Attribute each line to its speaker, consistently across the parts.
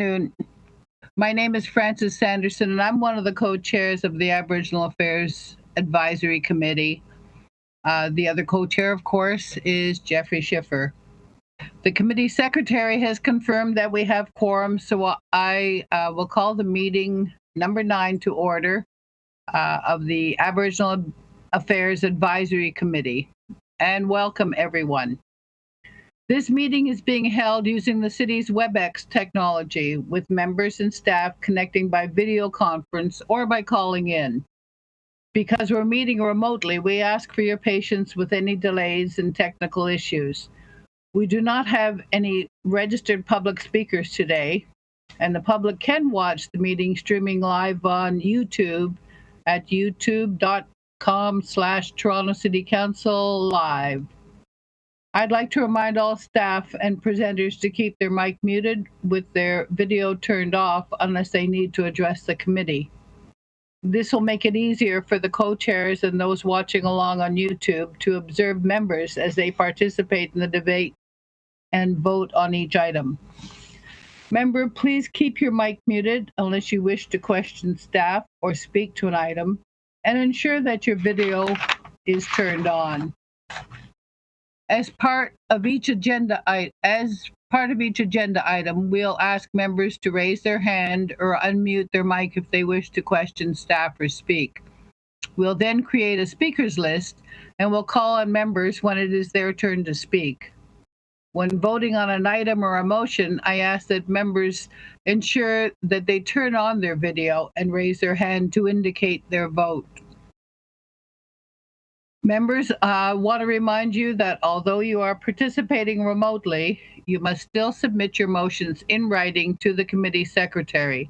Speaker 1: afternoon. My name is Frances Sanderson, and I'm one of the co-chairs of the Aboriginal Affairs Advisory Committee. The other co-chair, of course, is Jeffrey Schiffer. The committee secretary has confirmed that we have quorum, so I will call the meeting number 9 to order of the Aboriginal Affairs Advisory Committee, and welcome everyone. This meeting is being held using the city's WebEx technology, with members and staff connecting by video conference or by calling in. Because we're meeting remotely, we ask for your patience with any delays and technical issues. We do not have any registered public speakers today, and the public can watch the meeting streaming live on YouTube at youtube.com/Toronto City Council Live. I'd like to remind all staff and presenters to keep their mic muted with their video turned off unless they need to address the committee. This will make it easier for the co-chairs and those watching along on YouTube to observe members as they participate in the debate and vote on each item. Member, please keep your mic muted unless you wish to question staff or speak to an item, and ensure that your video is turned on. As part of each agenda item, we'll ask members to raise their hand or unmute their mic if they wish to question staff or speak. We'll then create a speakers list, and we'll call on members when it is their turn to speak. When voting on an item or a motion, I ask that members ensure that they turn on their video and raise their hand to indicate their vote. Members, I want to remind you that although you are participating remotely, you must still submit your motions in writing to the committee secretary.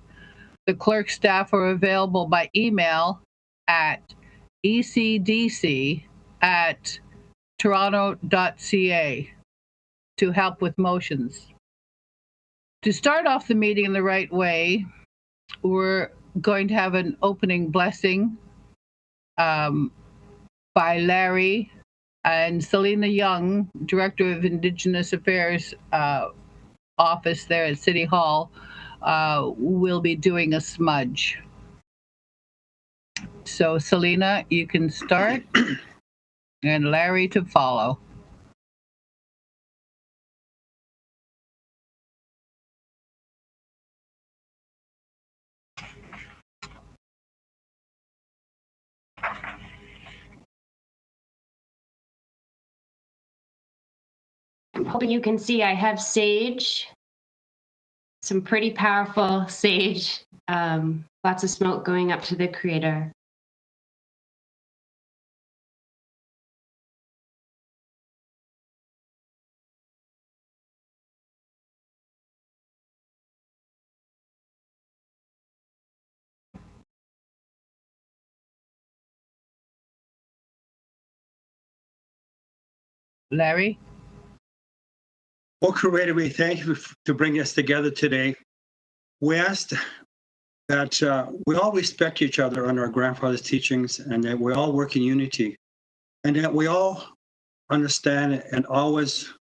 Speaker 1: The clerk staff are available by email at ecdc@toronto.ca to help with motions. To start off the meeting in the right way, we're going to have an opening blessing by Larry and Selena Young, Director of Indigenous Affairs Office there at City Hall, will be doing a smudge. So Selena, you can start, and Larry to follow.
Speaker 2: I'm hoping you can see I have sage, some pretty powerful sage, lots of smoke going up to the Creator.
Speaker 1: Larry?
Speaker 3: Well, Creator, we thank you to bring us together today. We asked that we all respect each other under our grandfather's teachings, and that we all work in unity, and that we all understand and always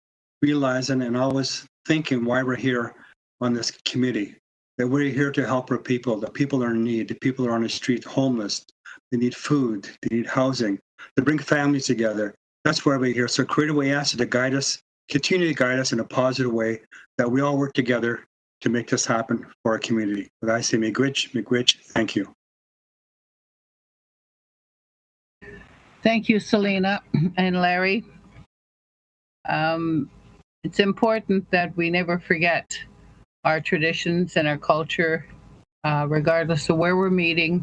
Speaker 3: realizing and always thinking why we're here on this committee, that we're here to help our people. The people are in need. The people are on the street homeless. They need food. They need housing. To bring families together. That's why we're here. So Creator, we ask you to guide us, continue to guide us in a positive way, that we all work together to make this happen for our community. But I say, miigwech, thank you.
Speaker 1: Thank you, Selena and Larry. It's important that we never forget our traditions and our culture, regardless of where we're meeting.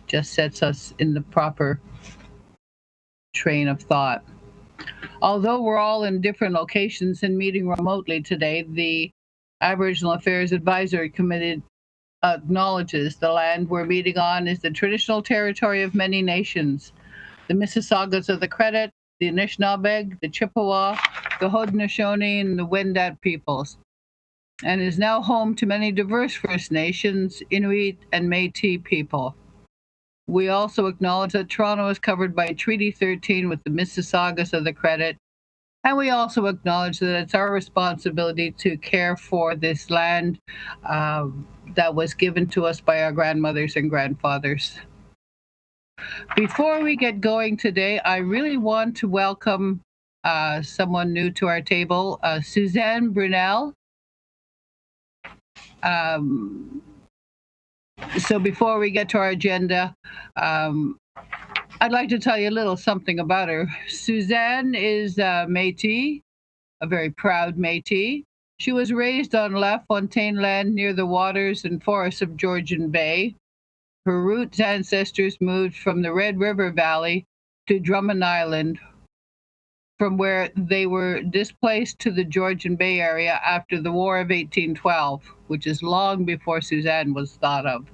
Speaker 1: Just sets us in the proper train of thought. Although we're all in different locations and meeting remotely today, the Aboriginal Affairs Advisory Committee acknowledges the land we're meeting on is the traditional territory of many nations, the Mississaugas of the Credit, the Anishinaabe, the Chippewa, the Haudenosaunee, and the Wendat peoples, and is now home to many diverse First Nations, Inuit, and Métis people. We also acknowledge that Toronto is covered by Treaty 13 with the Mississaugas of the Credit And we also acknowledge that it's our responsibility to care for this land that was given to us by our grandmothers and grandfathers. Before we get going today, I really want to welcome someone new to our table, Suzanne Brunel. So before we get to our agenda, I'd like to tell you a little something about her. Suzanne is Métis, a very proud Métis. She was raised on La Fontaine land near the waters and forests of Georgian Bay. Her roots ancestors moved from the Red River Valley to Drummond Island, from where they were displaced to the Georgian Bay area after the War of 1812, which is long before Suzanne was thought of.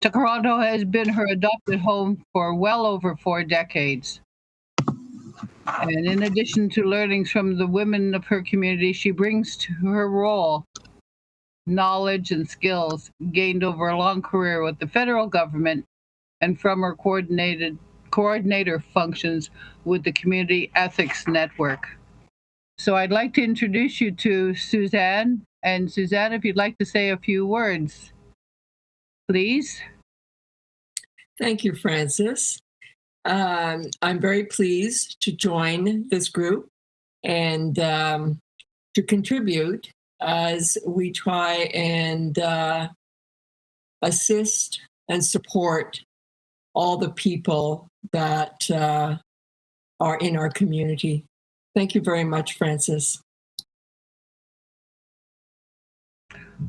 Speaker 1: Toronto has been her adopted home for well over 4 decades. And in addition to learnings from the women of her community, she brings to her role knowledge and skills gained over a long career with the federal government and from her coordinator functions with the Community Ethics Network. So I'd like to introduce you to Suzanne. And Suzanne, if you'd like to say a few words, please.
Speaker 4: Thank you, Frances. I'm very pleased to join this group and to contribute as we try and assist and support all the people that are in our community. Thank you very much, Frances.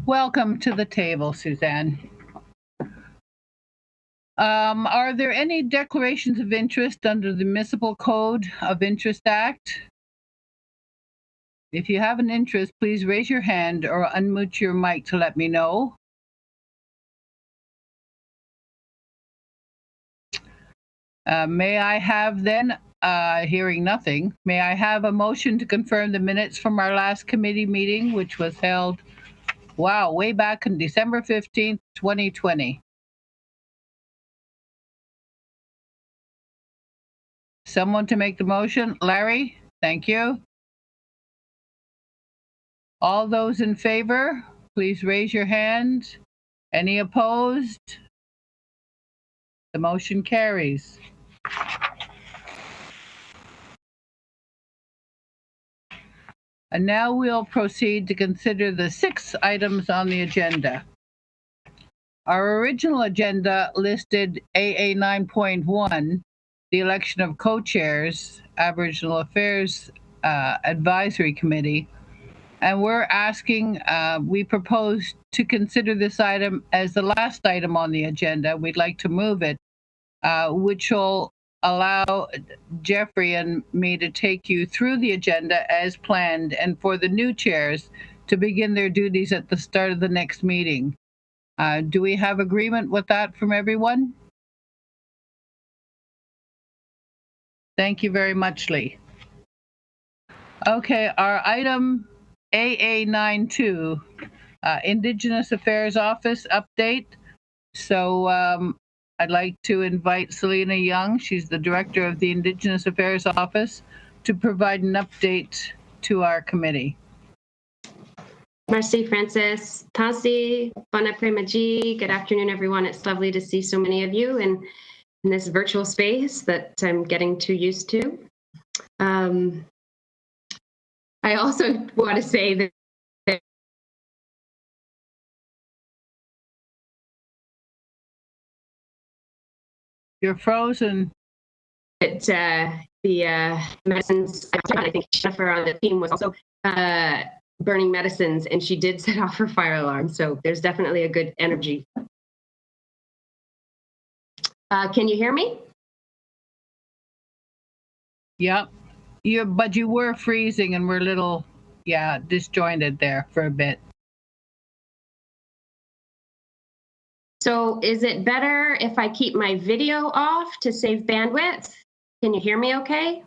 Speaker 1: Welcome to the table, Suzanne. Are there any declarations of interest under the Municipal Code of Interest Act? If you have an interest, please raise your hand or unmute your mic to let me know. May I have then, hearing nothing, may I have a motion to confirm the minutes from our last committee meeting, which was held, wow, way back on December 15th, 2020. Someone to make the motion? Larry, thank you. All those in favor, please raise your hand. Any opposed? The motion carries. And now we'll proceed to consider the 6 items on the agenda. Our original agenda listed AA 9.1, the election of co-chairs, Aboriginal Affairs Advisory Committee, and we're asking, we propose to consider this item as the last item on the agenda. We'd like to move it, which will allow Jeffrey and me to take you through the agenda as planned, and for the new chairs to begin their duties at the start of the next meeting. Do we have agreement with that from everyone? Thank you very much, Lee. Okay, our item AA 92, Indigenous Affairs Office update. So I'd like to invite Selena Young, she's the director of the Indigenous Affairs Office, to provide an update to our committee.
Speaker 2: Merci, Frances. Tasi, bon après-midi. Good afternoon, everyone. It's lovely to see so many of you in this virtual space that I'm getting too used to. I also want to say that
Speaker 1: You're frozen.
Speaker 2: the medicines, I think Jennifer on the team was also burning medicines, and she did set off her fire alarm. So there's definitely a good energy. Can you hear me?
Speaker 1: Yep. But you were freezing and we're a little, disjointed there for a bit.
Speaker 2: So is it better if I keep my video off to save bandwidth? Can you hear me okay?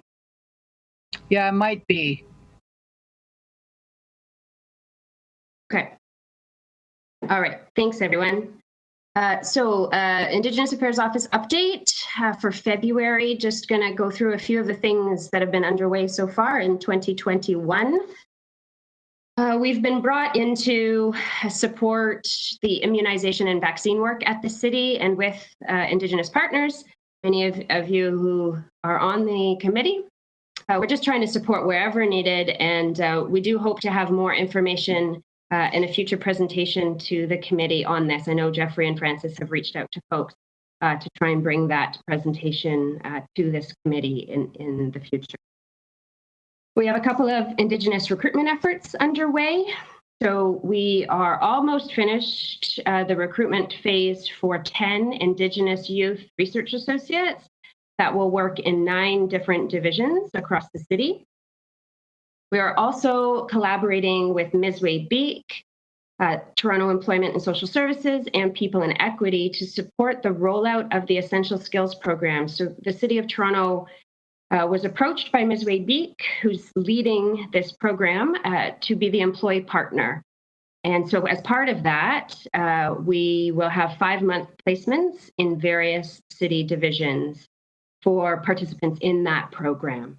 Speaker 1: Yeah, it might be.
Speaker 2: Okay. All right. Thanks, everyone. Indigenous Affairs Office update for February. Just going to go through a few of the things that have been underway so far in 2021. We've been brought in to support the immunization and vaccine work at the city and with Indigenous partners, many of you who are on the committee. We're just trying to support wherever needed, and we do hope to have more information in a future presentation to the committee on this. I know Jeffrey and Francis have reached out to folks to try and bring that presentation to this committee in the future. We have a couple of Indigenous recruitment efforts underway. So we are almost finished the recruitment phase for 10 Indigenous youth research associates that will work in 9 different divisions across the city. We are also collaborating with Ms. Wade Beek, Toronto Employment and Social Services, and People and Equity to support the rollout of the Essential Skills Program. So the City of Toronto was approached by Ms. Wade Beek, who's leading this program, to be the employee partner. And so as part of that, we will have 5-month placements in various city divisions for participants in that program.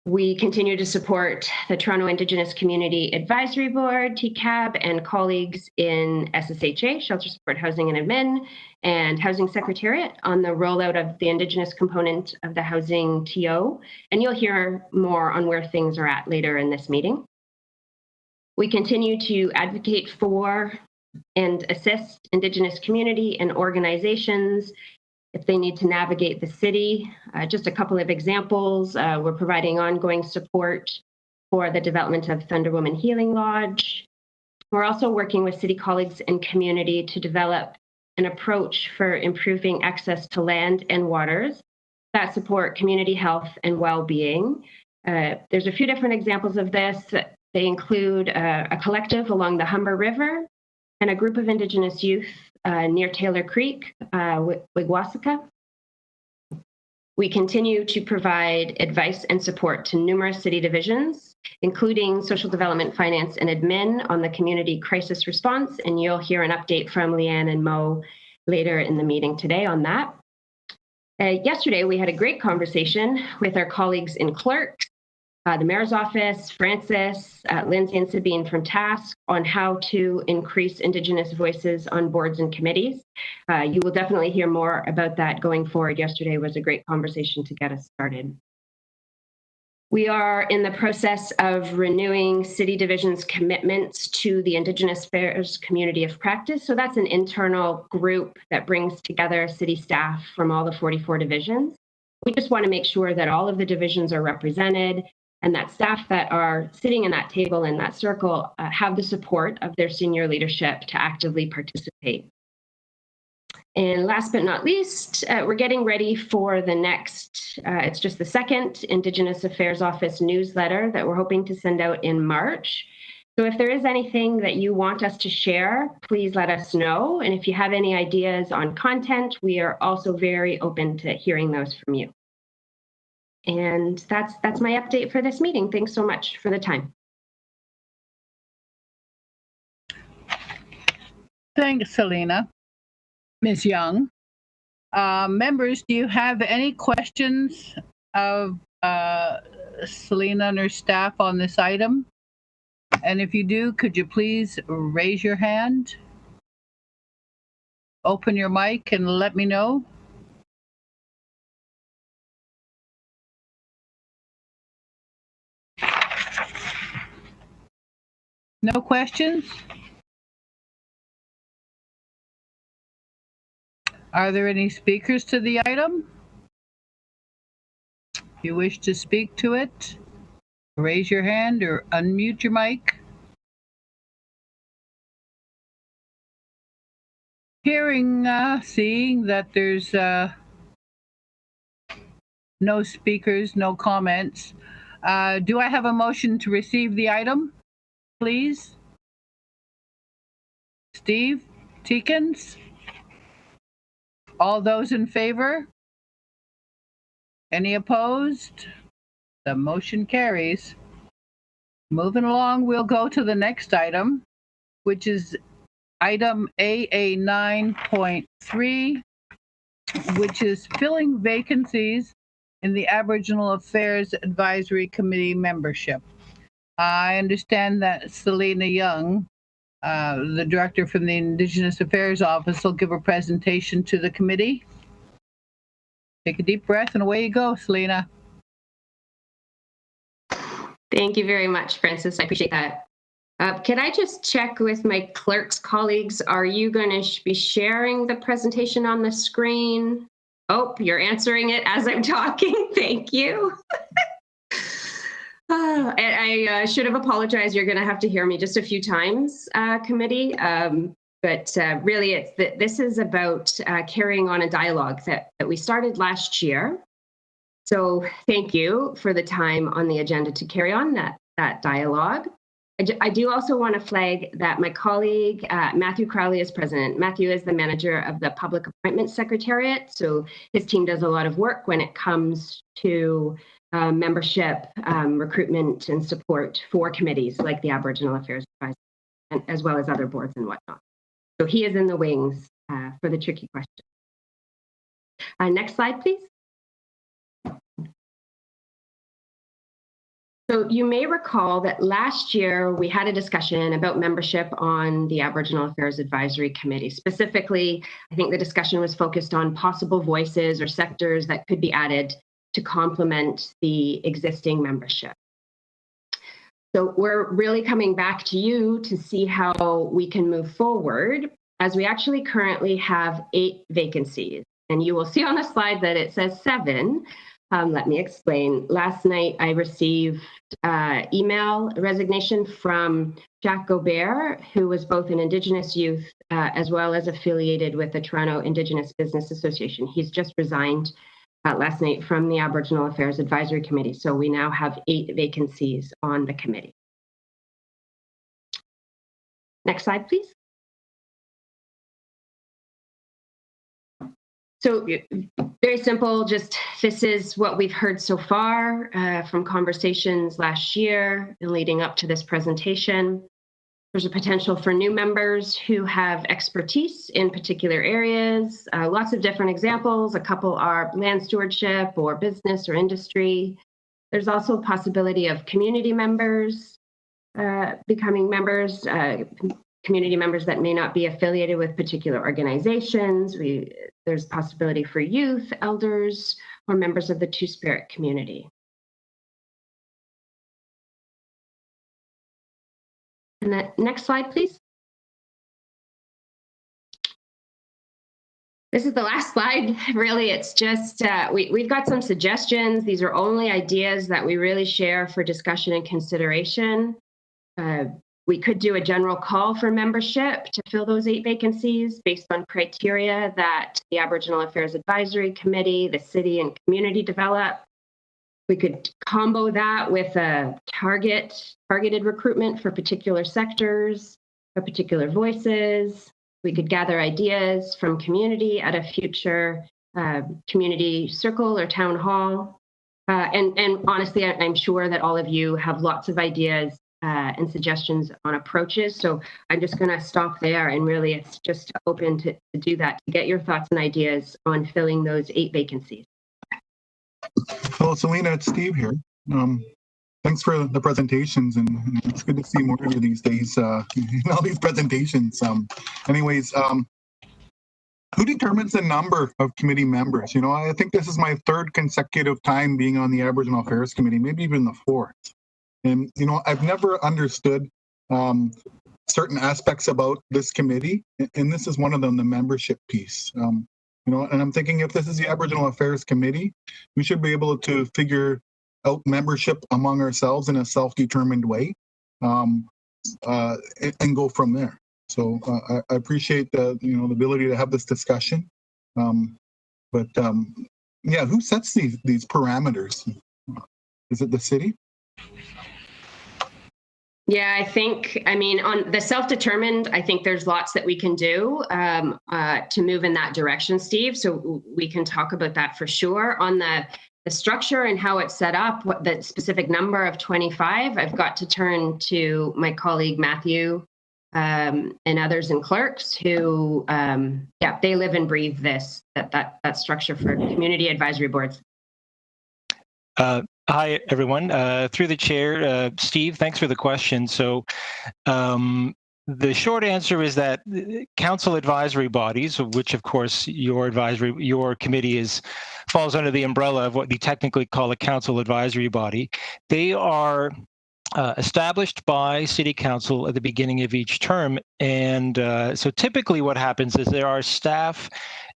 Speaker 2: We continue to support the Toronto Indigenous Community Advisory Board, TCAB, and colleagues in SSHA, Shelter Support Housing and Admin, and Housing Secretariat on the rollout of the Indigenous component of the Housing TO. And you'll hear more on where things are at later in this meeting. We continue to advocate for and assist Indigenous community and organizations if they need to navigate the city. Just a couple of examples. We're providing ongoing support for the development of Thunder Woman Healing Lodge. We're also working with city colleagues and community to develop an approach for improving access to land and waters that support community health and well-being. There's a few different examples of this. They include a collective along the Humber River and a group of Indigenous youth near Taylor Creek, Wigwasaka. We continue to provide advice and support to numerous city divisions, including social development, finance, and admin on the community crisis response. And you'll hear an update from Leanne and Mo later in the meeting today on that. Yesterday, we had a great conversation with our colleagues in clerks, the mayor's office, Francis, Lindsay, and Sabine from TASK on how to increase Indigenous voices on boards and committees. You will definitely hear more about that going forward. Yesterday was a great conversation to get us started. We are in the process of renewing City Division's commitments to the Indigenous Affairs Community of Practice. So that's an internal group that brings together city staff from all the 44 divisions. We just want to make sure that all of the divisions are represented and that staff that are sitting in that table in that circle have the support of their senior leadership to actively participate. And last but not least, we're getting ready for the next, it's just the second Indigenous Affairs Office newsletter that we're hoping to send out in March. So if there is anything that you want us to share, please let us know. And if you have any ideas on content, we are also very open to hearing those from you. And that's my update for this meeting. Thanks so much for the time.
Speaker 1: Thanks, Selena. Ms. Young. Members, do you have any questions of Selena and her staff on this item? And if you do, could you please raise your hand? Open your mic and let me know. No questions? Are there any speakers to the item? If you wish to speak to it, raise your hand or unmute your mic. Seeing that there's no speakers, no comments, do I have a motion to receive the item, please? Steve Teakins? All those in favor? Any opposed? The motion carries. Moving along, we'll go to the next item, which is item AA 9.3, which is filling vacancies in the Aboriginal Affairs Advisory Committee membership. I understand that Selena Young, the director from the Indigenous Affairs Office, will give a presentation to the committee. Take a deep breath and away you go, Selena.
Speaker 2: Thank you very much, Francis. I appreciate that. Can I just check with my clerk's colleagues? Are you going to be sharing the presentation on the screen? Oh, you're answering it as I'm talking. Thank you. And I should have apologized. You're going to have to hear me just a few times, committee. But really, this is about carrying on a dialogue that we started last year. So thank you for the time on the agenda to carry on that dialogue. I do also want to flag that my colleague, Matthew Crowley, is president. Matthew is the manager of the Public Appointments Secretariat. So his team does a lot of work when it comes to membership, recruitment, and support for committees like the Aboriginal Affairs Advisory, as well as other boards and whatnot. So he is in the wings for the tricky question. Next slide, please. So you may recall that last year we had a discussion about membership on the Aboriginal Affairs Advisory Committee. Specifically, I think the discussion was focused on possible voices or sectors that could be added to complement the existing membership. So we're really coming back to you to see how we can move forward, as we actually currently have 8 vacancies. And you will see on the slide that it says 7. Let me explain. Last night, I received email resignation from Jack Gobert, who was both an Indigenous youth as well as affiliated with the Toronto Indigenous Business Association. He's just resigned last night from the Aboriginal Affairs Advisory Committee. So we now have 8 vacancies on the committee. Next slide, please. So very simple, just this is what we've heard so far from conversations last year and leading up to this presentation. There's a potential for new members who have expertise in particular areas, lots of different examples. A couple are land stewardship or business or industry. There's also a possibility of community members becoming members, community members that may not be affiliated with particular organizations. There's possibility for youth, elders, or members of the Two-Spirit community. And the next slide, please. This is the last slide. Really, it's just, we've got some suggestions. These are only ideas that we really share for discussion and consideration. We could do a general call for membership to fill those 8 vacancies based on criteria that the Aboriginal Affairs Advisory Committee, the city, and community develop. We could combo that with a targeted recruitment for particular sectors or particular voices. We could gather ideas from community at a future community circle or town hall. And honestly, I'm sure that all of you have lots of ideas and suggestions on approaches. So I'm just going to stop there, and really it's just open to do that, to get your thoughts and ideas on filling those 8 vacancies.
Speaker 5: Hello, Selena, it's Steve here. Thanks for the presentations, and it's good to see more of you these days in all these presentations. Who determines the number of committee members? You know, I think this is my 3rd consecutive time being on the Aboriginal Affairs Committee, maybe even the 4th. And, you know, I've never understood certain aspects about this committee, and this is one of them, the membership piece. You know, and I'm thinking if this is the Aboriginal Affairs Committee, we should be able to figure out membership among ourselves in a self-determined way and go from there. So I appreciate the ability to have this discussion. Yeah, who sets these parameters? Is it the city?
Speaker 2: Yeah, I mean, on the self-determined, I think there's lots that we can do to move in that direction, Steve. So we can talk about that for sure. On the structure and how it's set up, what the specific number of 25, I've got to turn to my colleague Matthew and others and clerks who, they live and breathe this, that structure for community advisory boards.
Speaker 6: Hi, everyone. Through the chair, Steve, thanks for the question. So the short answer is that council advisory bodies, which of course your committee falls under the umbrella of what we technically call a council advisory body, they are established by City Council at the beginning of each term. And so typically what happens is there are staff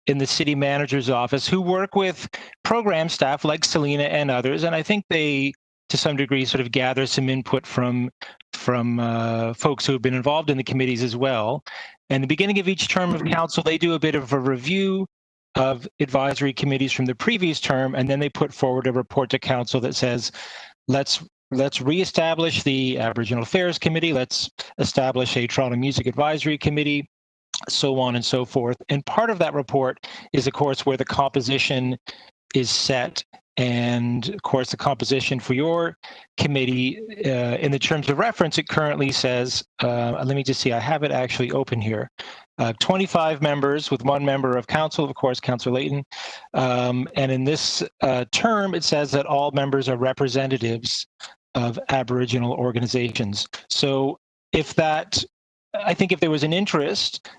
Speaker 6: in the city manager's office who work with program staff like Selena and others. And I think they, to some degree, sort of gather some input from folks who have been involved in the committees as well. And the beginning of each term of council, they do a bit of a review of advisory committees from the previous term, and then they put forward a report to council that says, let's reestablish the Aboriginal Affairs Committee, let's establish a Toronto Music Advisory Committee, so on and so forth. And part of that report is, of course, where the composition is set. And of course, the composition for your committee, in the terms of reference, it currently says, let me just see, I have it actually open here. 25 members with 1 member of council, of course, Councillor Layton. And in this term, it says that all members are representatives of Aboriginal organizations. So I think if there was an interest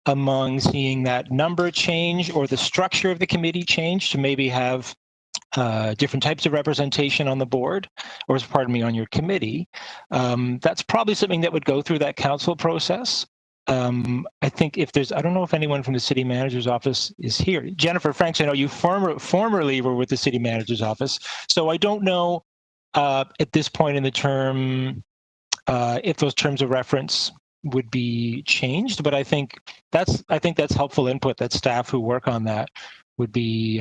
Speaker 6: among seeing that number change or the structure of the committee change to maybe have different types of representation on the board, or on your committee, that's probably something that would go through that council process. I think I don't know if anyone from the city manager's office is here. Jennifer Franks, I know you formerly were with the city manager's office, so I don't know at this point in the term if those terms of reference would be changed, but I think that's helpful input that staff who work on that would be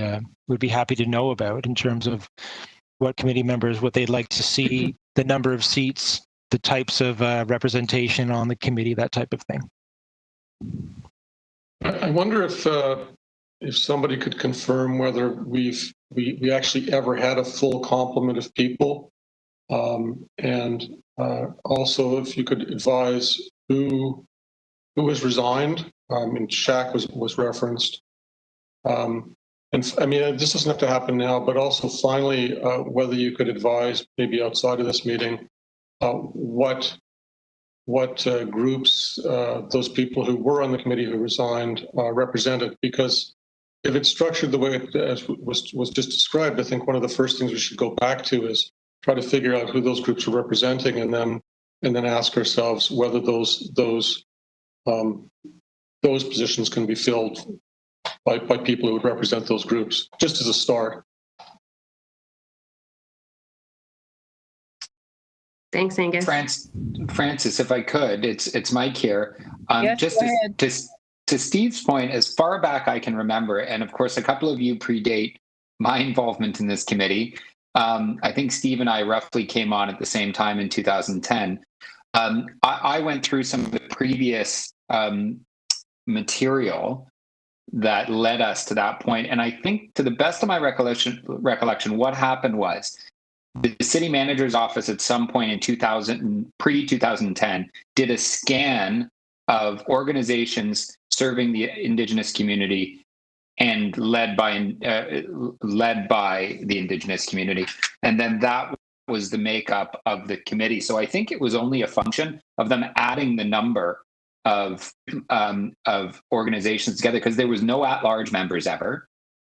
Speaker 6: happy to know about in terms of what committee members, what they'd like to see, the number of seats, the types of representation on the committee, that type of thing.
Speaker 7: I wonder if somebody could confirm whether we actually ever had a full complement of people, and also if you could advise who has resigned. And Shaq was referenced. And I mean, this doesn't have to happen now, but also finally, whether you could advise, maybe outside of this meeting, what groups those people who were on the committee who resigned represented. Because if it's structured the way it was just described, I think one of the first things we should go back to is try to figure out who those groups are representing, and then ask ourselves whether those positions can be filled by people who would represent those groups, just as a start.
Speaker 2: Thanks, Angus.
Speaker 8: Francis, if I could, it's Mike here.
Speaker 1: Yes,
Speaker 8: just to Steve's point, as far back I can remember, and of course, a couple of you predate my involvement in this committee. I think Steve and I roughly came on at the same time in 2010. I went through some of the previous material that led us to that point. And I think, to the best of my recollection, what happened was the city manager's office at some point in pre-2010 did a scan of organizations serving the Indigenous community and led by the Indigenous community. And then that was the makeup of the committee. So I think it was only a function of them adding the number of organizations together, because there was no at-large members ever,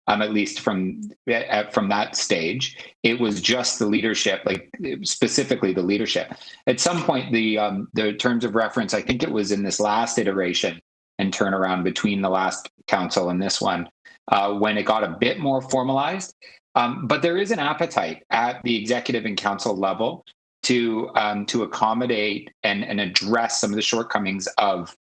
Speaker 8: at least from that stage. It was just the leadership, like specifically the leadership. At some point, the terms of reference, I think it was in this last iteration and turnaround between the last council and this one, when it got a bit more formalized. But there is an appetite at the executive and council level to accommodate and address some of the shortcomings of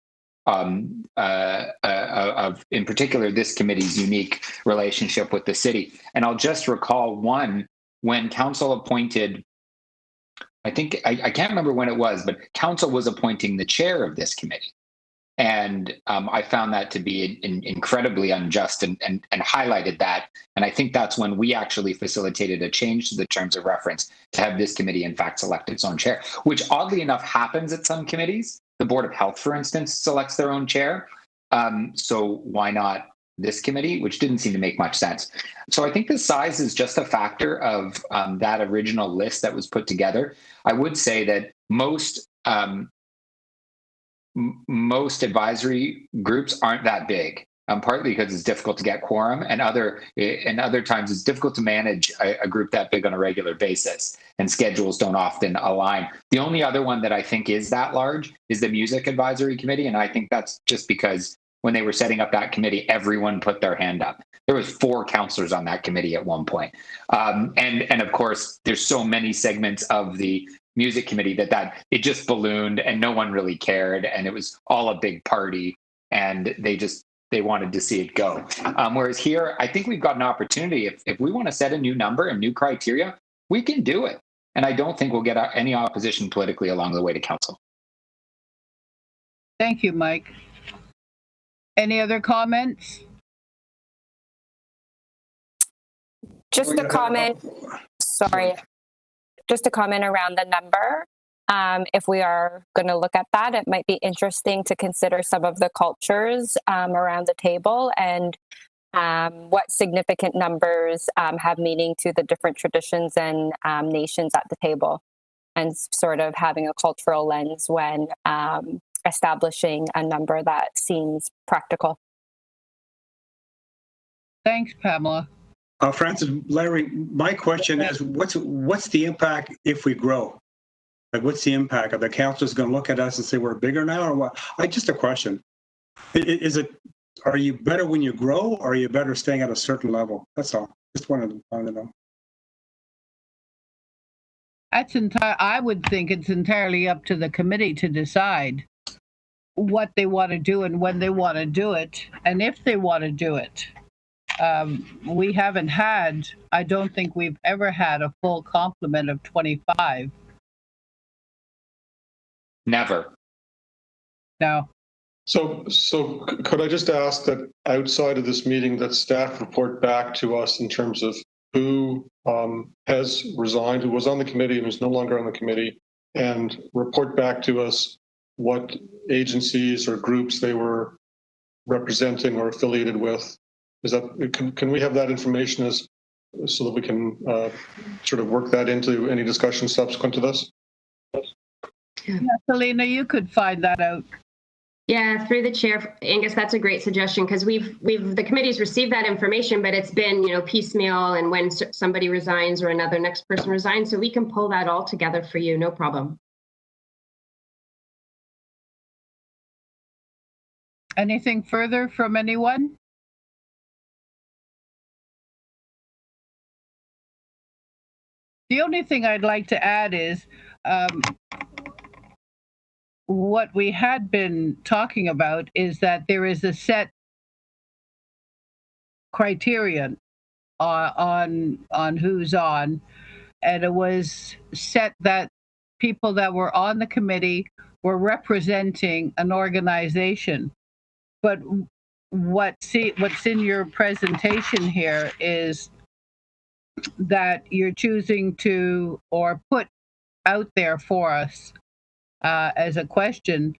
Speaker 8: in particular this committee's unique relationship with the city. And I'll just recall one, when council appointed, I think I can't remember when it was, but council was appointing the chair of this committee. And I found that to be incredibly unjust and highlighted that. And I think that's when we actually facilitated a change to the terms of reference to have this committee, in fact, select its own chair, which oddly enough happens at some committees. The Board of Health, for instance, selects their own chair. So why not this committee, which didn't seem to make much sense. So I think the size is just a factor of that original list that was put together. I would say that most advisory groups aren't that big, partly because it's difficult to get quorum, and other times it's difficult to manage a group that big on a regular basis, and schedules don't often align. The only other one that I think is that large is the Music Advisory Committee, and I think that's just because when they were setting up that committee, everyone put their hand up. There was 4 councillors on that committee at one point. And of course, there's so many segments of the Music Committee that it just ballooned and no one really cared. And it was all a big party and they wanted to see it go. Whereas here, I think we've got an opportunity. If we want to set a new number and new criteria, we can do it. And I don't think we'll get any opposition politically along the way to council.
Speaker 1: Thank you, Mike. Any other comments?
Speaker 9: Just a comment. Sorry. Just a comment around the number. If we are going to look at that, it might be interesting to consider some of the cultures around the table and what significant numbers have meaning to the different traditions and nations at the table, and sort of having a cultural lens when establishing a number that seems practical.
Speaker 1: Thanks, Pamela.
Speaker 3: Francis, Larry, my question is, what's the impact if we grow? Like, what's the impact? Are the councillors going to look at us and say we're bigger now, or what? Just a question. Are you better when you grow, or are you better staying at a certain level? That's all. Just wanted to know.
Speaker 1: I would think it's entirely up to the committee to decide what they want to do and when they want to do it, and if they want to do it. We haven't had, I don't think we've ever had a full complement of 25.
Speaker 8: Never.
Speaker 1: No.
Speaker 7: So could I just ask that outside of this meeting that staff report back to us in terms of who has resigned, who was on the committee and who's no longer on the committee, and report back to us what agencies or groups they were representing or affiliated with? Is that can we have that information so that we can sort of work that into any discussion subsequent to this?
Speaker 1: Yeah, Selena, you could find that out.
Speaker 2: Yeah, through the chair, Angus, that's a great suggestion, because the committee's received that information, but it's been piecemeal, and when somebody resigns or another next person resigns, so we can pull that all together for you, no problem.
Speaker 1: Anything further from anyone? The only thing I'd like to add is what we had been talking about is that there is a set criterion on who's on, and it was set that people that were on the committee were representing an organization. But what's in your presentation here is that you're choosing to, or put out there for us as a question,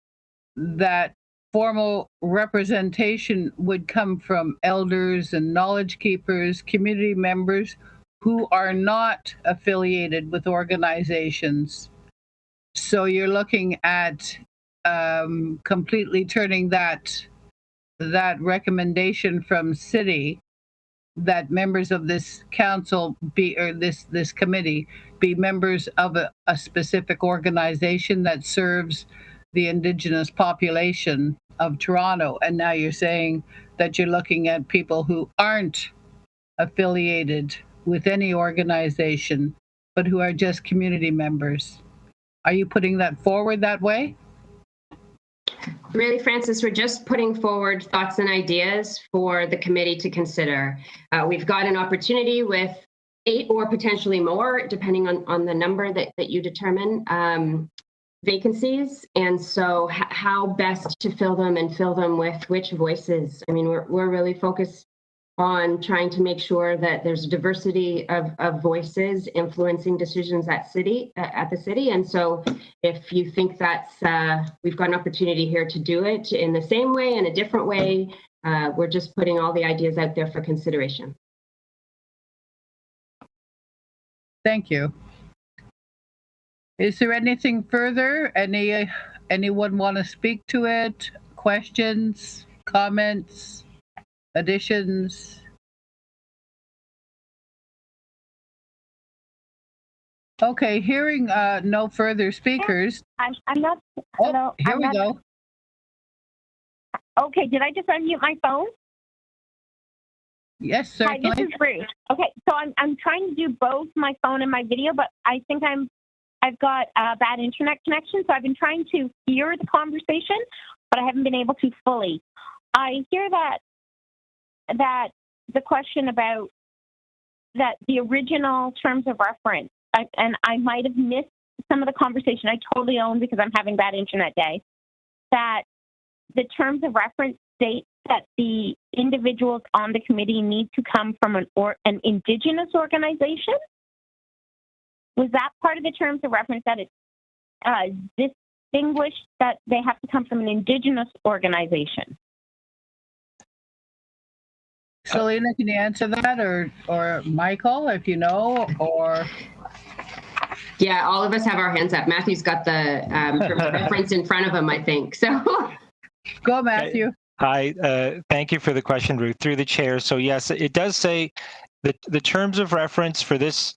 Speaker 1: that formal representation would come from elders and knowledge keepers, community members who are not affiliated with organizations. So you're looking at completely turning that recommendation from city, that members of this council this committee be members of a specific organization that serves the Indigenous population of Toronto. And now you're saying that you're looking at people who aren't affiliated with any organization, but who are just community members. Are you putting that forward that way?
Speaker 2: Really, Francis, we're just putting forward thoughts and ideas for the committee to consider. We've got an opportunity with 8 or potentially more, depending on the number that you determine, vacancies, and so how best to fill them and fill them with which voices. I mean, we're really focused on trying to make sure that there's a diversity of voices influencing decisions at the city. And so if you think that's, we've got an opportunity here to do it in the same way, in a different way, we're just putting all the ideas out there for consideration.
Speaker 1: Thank you. Is there anything further? Anyone want to speak to it? Questions, comments, additions? Okay, hearing no further speakers.
Speaker 10: I'm not.
Speaker 1: Oh,
Speaker 10: hello,
Speaker 1: here we go.
Speaker 10: Okay, did I just unmute my phone?
Speaker 1: Yes, certainly.
Speaker 10: Hi, this is Ruth. Okay, so I'm trying to do both my phone and my video, but I think I've got a bad internet connection, so I've been trying to hear the conversation, but I haven't been able to fully. I hear that the question about that the original terms of reference, and I might have missed some of the conversation. I totally own because I'm having bad internet day. That the terms of reference state that the individuals on the committee need to come from an Indigenous organization. Was that part of the terms of reference, that it's distinguished that they have to come from an Indigenous organization?
Speaker 1: Selena, can you answer that, or Michael, if you know, or?
Speaker 2: Yeah, all of us have our hands up. Matthew's got the terms of reference in front of him, I think. So,
Speaker 1: go, Matthew.
Speaker 6: Hi, thank you for the question, Ruth, through the chair. So yes, it does say that the terms of reference for this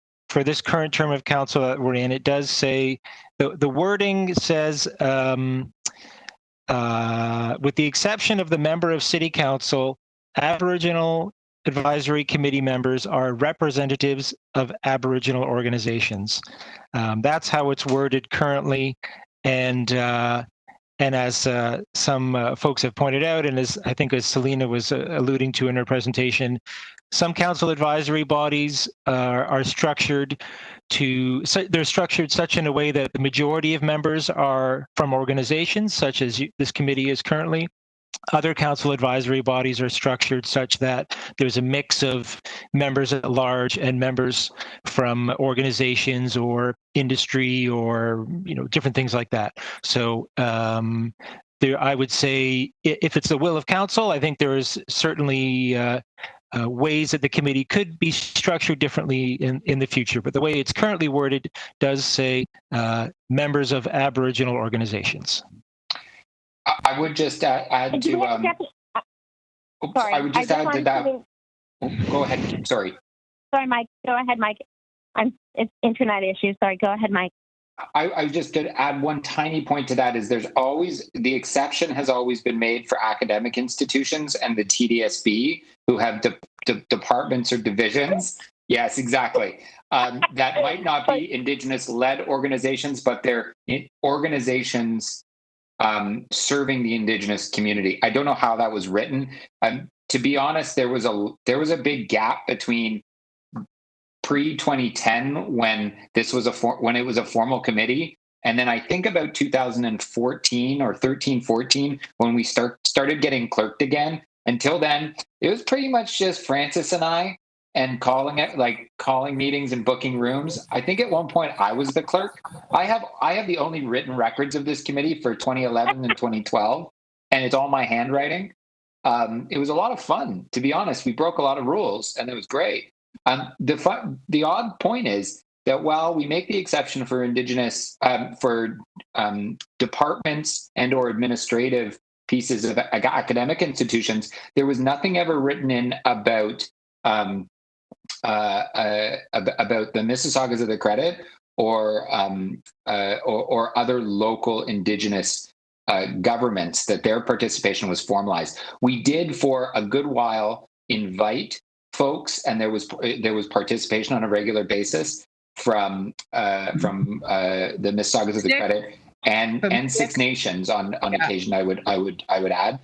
Speaker 6: current term of council that we're in, it does say, the wording says, with the exception of the member of city council, Aboriginal advisory committee members are representatives of Aboriginal organizations. That's how it's worded currently. And as some folks have pointed out, and as I think as Selena was alluding to in her presentation, some council advisory bodies are structured they're structured such in a way that the majority of members are from organizations, such as this committee is currently. Other council advisory bodies are structured such that there's a mix of members at large and members from organizations or industry or different things like that. So I would say, if it's the will of council, I think there is certainly ways that the committee could be structured differently in the future. But the way it's currently worded does say members of Aboriginal organizations.
Speaker 8: I would just add to.
Speaker 10: Sorry,
Speaker 8: I would just add to that. Go ahead. Sorry.
Speaker 10: Sorry, Mike. Go ahead, Mike. It's internet issues. Sorry. Go ahead, Mike.
Speaker 8: I was just going to add one tiny point to that. Is there's always the exception has always been made for academic institutions and the TDSB, who have departments or divisions. Yes, exactly. That might not be Indigenous-led organizations, but they're organizations serving the Indigenous community. I don't know how that was written. To be honest, there was a big gap between pre-2010 when this was when it was a formal committee, and then I think about 2014 or 13-14 when we started getting clerked again. Until then, it was pretty much just Francis and I, and calling meetings and booking rooms. I think at one point I was the clerk. I have the only written records of this committee for 2011 and 2012, and it's all my handwriting. It was a lot of fun, to be honest. We broke a lot of rules, and it was great. The odd point is that while we make the exception for Indigenous, for departments and or administrative pieces of academic institutions, there was nothing ever written in about the Mississaugas of the Credit or other local Indigenous governments, that their participation was formalized. We did for a good while invite folks, and there was participation on a regular basis from the Mississaugas of the Credit and Six Nations on occasion. I would add.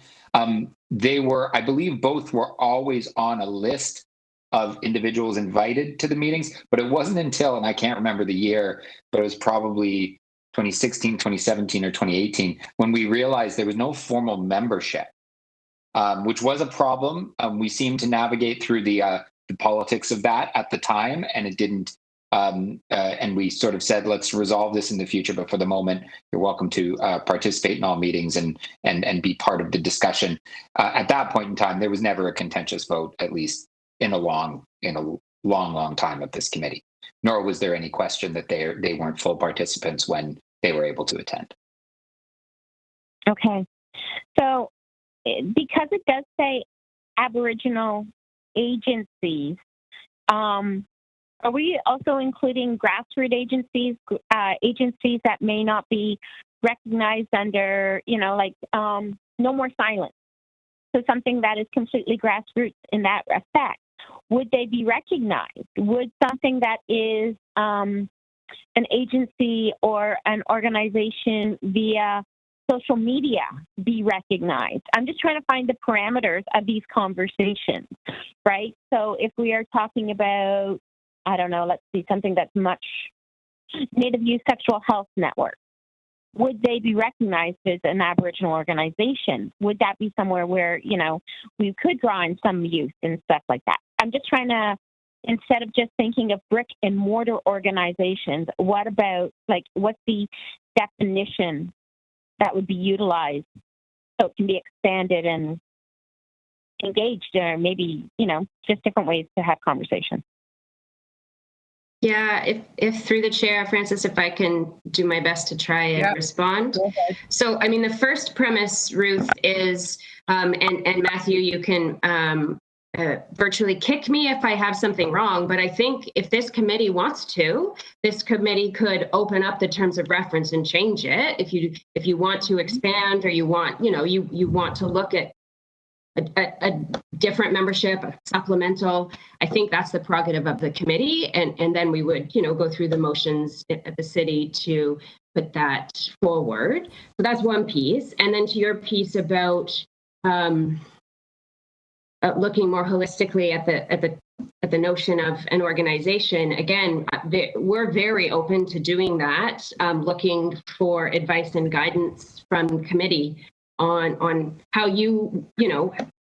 Speaker 8: They were, I believe, both were always on a list of individuals invited to the meetings, but it wasn't until, and I can't remember the year, but it was probably 2016, 2017, or 2018, when we realized there was no formal membership, which was a problem. We seemed to navigate through the politics of that at the time, and it didn't. And we sort of said, let's resolve this in the future. But for the moment, you're welcome to participate in all meetings and be part of the discussion. At that point in time, there was never a contentious vote, at least in a long time of this committee. Nor was there any question that they weren't full participants when they were able to attend.
Speaker 10: Okay. So because it does say Aboriginal agencies, are we also including grassroots agencies, agencies that may not be recognized under, No More Silence? So something that is completely grassroots in that respect. Would they be recognized? Would something that is an agency or an organization via social media be recognized? I'm just trying to find the parameters of these conversations, right? So if we are talking about, I don't know, let's see, something that's much Native Youth Sexual Health Network, would they be recognized as an Aboriginal organization? Would that be somewhere where, we could draw in some youth and stuff like that? I'm just trying to, instead of just thinking of brick and mortar organizations, what about, what's the definition that would be utilized so it can be expanded and engaged, or maybe, just different ways to have conversation?
Speaker 2: Yeah, if through the chair, Francis, if I can do my best to try and respond. So, the first premise, Ruth, is, and Matthew, you can virtually kick me if I have something wrong, but I think if this committee wants to, this committee could open up the terms of reference and change it. If you want to expand, or you want, you want to look at a different membership, a supplemental, I think that's the prerogative of the committee. And then we would, go through the motions at the city to put that forward. So that's one piece. And then to your piece about looking more holistically at the notion of an organization, again, we're very open to doing that, looking for advice and guidance from committee on how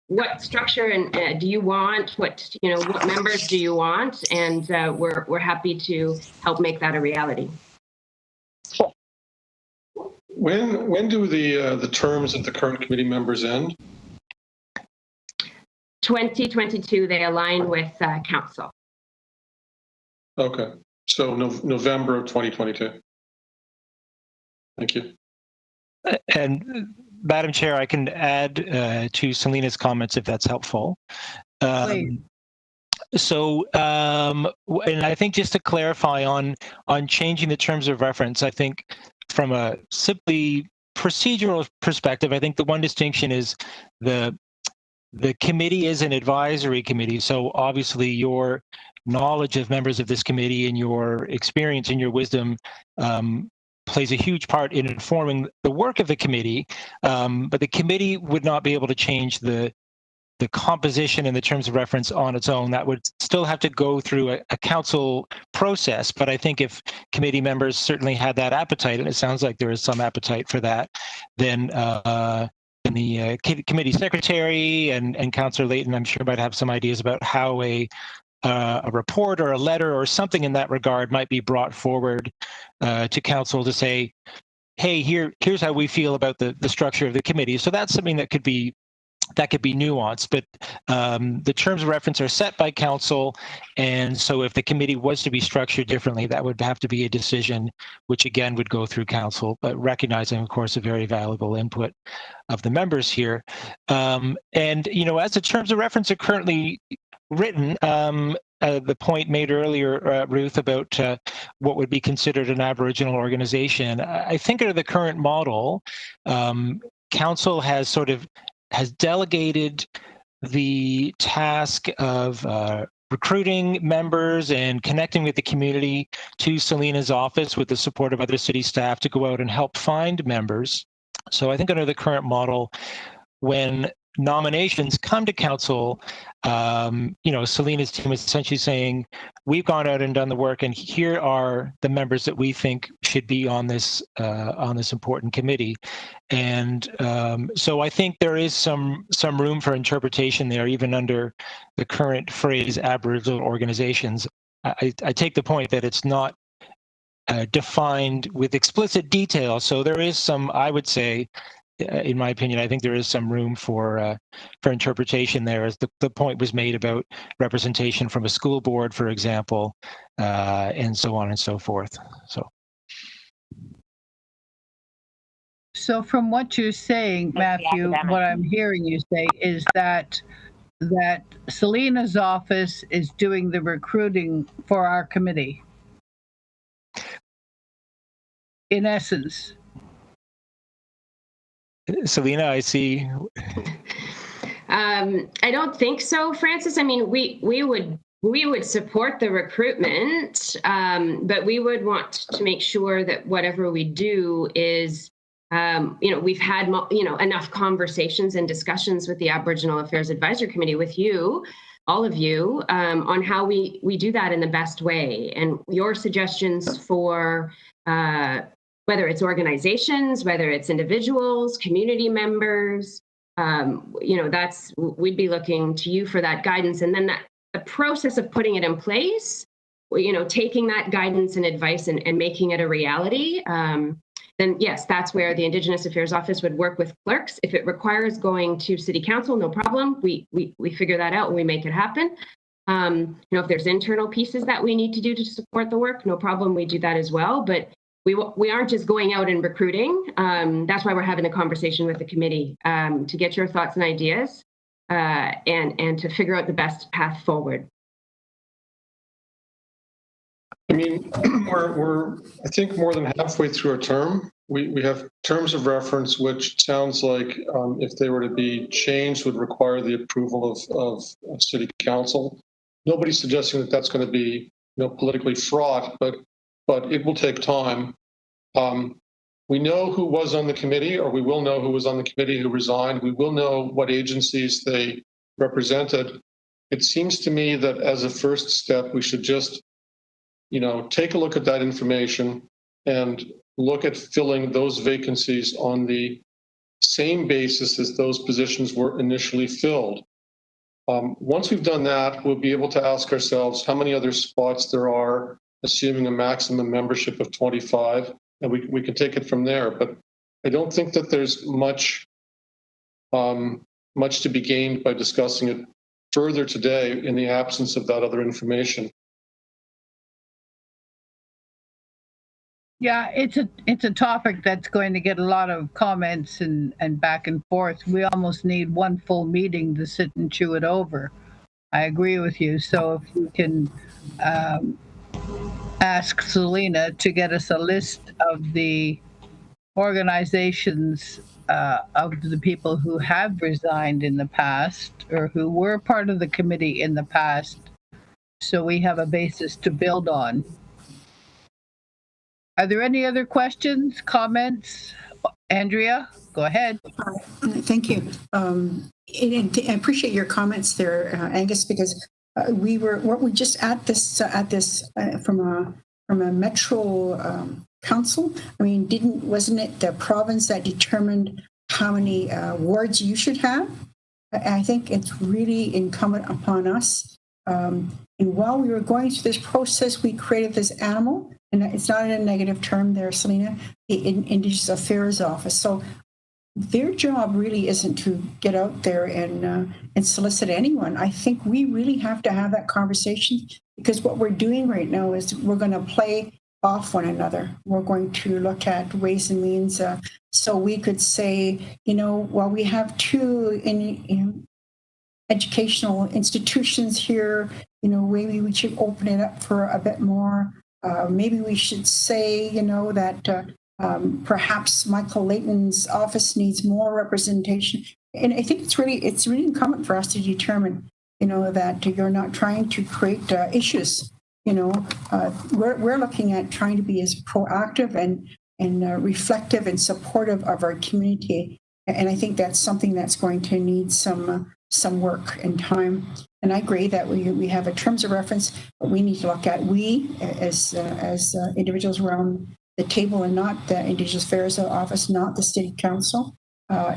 Speaker 2: what structure and do you want, what members do you want, and we're happy to help make that a reality.
Speaker 7: When do the terms of the current committee members end?
Speaker 2: 2022, they align with council.
Speaker 7: Okay, so November of 2022. Thank you.
Speaker 6: And Madam Chair, I can add to Selena's comments if that's helpful. So, and I think just to clarify on changing the terms of reference, I think from a simply procedural perspective, I think the one distinction is the committee is an advisory committee. So obviously your knowledge of members of this committee and your experience and your wisdom plays a huge part in informing the work of the committee, but the committee would not be able to change the composition and the terms of reference on its own. That would still have to go through a council process. But I think if committee members certainly had that appetite, and it sounds like there is some appetite for that, then the committee secretary and Councillor Layton, I'm sure, might have some ideas about how a report or a letter or something in that regard might be brought forward to council to say, hey, here's how we feel about the structure of the committee. So that's something that could be nuanced, but the terms of reference are set by council, and so if the committee was to be structured differently, that would have to be a decision which again would go through council, but recognizing, of course, a very valuable input of the members here. And as the terms of reference are currently written, the point made earlier, Ruth, about what would be considered an Aboriginal organization, I think under the current model, council has delegated the task of recruiting members and connecting with the community to Selena's office with the support of other city staff to go out and help find members. So I think under the current model, when nominations come to council, Selena's team is essentially saying, we've gone out and done the work, and here are the members that we think should be on this important committee. And so I think there is some room for interpretation there, even under the current phrase Aboriginal organizations. I take the point that it's not defined with explicit detail. So there is some, I would say, in my opinion, I think there is some room for interpretation there, as the point was made about representation from a school board, for example, and so on and so forth.
Speaker 1: So from what you're saying, Matthew, what I'm hearing you say is that Selena's office is doing the recruiting for our committee, in essence.
Speaker 6: Selena, I see.
Speaker 2: I don't think so, Francis. I mean, we would support the recruitment, but we would want to make sure that whatever we do is, we've had enough conversations and discussions with the Aboriginal Affairs Advisory Committee, with you, all of you, on how we do that in the best way. And your suggestions for whether it's organizations, whether it's individuals, community members, we'd be looking to you for that guidance. And then the process of putting it in place, taking that guidance and advice and making it a reality, then yes, that's where the Indigenous Affairs Office would work with clerks. If it requires going to City Council, no problem. We figure that out and we make it happen. If there's internal pieces that we need to do to support the work, no problem. We do that as well. But we aren't just going out and recruiting. That's why we're having a conversation with the committee, to get your thoughts and ideas, and to figure out the best path forward.
Speaker 7: I mean, we're I think more than halfway through our term. We have terms of reference, which sounds like if they were to be changed, would require the approval of City Council. Nobody's suggesting that that's going to be politically fraught, but it will take time. We know who was on the committee, or we will know who was on the committee who resigned. We will know what agencies they represented. It seems to me that as a first step, we should just, take a look at that information and look at filling those vacancies on the same basis as those positions were initially filled. Once we've done that, we'll be able to ask ourselves how many other spots there are, assuming a maximum membership of 25, and we can take it from there. But I don't think that there's much to be gained by discussing it further today in the absence of that other information.
Speaker 1: Yeah, it's a topic that's going to get a lot of comments and back and forth. We almost need one full meeting to sit and chew it over. I agree with you. So if we can ask Selena to get us a list of the organizations of the people who have resigned in the past or who were part of the committee in the past, so we have a basis to build on. Are there any other questions, comments? Andrea, go ahead.
Speaker 11: Thank you. I appreciate your comments there, Angus, because we just at this from a metro council. I mean, wasn't it the province that determined how many wards you should have? I think it's really incumbent upon us. And while we were going through this process, we created this animal. And it's not in a negative term there, Selena, the Indigenous Affairs Office. So their job really isn't to get out there and solicit anyone. I think we really have to have that conversation, because what we're doing right now is we're going to play off one another. We're going to look at ways and means. So we could say, while we have two educational institutions here, maybe we should open it up for a bit more. Maybe we should say, that perhaps Michael Layton's office needs more representation. And I think it's really incumbent for us to determine, that you're not trying to create issues. We're looking at trying to be as proactive and reflective and supportive of our community And I think that's something that's going to need some work and time. And I agree that we have a terms of reference, but we need to look at, we as individuals around the table, and not the Indigenous Affairs Office, not the City Council,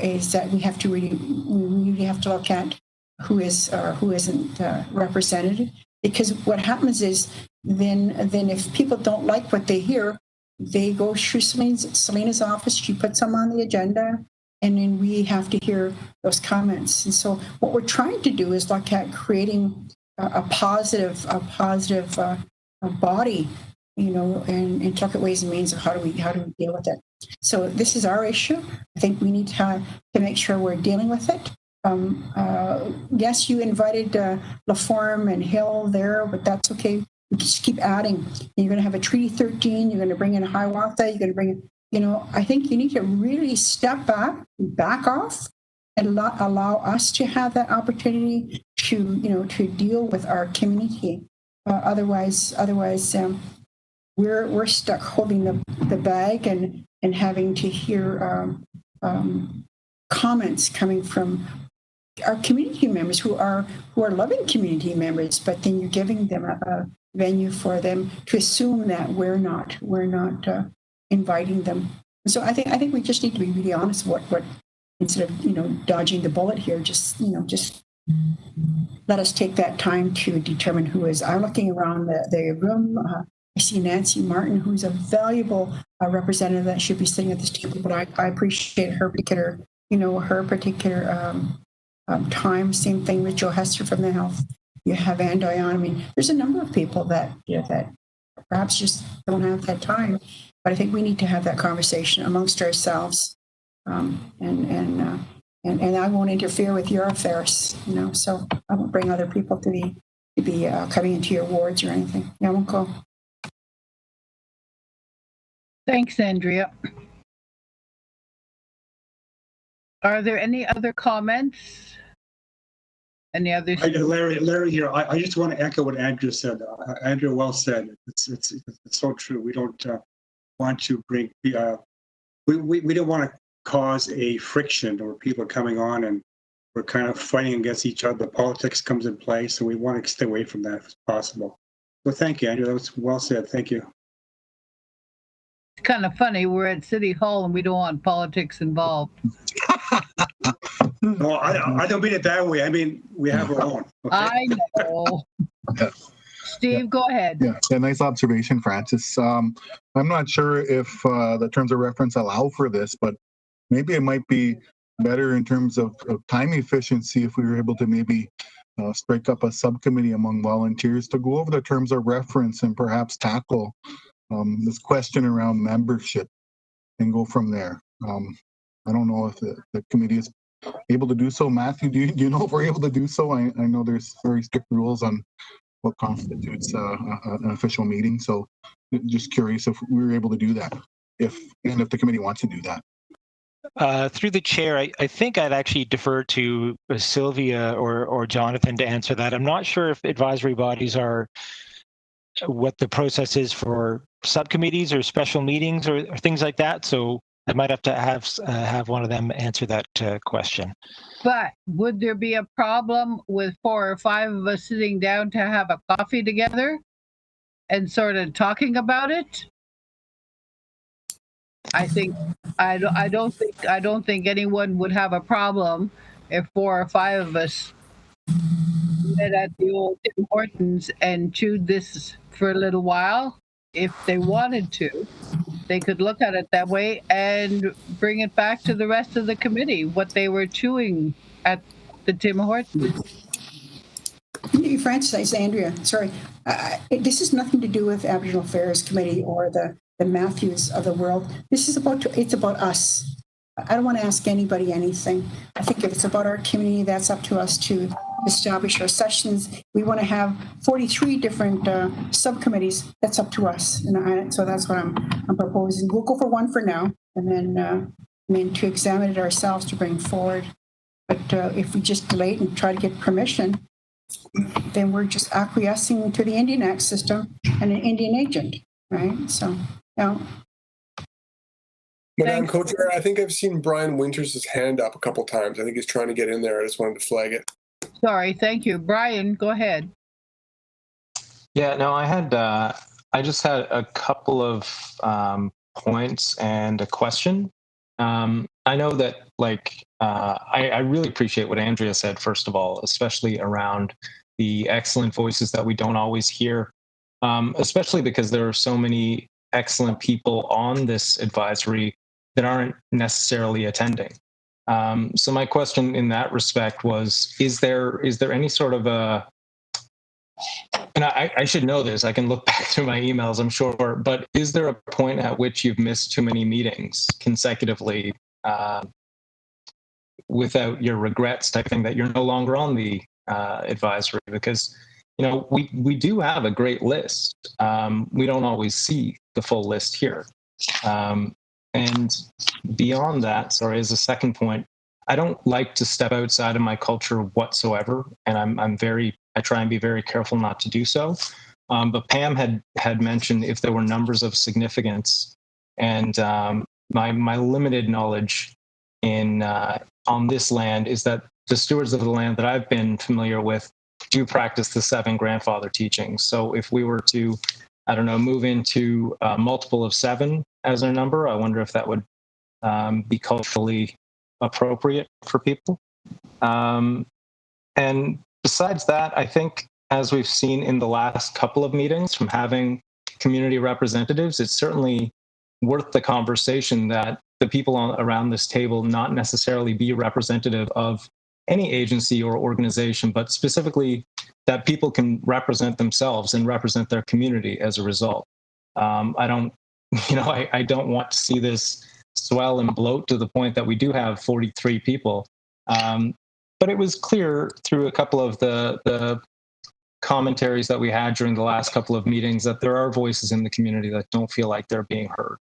Speaker 11: is that we really have to look at who is or who isn't represented. Because what happens is then if people don't like what they hear, they go through Selena's office. She puts them on the agenda, and then we have to hear those comments. And so what we're trying to do is look at creating a positive body, and look at ways and means of how do we deal with it. So this is our issue. I think we need to make sure we're dealing with it. Yes, you invited LaForme and Hill there, but that's okay. We just keep adding. You're going to have a Treaty 13. You're going to bring in Hiawatha. You're going to bring in, I think you need to really step back off, and allow us to have that opportunity to deal with our community. Otherwise, we're stuck holding the bag and having to hear comments coming from our community members who are loving community members, but then you're giving them a venue for them to assume that we're not inviting them. So I think we just need to be really honest what instead of dodging the bullet here, just let us take that time to determine who is. I'm looking around the room. I see Nancy Martin, who's a valuable representative that should be sitting at this table, but I appreciate her particular time. Same thing with Joe Hester from the Health. You have Ann Dion. I mean, there's a number of people that that perhaps just don't have that time. But I think we need to have that conversation amongst ourselves, and I won't interfere with your affairs. So I won't bring other people to be coming into your wards or anything. I won't go.
Speaker 1: Thanks, Andrea. Are there any other comments? Any others?
Speaker 3: Larry here. I just want to echo what Andrea said. Andrea well said. It's so true. We don't want to bring. We don't want to cause a friction or people coming on and we're kind of fighting against each other. Politics comes in play, so we want to stay away from that if possible. So thank you, Andrea. That was well said. Thank you.
Speaker 1: It's kind of funny. We're at City Hall and we don't want politics involved.
Speaker 3: No, I don't mean it that way. I mean, we have our own. Okay?
Speaker 1: I know. Steve, go ahead.
Speaker 5: Yeah, nice observation, Francis. I'm not sure if the terms of reference allow for this, but maybe it might be better in terms of time efficiency if we were able to maybe strike up a subcommittee among volunteers to go over the terms of reference and perhaps tackle this question around membership and go from there. I don't know if the committee is able to do so. Matthew, do you know if we're able to do so? I know there's very strict rules on what constitutes an official meeting. So just curious if we were able to do that, if the committee wants to do that.
Speaker 6: Through the chair, I think I'd actually defer to Sylvia or Jonathan to answer that. I'm not sure if advisory bodies are what the process is for subcommittees or special meetings or things like that. So I might have to have one of them answer that question.
Speaker 1: But would there be a problem with 4 or 5 of us sitting down to have a coffee together and sort of talking about it? I don't think anyone would have a problem if 4 or 5 of us met at the old Tim Hortons and chewed this for a little while. If they wanted to, they could look at it that way and bring it back to the rest of the committee, what they were chewing at the Tim Hortons.
Speaker 11: Francis, Andrea, sorry. This has nothing to do with Aboriginal Affairs Committee or the Matthews of the world. It's about us. I don't want to ask anybody anything. I think if it's about our community, that's up to us to establish our sessions. We want to have 43 different subcommittees. That's up to us. And so that's what I'm proposing. We'll go for one for now, and then to examine it ourselves to bring forward. But if we just delay it and try to get permission, then we're just acquiescing to the Indian Act system and an Indian agent, right? So,
Speaker 12: Madam Co-Chair, I think I've seen Brian Winters' hand up a couple times. I think he's trying to get in there. I just wanted to flag it.
Speaker 1: Sorry, thank you. Brian, go ahead.
Speaker 13: Yeah, no, I just had a couple of points and a question. I know that, like, I really appreciate what Andrea said, first of all, especially around the excellent voices that we don't always hear, especially because there are so many excellent people on this advisory that aren't necessarily attending. So my question in that respect was, is there any sort of a, and I should know this, I can look back through my emails, I'm sure, but is there a point at which you've missed too many meetings consecutively without your regrets type thing, that you're no longer on the advisory? Because, you know, we do have a great list. We don't always see the full list here. And beyond that, sorry, as a second point, I don't like to step outside of my culture whatsoever, and I try and be very careful not to do so. But Pam had mentioned if there were numbers of significance, and my limited knowledge in on this land is that the stewards of the land that I've been familiar with do practice the 7 grandfather teachings. So if we were to, I don't know, move into a multiple of 7 as our number, I wonder if that would be culturally appropriate for people. And besides that, I think, as we've seen in the last couple of meetings from having community representatives, it's certainly worth the conversation that the people around this table not necessarily be representative of any agency or organization, but specifically that people can represent themselves and represent their community as a result. I don't want to see this swell and bloat to the point that we do have 43 people. But it was clear through a couple of the commentaries that we had during the last couple of meetings that there are voices in the community that don't feel like they're being heard.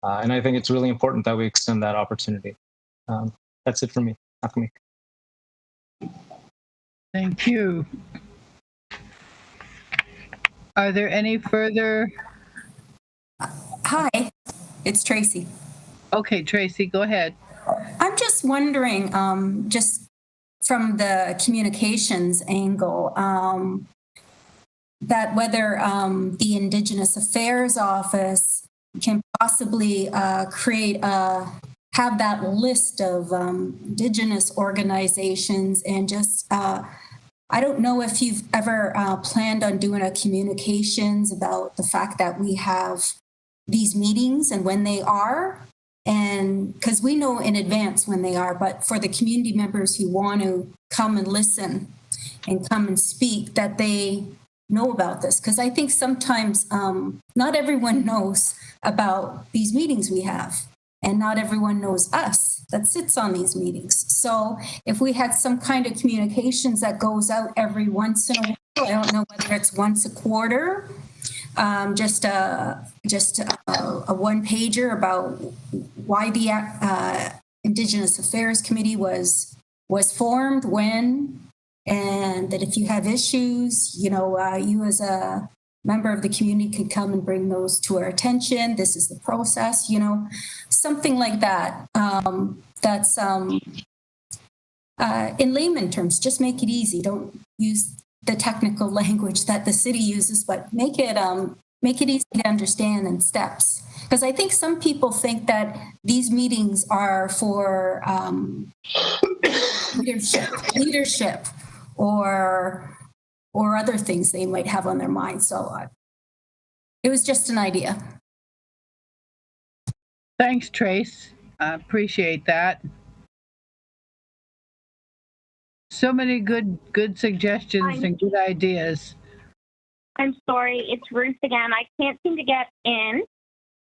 Speaker 13: And I think it's really important that we extend that opportunity. That's it for me.
Speaker 1: Thank you. Are there any further?
Speaker 14: Hi, it's Tracy.
Speaker 1: Okay, Tracy, go ahead.
Speaker 14: I'm just wondering, just from the communications angle, that whether the Indigenous Affairs Office can possibly have that list of Indigenous organizations, and just, I don't know if you've ever planned on doing a communications about the fact that we have these meetings and when they are, and because we know in advance when they are, but for the community members who want to come and listen and come and speak, that they know about this. Because I think sometimes not everyone knows about these meetings we have, and not everyone knows us that sits on these meetings. So if we had some kind of communications that goes out every once in a while, I don't know whether it's once a quarter, just a one pager about why the Indigenous Affairs Committee was formed, when, and that if you have issues, you as a member of the community can come and bring those to our attention. This is the process, something like that. That's in layman terms, just make it easy. Don't use the technical language that the city uses, but make it easy to understand in steps. Because I think some people think that these meetings are for leadership or other things they might have on their mind. So it was just an idea.
Speaker 1: Thanks, Trace. I appreciate that. So many good suggestions and good ideas.
Speaker 10: I'm sorry, it's Ruth again. I can't seem to get in.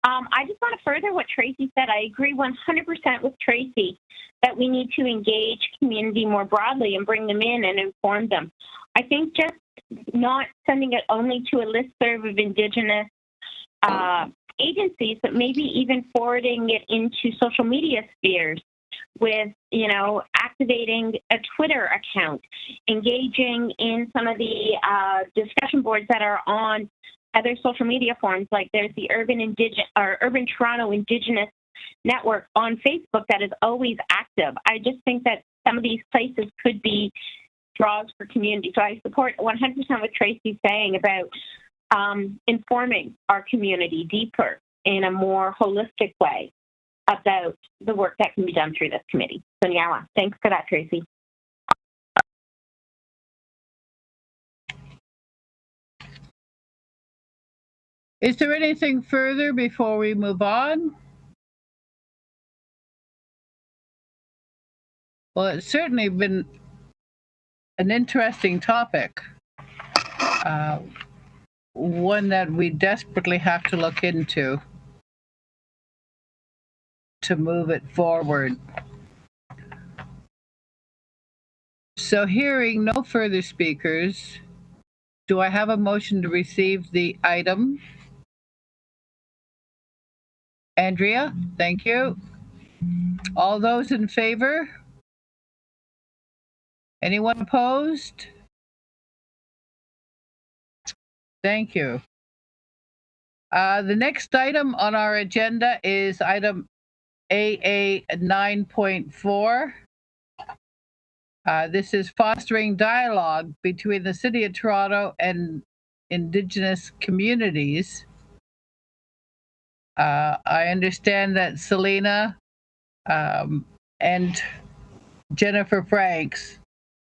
Speaker 10: I just want to further what Tracy said. I agree 100% with Tracy that we need to engage community more broadly and bring them in and inform them. I think just not sending it only to a listserv of Indigenous agencies, but maybe even forwarding it into social media spheres with, activating a Twitter account, engaging in some of the discussion boards that are on other social media forums, like there's the Urban Toronto Indigenous network on Facebook that is always active. I just think that some of these places could be draws for community. So I support 100% what Tracy's saying about informing our community deeper in a more holistic way about the work that can be done through this committee. So yeah, thanks for that, Tracy.
Speaker 1: Is there anything further before we move on? Well, it's certainly been an interesting topic, one that we desperately have to look into to move it forward. So hearing no further speakers, do I have a motion to receive the item? Andrea, thank you. All those in favor? Anyone opposed? Thank you. The next item on our agenda is item AA 9.4. This is fostering dialogue between the City of Toronto and Indigenous communities. I understand that Selena and Jennifer Franks,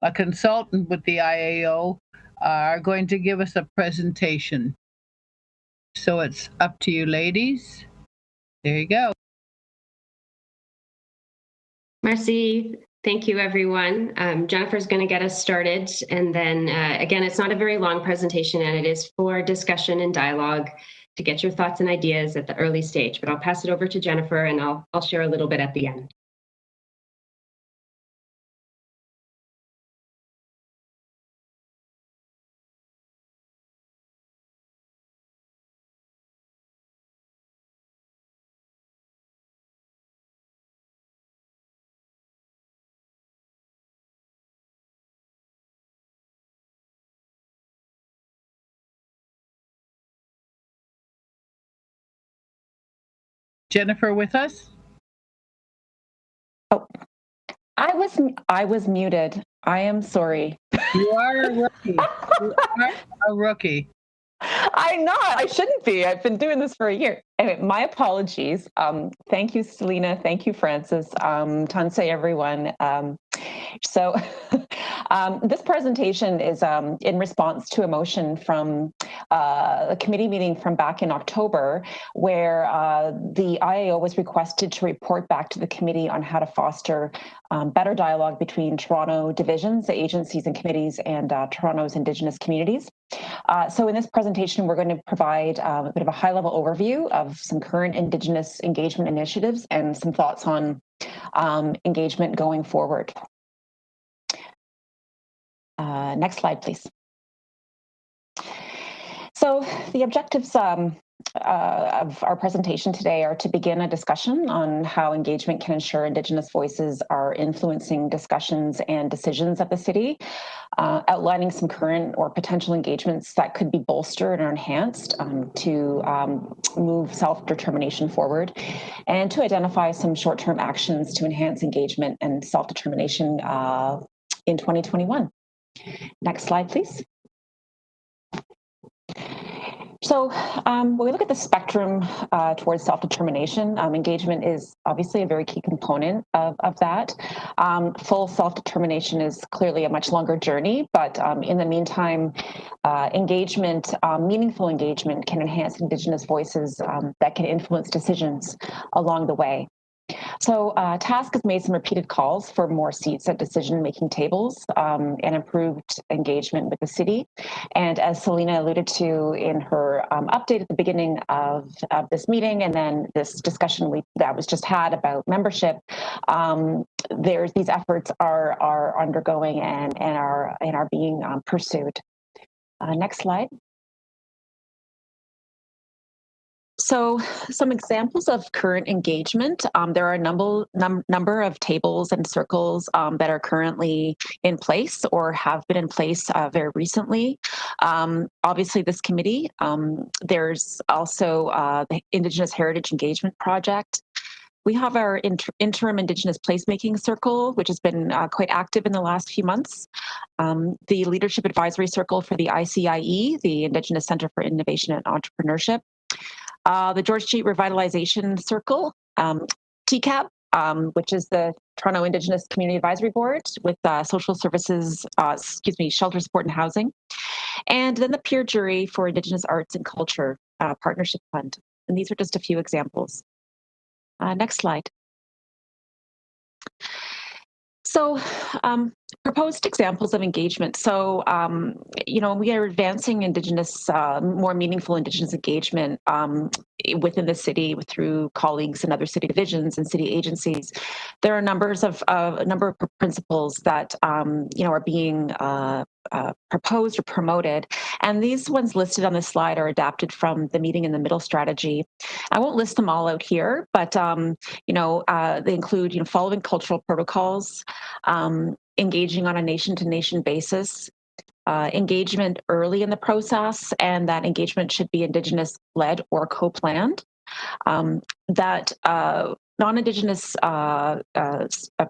Speaker 1: a consultant with the IAO, are going to give us a presentation. So it's up to you, ladies. There you go.
Speaker 2: Merci. Thank you, everyone. Jennifer's going to get us started. And then, again, it's not a very long presentation, and it is for discussion and dialogue to get your thoughts and ideas at the early stage. But I'll pass it over to Jennifer, and I'll share a little bit at the end.
Speaker 1: Jennifer with us?
Speaker 15: Oh, I was muted. I am sorry.
Speaker 1: You are a rookie. You are a rookie.
Speaker 15: I'm not. I shouldn't be. I've been doing this for a year. Anyway, my apologies. Thank you, Selena. Thank you, Francis. Tanse, everyone. So this presentation is in response to a motion from a committee meeting from back in October, where the IAO was requested to report back to the committee on how to foster better dialogue between Toronto divisions, the agencies and committees, and Toronto's Indigenous communities. So in this presentation, we're going to provide a bit of a high-level overview of some current Indigenous engagement initiatives and some thoughts on engagement going forward. Next slide, please. So the objectives of our presentation today are to begin a discussion on how engagement can ensure Indigenous voices are influencing discussions and decisions at the city, outlining some current or potential engagements that could be bolstered or enhanced to move self-determination forward, and to identify some short-term actions to enhance engagement and self-determination in 2021. Next slide, please. So when we look at the spectrum towards self-determination, engagement is obviously a very key component of that. Full self-determination is clearly a much longer journey, but in the meantime, engagement, meaningful engagement can enhance Indigenous voices that can influence decisions along the way. So TASC has made some repeated calls for more seats at decision-making tables and improved engagement with the city. And as Selena alluded to in her update at the beginning of this meeting, and then this discussion that was just had about membership, these efforts are undergoing and are being pursued. Next slide. So some examples of current engagement. There are a number of tables and circles that are currently in place or have been in place very recently. Obviously, this committee. There's also the Indigenous Heritage Engagement Project. We have our interim Indigenous placemaking circle, which has been quite active in the last few months. The leadership advisory circle for the ICIE, the Indigenous Center for Innovation and Entrepreneurship. The George Street Revitalization Circle, TCAP, which is the Toronto Indigenous Community Advisory Board with social services, shelter support and housing. And then the peer jury for Indigenous Arts and Culture Partnership Fund. And these are just a few examples. Next slide. So, proposed examples of engagement. So, we are advancing Indigenous, more meaningful Indigenous engagement within the city through colleagues and other city divisions and city agencies. There are a number of principles that are being proposed or promoted, and these ones listed on this slide are adapted from the Meeting in the Middle strategy. I won't list them all out here, but they include following cultural protocols, engaging on a nation-to-nation basis, engagement early in the process, and that engagement should be Indigenous-led or co-planned. That non-Indigenous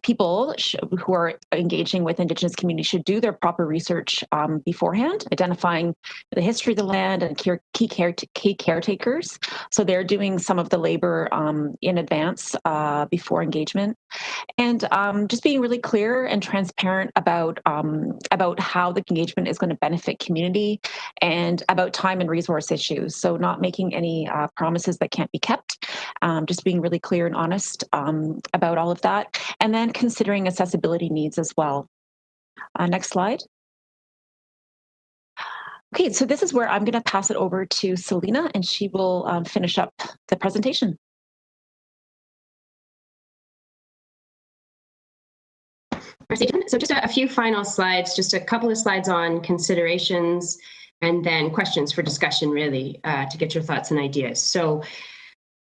Speaker 15: people who are engaging with Indigenous communities should do their proper research beforehand, identifying the history of the land and key caretakers. So they're doing some of the labor in advance before engagement. And just being really clear and transparent about how the engagement is going to benefit community and about time and resource issues. So not making any promises that can't be kept, just being really clear and honest about all of that. And then considering accessibility needs as well. Next slide. Okay, so this is where I'm going to pass it over to Selena, and she will finish up the presentation.
Speaker 2: So just a few final slides, just a couple of slides on considerations and then questions for discussion, really, to get your thoughts and ideas. So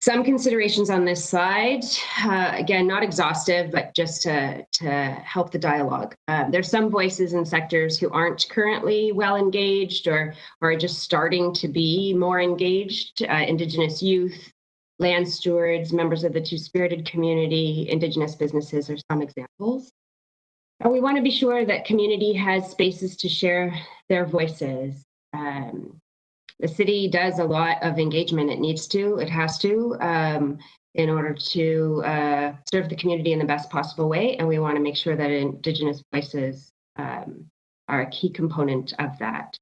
Speaker 2: some considerations on this slide, again, not exhaustive, but just to help the dialogue. There's some voices in sectors who aren't currently well engaged or are just starting to be more engaged. Indigenous youth, land stewards, members of the Two-Spirited community, Indigenous businesses are some examples. We want to be sure that community has spaces to share their voices. The city does a lot of engagement. It needs to, it has to, in order to serve the community in the best possible way. And we want to make sure that Indigenous voices are a key component of that.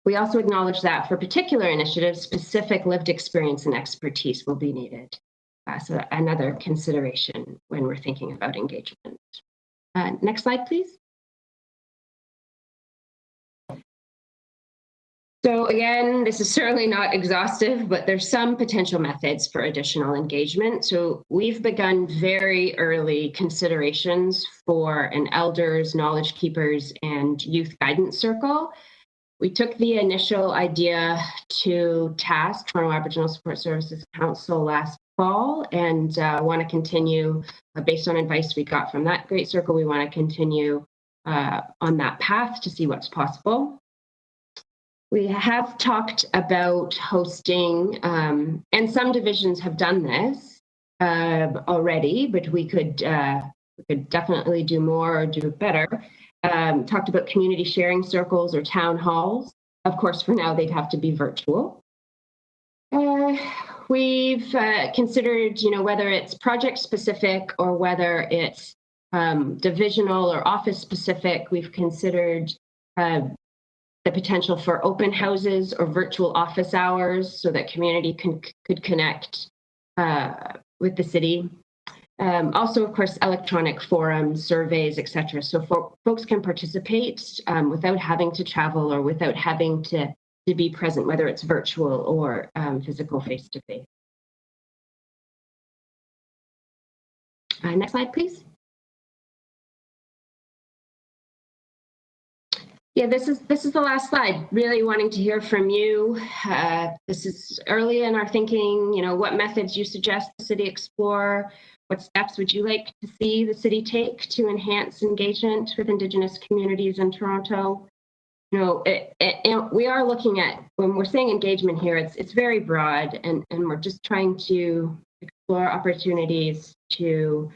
Speaker 2: We also acknowledge that for particular initiatives, specific lived experience and expertise will be needed. So another consideration when we're thinking about engagement. Next slide, please. So again, this is certainly not exhaustive, but there's some potential methods for additional engagement. So we've begun very early considerations for an elders, knowledge keepers, and youth guidance circle. We took the initial idea to task Toronto Aboriginal Support Services Council last fall and want to continue, based on advice we got from that great circle, we want to continue on that path to see what's possible. We have talked about hosting, and some divisions have done this already, but we could definitely do more or do better. Talked about community sharing circles or town halls. Of course, for now, they'd have to be virtual. We've considered, whether it's project specific or whether it's divisional or office specific. We've considered the potential for open houses or virtual office hours so that community could connect with the city. Also, of course, electronic forums, surveys, etc. So folks can participate without having to travel or without having to be present, whether it's virtual or physical face-to-face. Next slide, please. Yeah, this is the last slide. Really wanting to hear from you. This is early in our thinking. What methods you suggest the city explore. What steps would you like to see the city take to enhance engagement with Indigenous communities in Toronto? We are looking at, when we're saying engagement here, it's very broad, and we're just trying to explore opportunities to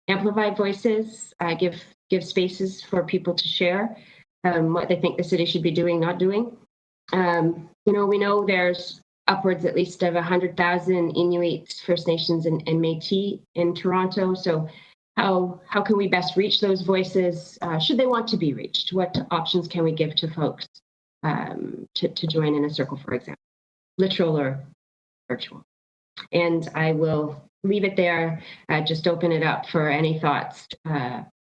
Speaker 2: amplify voices, give spaces for people to share what they think the city should be doing, not doing. We know there's upwards at least of 100,000 Inuits, First Nations, and Métis in Toronto. So how can we best reach those voices? Should they want to be reached? What options can we give to folks to join in a circle, for example, literal or virtual? And I will leave it there, just open it up for any thoughts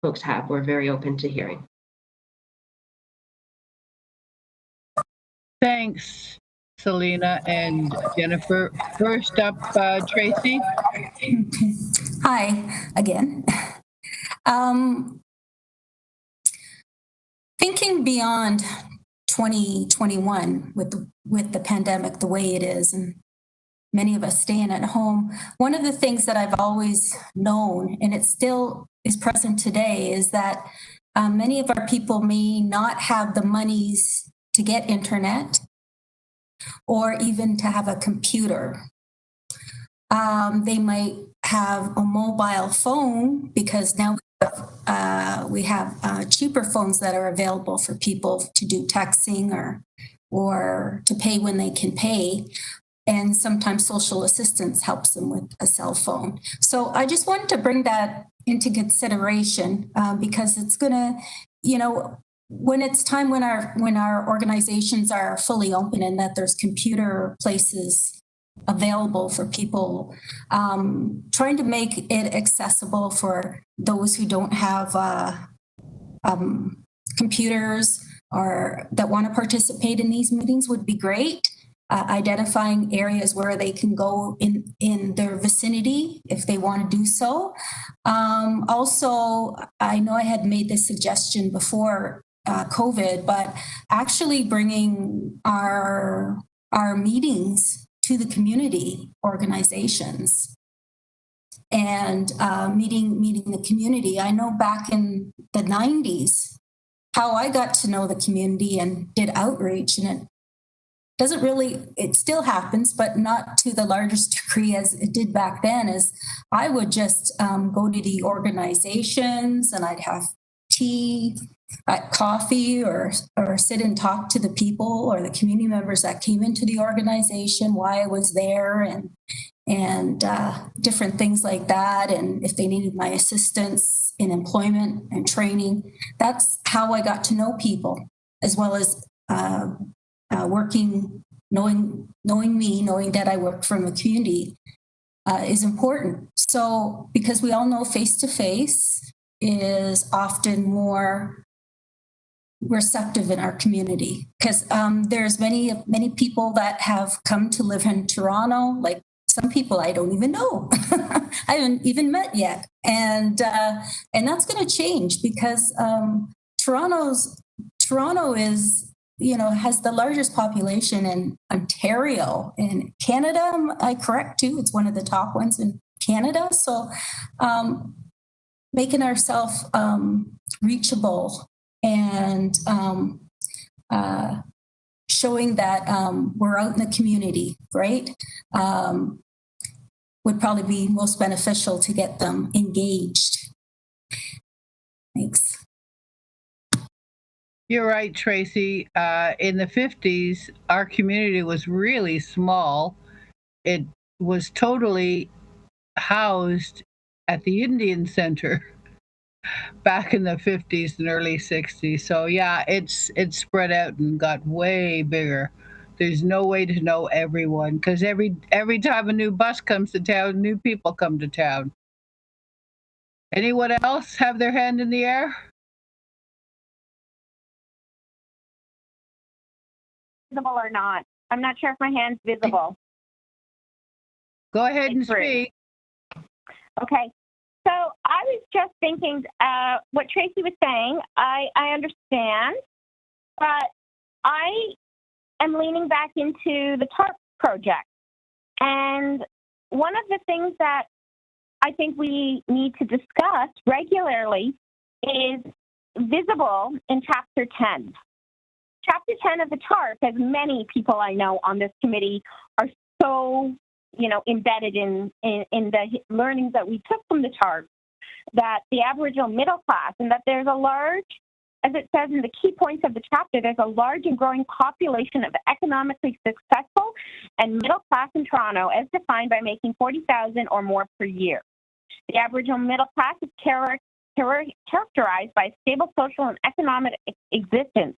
Speaker 2: folks have. We're very open to hearing.
Speaker 1: Thanks, Selena and Jennifer. First up, Tracy.
Speaker 14: Hi again. Thinking beyond 2021 with the pandemic the way it is, and many of us staying at home, one of the things that I've always known, and it still is present today, is that many of our people may not have the monies to get internet or even to have a computer. They might have a mobile phone because now we have cheaper phones that are available for people to do texting or to pay when they can pay. And sometimes social assistance helps them with a cell phone. So I just wanted to bring that into consideration because it's going to, when it's time when our organizations are fully open and that there's computer places available for people, trying to make it accessible for those who don't have computers or that want to participate in these meetings would be great. Identifying areas where they can go in their vicinity if they want to do so. Also, I know I had made this suggestion before COVID, but actually bringing our meetings to the community organizations and meeting the community. I know back in the 90s how I got to know the community and did outreach, and it still happens, but not to the largest degree as it did back then. Is I would just go to the organizations and I'd have tea, coffee, or sit and talk to the people or the community members that came into the organization, why I was there, and different things like that. And if they needed my assistance in employment and training, that's how I got to know people, as well as working, knowing that I work from a community is important. So, because we all know face-to-face is often more receptive in our community, because there's many people that have come to live in Toronto, like some people I don't even know, I haven't even met yet, and that's going to change because Toronto is, has the largest population in Ontario. In Canada, am I correct too? It's one of the top ones in Canada. So making ourselves reachable and showing that we're out in the community, right, would probably be most beneficial to get them engaged. Thanks.
Speaker 1: You're right, Tracy. In the 50s, our community was really small. It was totally housed at the Indian Center back in the 50s and early 60s. So yeah, it's spread out and got way bigger. There's no way to know everyone because every time a new bus comes to town, new people come to town. Anyone else have their hand in the air?
Speaker 10: Visible or not. I'm not sure if my hand's visible.
Speaker 1: Go ahead and speak.
Speaker 10: Okay. So I was just thinking what Tracy was saying, I understand, but I am leaning back into the TARP project. And one of the things that I think we need to discuss regularly is visible in Chapter 10. Chapter 10 of the TARP, as many people I know on this committee are so embedded in the learnings that we took from the chart, that the Aboriginal middle class, and that there's a large, as it says in the key points of the chapter, there's a large and growing population of economically successful and middle class in Toronto, as defined by making $40,000 or more per year. The Aboriginal middle class is characterized by stable social and economic existence,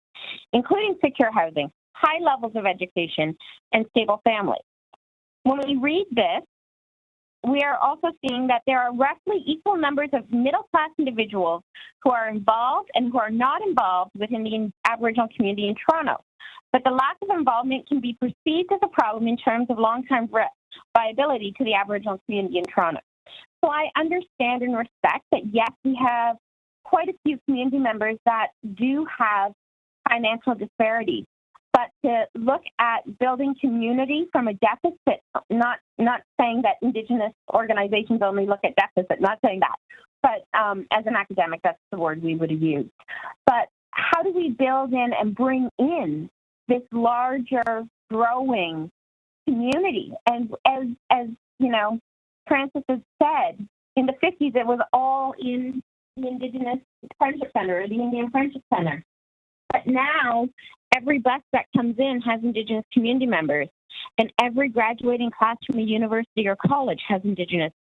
Speaker 10: including secure housing, high levels of education, and stable families. When we read this, we are also seeing that there are roughly equal numbers of middle-class individuals who are involved and who are not involved within the Aboriginal community in Toronto. But the lack of involvement can be perceived as a problem in terms of long-term viability to the Aboriginal community in Toronto. So I understand and respect that, yes, we have quite a few community members that do have financial disparities. But to look at building community from a deficit, not saying that Indigenous organizations only look at deficit, not saying that, but as an academic, that's the word we would have used. But how do we build in and bring in this larger, growing community? And as Francis has said, in the 50s, it was all in the Indigenous Friendship Center, or the Indian Friendship Center. But now, every bus that comes in has Indigenous community members, and every graduating class from a university or college has Indigenous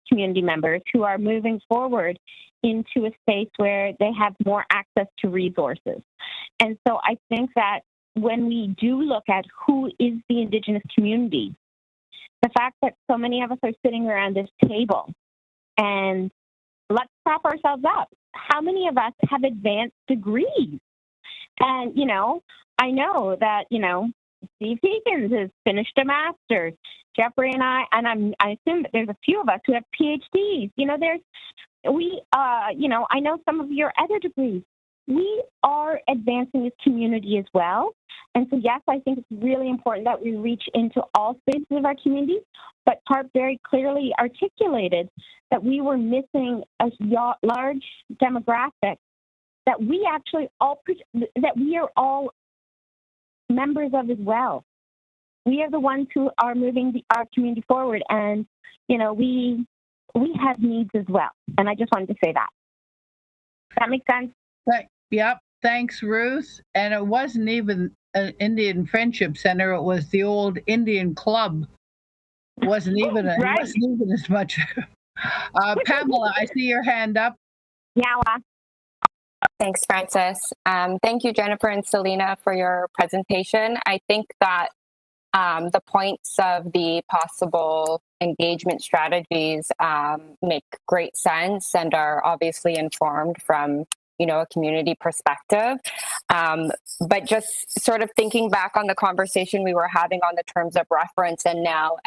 Speaker 10: community members who are moving forward into a space where they have more access to resources. And so I think that when we do look at who is the Indigenous community, the fact that so many of us are sitting around this table, and let's prop ourselves up. How many of us have advanced degrees? And, I know that, Steve Deakins has finished a master's. Jeffrey and I assume that there's a few of us who have PhDs. I know some of your other degrees. We are advancing this community as well. And so, yes, I think it's really important that we reach into all spaces of our community, but TARP very clearly articulated that we were missing a large demographic that we actually we are all members of as well. We are the ones who are moving our community forward, and we have needs as well. And I just wanted to say that. Does that make sense?
Speaker 1: Yep. Thanks, Ruth. And it wasn't even an Indian Friendship Center; it was the old Indian Club. It wasn't even as much. Pamela, I see your hand up.
Speaker 10: Yeah.
Speaker 9: Thanks, Francis. Thank you, Jennifer and Selena, for your presentation. I think that the points of the possible engagement strategies make great sense and are obviously informed from a community perspective. But just sort of thinking back on the conversation we were having on the terms of reference and now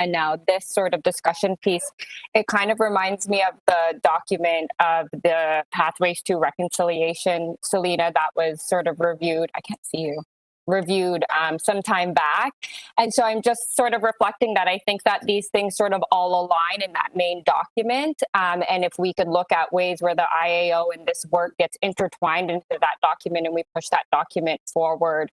Speaker 9: this sort of discussion piece, it kind of reminds me of the document of the Pathways to Reconciliation, Selena, that was sort of reviewed. I can't see you. Reviewed some time back. And so I'm just sort of reflecting that I think that these things sort of all align in that main document. And if we could look at ways where the IAO and this work gets intertwined into that document and we push that document forward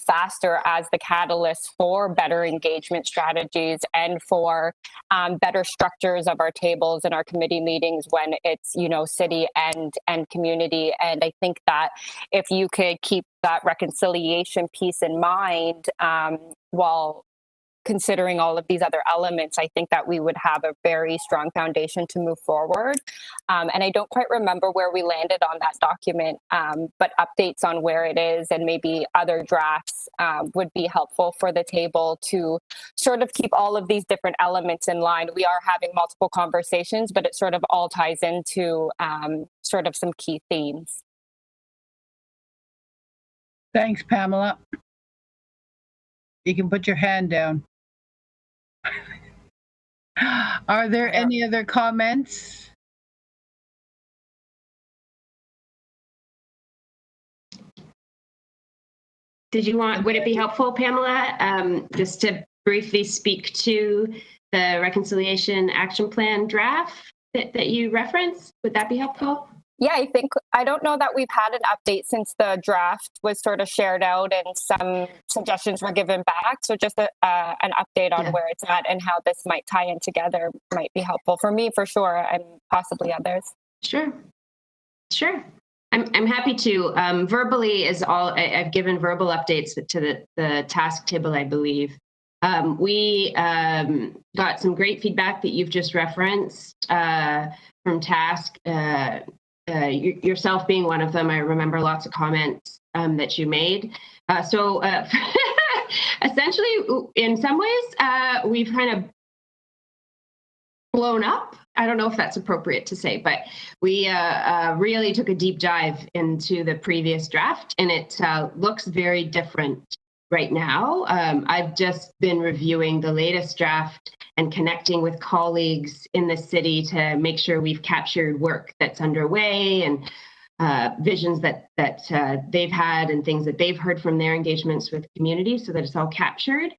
Speaker 9: faster as the catalyst for better engagement strategies and for better structures of our tables and our committee meetings when it's, city and community. And I think that if you could keep that reconciliation piece in mind while considering all of these other elements, I think that we would have a very strong foundation to move forward. And I don't quite remember where we landed on that document, but updates on where it is and maybe other drafts would be helpful for the table to sort of keep all of these different elements in line. We are having multiple conversations, but it sort of all ties into sort of some key themes.
Speaker 1: Thanks, Pamela. You can put your hand down. Are there any other comments?
Speaker 2: Would it be helpful, Pamela, just to briefly speak to the Reconciliation Action Plan draft that you referenced? Would that be helpful?
Speaker 9: Yeah, I don't know that we've had an update since the draft was sort of shared out and some suggestions were given back. So just an update on where it's at and how this might tie in together might be helpful for me, for sure, and possibly others.
Speaker 2: Sure. I'm happy to. Verbally is all. I've given verbal updates to the task table, I believe. We got some great feedback that you've just referenced from task. Yourself being one of them, I remember lots of comments that you made. So essentially, in some ways, we've kind of blown up. I don't know if that's appropriate to say, but we really took a deep dive into the previous draft, and it looks very different right now. I've just been reviewing the latest draft and connecting with colleagues in the city to make sure we've captured work that's underway and visions that they've had and things that they've heard from their engagements with community, so that it's all captured.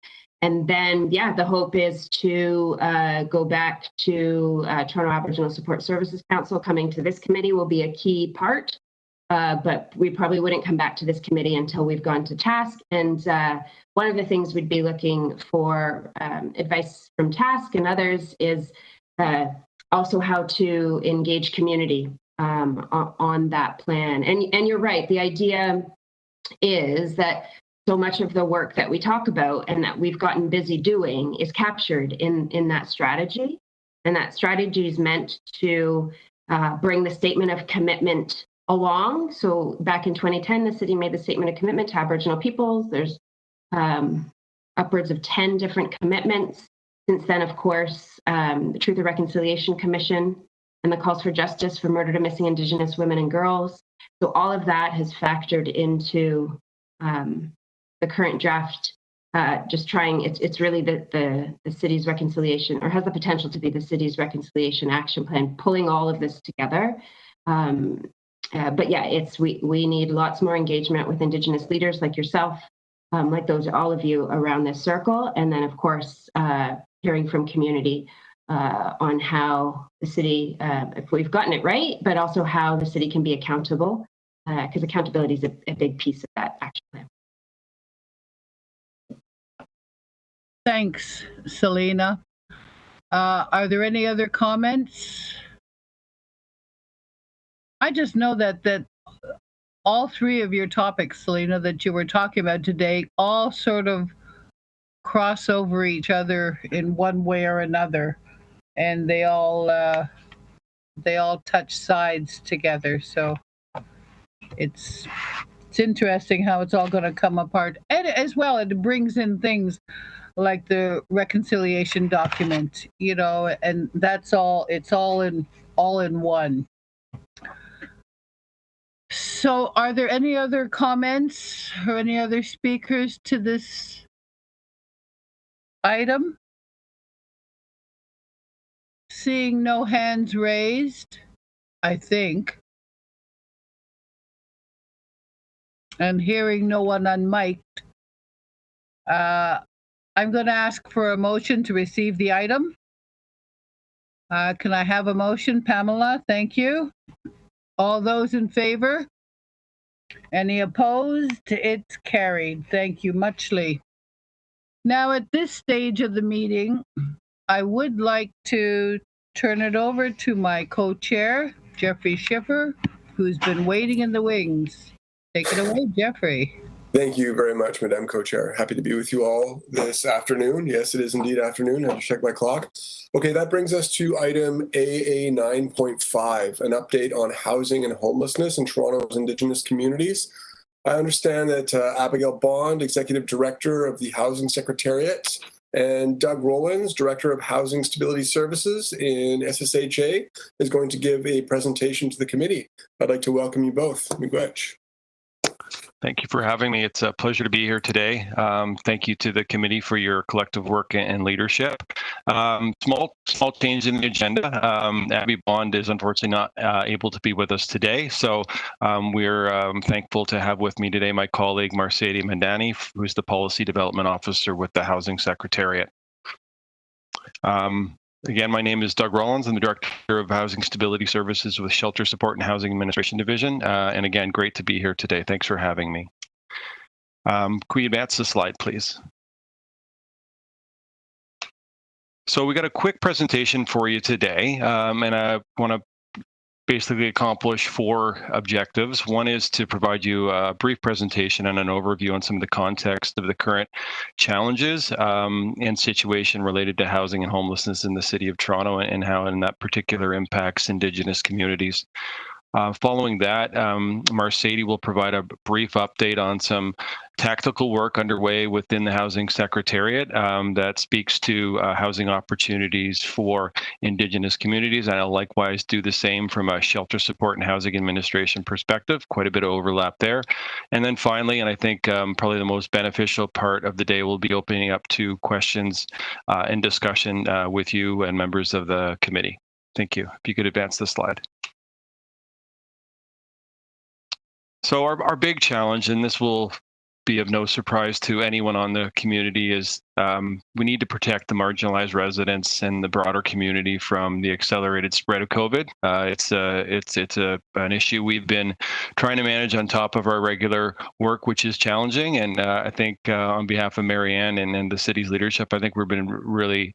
Speaker 2: And then, the hope is to go back to Toronto Aboriginal Support Services Council. Coming to this committee will be a key part. But we probably wouldn't come back to this committee until we've gone to task. And one of the things we'd be looking for advice from task and others is also how to engage community on that plan. And you're right, the idea is that so much of the work that we talk about and that we've gotten busy doing is captured in that strategy. And that strategy is meant to bring the statement of commitment along. So back in 2010, the city made the statement of commitment to Aboriginal peoples. There's upwards of 10 different commitments. Since then, of course, the Truth and Reconciliation Commission and the calls for justice for murdered and missing Indigenous women and girls. So all of that has factored into the current draft. Just trying, it's really the city's reconciliation, or has the potential to be the city's reconciliation action plan, pulling all of this together. But we need lots more engagement with Indigenous leaders like yourself, like all of you around this circle, and then of course hearing from community on how the city, if we've gotten it right, but also how the city can be accountable, because accountability is a big piece of that action plan.
Speaker 1: Thanks, Selena. Are there any other comments? I just know that all three of your topics, Selena, that you were talking about today, all sort of cross over each other in one way or another, and they all touch sides together. So it's interesting how it's all going to come apart, and as well, it brings in things like the reconciliation document, and that's all. It's all in one. So are there any other comments or any other speakers to this item? Seeing no hands raised, I think, and hearing no one unmiked, I'm going to ask for a motion to receive the item. Can I have a motion, Pamela? Thank you. All those in favor? Any opposed? It's carried. Thank you muchly. Now, at this stage of the meeting, I would like to turn it over to my co-chair, Jeffrey Schiffer, who's been waiting in the wings. Take it away, Jeffrey.
Speaker 12: Thank you very much, Madam Co-Chair. Happy to be with you all this afternoon. Yes, it is indeed afternoon. I have to check my clock. Okay, that brings us to item AA 9.5, an update on housing and homelessness in Toronto's Indigenous communities. I understand that Abigail Bond, Executive Director of the Housing Secretariat, and Doug Rollins, Director of Housing Stability Services in SSHA, is going to give a presentation to the committee. I'd like to welcome you both. Miigwech.
Speaker 6: Thank you for having me. It's a pleasure to be here today. Thank you to the committee for your collective work and leadership. Small change in the agenda. Abby Bond is unfortunately not able to be with us today, so we're thankful to have with me today my colleague Marcedi Mandani, who's the Policy Development Officer with the Housing Secretariat. Again, my name is Doug Rollins. I'm the Director of Housing Stability Services with Shelter Support and Housing Administration Division. And again, great to be here today. Thanks for having me. Can we advance the slide, please? So we got a quick presentation for you today, and I want to basically accomplish 4 objectives. One is to provide you a brief presentation and an overview on some of the context of the current challenges and situation related to housing and homelessness in the City of Toronto and how that particular impacts Indigenous communities. Following that, Mercedes will provide a brief update on some tactical work underway within the Housing Secretariat that speaks to housing opportunities for Indigenous communities. And I'll likewise do the same from a Shelter Support and Housing Administration perspective, quite a bit of overlap there. And then finally, and I think probably the most beneficial part of the day, will be opening up to questions and discussion with you and members of the committee. Thank you. If you could advance the slide. So our big challenge, and this will be of no surprise to anyone on the community, is we need to protect the marginalized residents and the broader community from the accelerated spread of COVID. It's an issue we've been trying to manage on top of our regular work, which is challenging. And I think on behalf of Marianne and the city's leadership, I think we've been really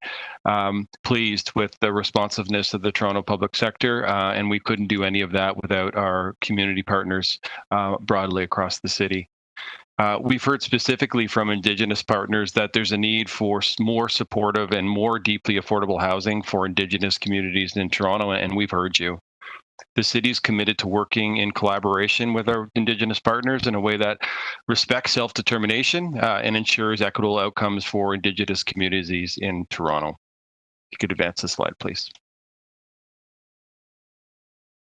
Speaker 6: pleased with the responsiveness of the Toronto public sector. And we couldn't do any of that without our community partners broadly across the city. We've heard specifically from Indigenous partners that there's a need for more supportive and more deeply affordable housing for Indigenous communities in Toronto, and we've heard you. The city is committed to working in collaboration with our Indigenous partners in a way that respects self-determination and ensures equitable outcomes for Indigenous communities in Toronto. If you could advance the slide, please.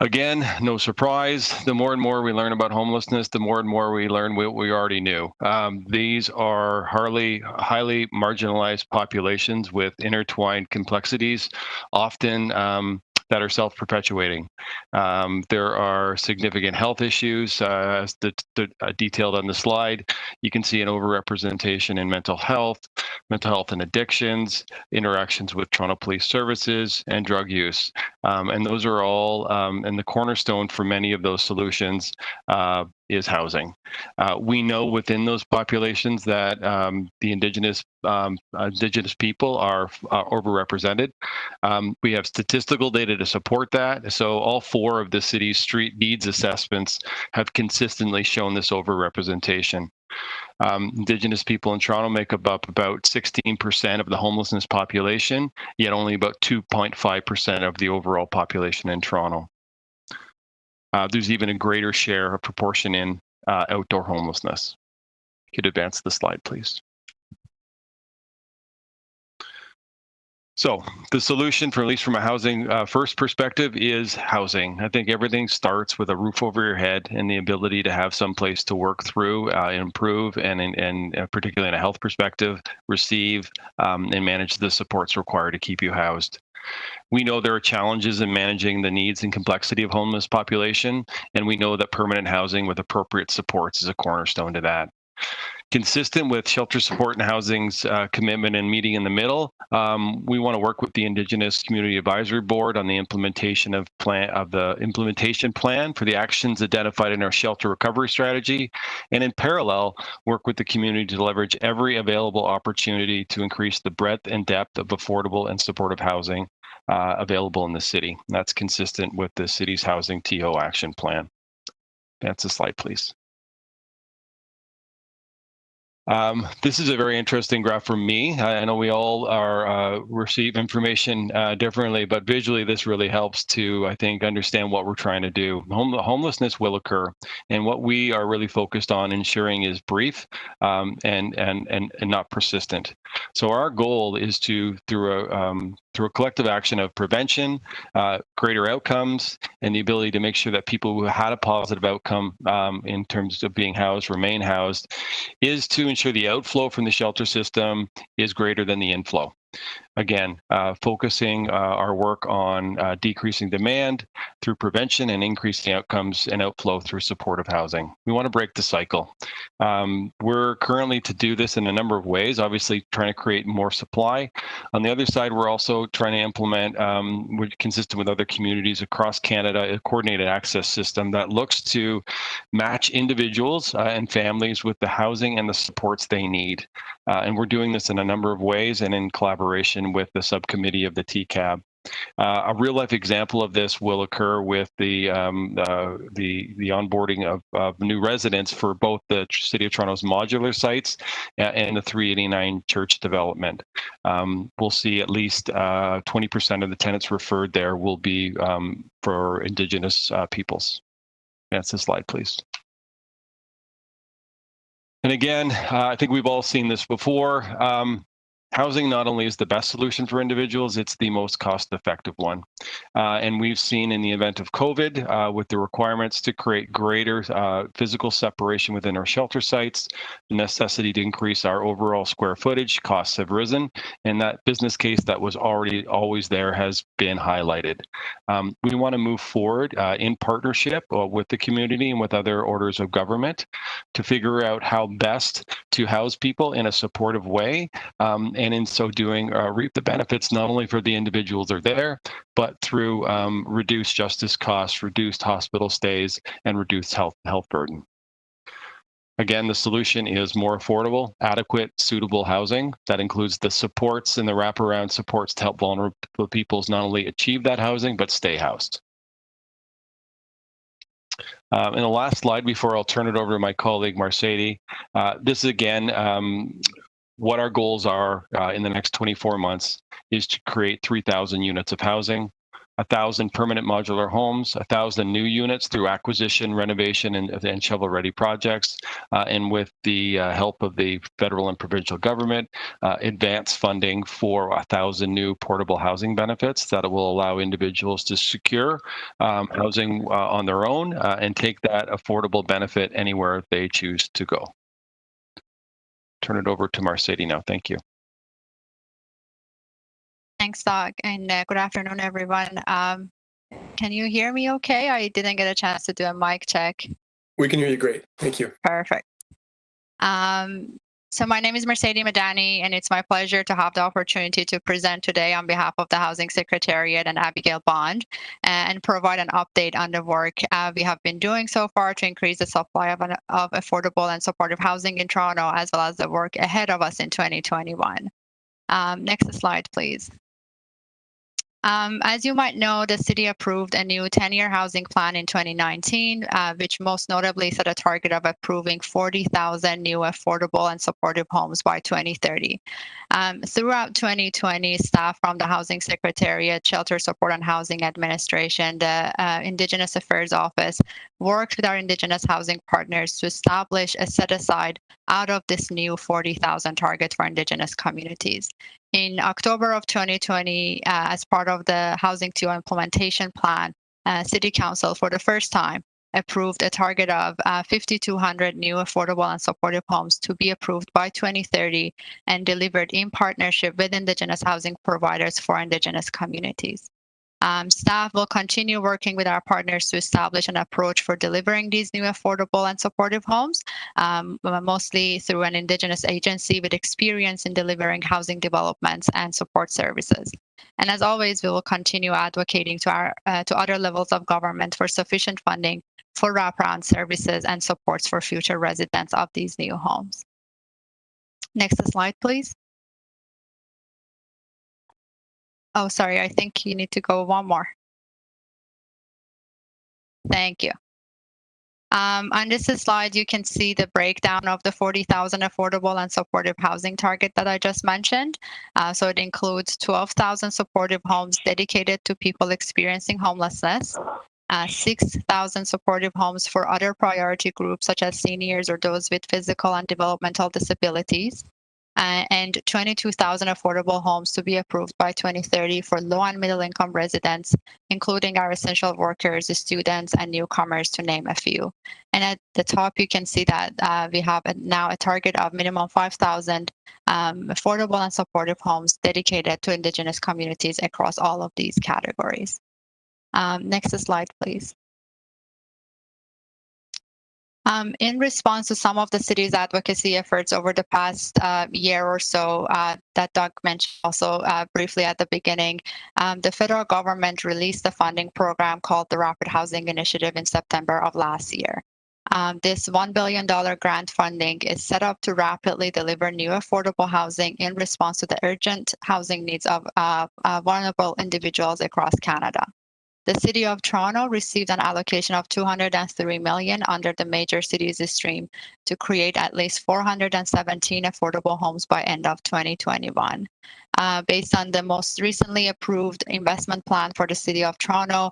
Speaker 6: Again, no surprise, the more and more we learn about homelessness, the more and more we learn what we already knew. These are highly marginalized populations with intertwined complexities, often that are self-perpetuating. There are significant health issues, as detailed on the slide. You can see an overrepresentation in mental health and addictions, interactions with Toronto Police Services, and drug use. And those are all, and the cornerstone for many of those solutions is housing. We know within those populations that the Indigenous people are overrepresented. We have statistical data to support that. So all 4 of the city's street needs assessments have consistently shown this overrepresentation. Indigenous people in Toronto make up about 16% of the homelessness population, yet only about 2.5% of the overall population in Toronto. There's even a greater share of proportion in outdoor homelessness. You could advance the slide, please. So the solution, at least from a housing first perspective, is housing. I think everything starts with a roof over your head and the ability to have some place to work through, improve, and particularly in a health perspective, receive and manage the supports required to keep you housed. We know there are challenges in managing the needs and complexity of homeless population, and we know that permanent housing with appropriate supports is a cornerstone to that. Consistent with Shelter Support and Housing's commitment and meeting in the middle, we want to work with the Indigenous Community Advisory Board on the implementation the implementation plan for the actions identified in our shelter recovery strategy, and in parallel, work with the community to leverage every available opportunity to increase the breadth and depth of affordable and supportive housing available in the city. That's consistent with the city's Housing TO Action Plan. That's a slide, please. This is a very interesting graph for me. I know we all receive information differently, but visually this really helps to, I think, understand what we're trying to do. Homelessness will occur, and what we are really focused on ensuring is brief and not persistent. So our goal is to, through a collective action of prevention, greater outcomes, and the ability to make sure that people who had a positive outcome in terms of being housed remain housed, is to ensure the outflow from the shelter system is greater than the inflow. Again, focusing our work on decreasing demand through prevention and increasing outcomes and outflow through supportive housing. We want to break the cycle. We're currently to do this in a number of ways, obviously trying to create more supply. On the other side, we're also trying to implement, consistent with other communities across Canada, a coordinated access system that looks to match individuals and families with the housing and the supports they need. And we're doing this in a number of ways and in collaboration with the subcommittee of the TCAB. A real life example of this will occur with the onboarding of new residents for both the City of Toronto's modular sites and the 389 church development. We'll see at least 20% of the tenants referred there will be for Indigenous peoples. That's the slide, please. And again, I think we've all seen this before. Housing not only is the best solution for individuals, it's the most cost-effective one. And we've seen in the event of COVID, with the requirements to create greater physical separation within our shelter sites, the necessity to increase our overall square footage, costs have risen, and that business case that was already always there has been highlighted. We want to move forward in partnership with the community and with other orders of government to figure out how best to house people in a supportive way, and in so doing, reap the benefits not only for the individuals that are there, but through reduced justice costs, reduced hospital stays, and reduced health burden. Again, the solution is more affordable, adequate, suitable housing. That includes the supports and the wraparound supports to help vulnerable peoples not only achieve that housing, but stay housed. In the last slide, before I'll turn it over to my colleague, Mercedes, this is again, what our goals are in the next 24 months is to create 3,000 units of housing, 1,000 permanent modular homes, 1,000 new units through acquisition, renovation, and shovel-ready projects, and with the help of the federal and provincial government, advance funding for 1,000 new portable housing benefits that will allow individuals to secure housing on their own and take that affordable benefit anywhere they choose to go. Turn it over to Mercedes now. Thank you.
Speaker 16: Thanks, Doug, and good afternoon, everyone. Can you hear me okay? I didn't get a chance to do a mic check.
Speaker 12: We can hear you great. Thank you.
Speaker 16: Perfect. So my name is Mercedes Madani, and it's my pleasure to have the opportunity to present today on behalf of the Housing Secretariat and Abigail Bond and provide an update on the work we have been doing so far to increase the supply of affordable and supportive housing in Toronto, as well as the work ahead of us in 2021. Next slide, please. As you might know, the city approved a new 10-year housing plan in 2019, which most notably set a target of approving 40,000 new affordable and supportive homes by 2030. Throughout 2020, staff from the Housing Secretariat, Shelter Support and Housing Administration, the Indigenous Affairs Office, worked with our Indigenous housing partners to establish a set-aside out of this new 40,000 target for Indigenous communities. In October of 2020, as part of the Housing 2 implementation plan, City Council for the first time approved a target of 5,200 new affordable and supportive homes to be approved by 2030 and delivered in partnership with Indigenous housing providers for Indigenous communities. Staff will continue working with our partners to establish an approach for delivering these new affordable and supportive homes, mostly through an Indigenous agency with experience in delivering housing developments and support services. And as always, we will continue advocating to other levels of government for sufficient funding for wraparound services and supports for future residents of these new homes. Next slide, please. Oh, sorry, I think you need to go one more. Thank you. On this slide, you can see the breakdown of the 40,000 affordable and supportive housing target that I just mentioned. So it includes 12,000 supportive homes dedicated to people experiencing homelessness, 6,000 supportive homes for other priority groups such as seniors or those with physical and developmental disabilities, and 22,000 affordable homes to be approved by 2030 for low and middle income residents, including our essential workers, students, and newcomers, to name a few. And at the top, you can see that we have now a target of minimum 5,000 affordable and supportive homes dedicated to Indigenous communities across all of these categories. Next slide, please. In response to some of the city's advocacy efforts over the past year or so that Doug mentioned also briefly at the beginning, the federal government released a funding program called the Rapid Housing Initiative in September of last year. This $1 billion grant funding is set up to rapidly deliver new affordable housing in response to the urgent housing needs of vulnerable individuals across Canada. The City of Toronto received an allocation of $203 million under the Major Cities Stream to create at least 417 affordable homes by end of 2021. Based on the most recently approved investment plan for the City of Toronto,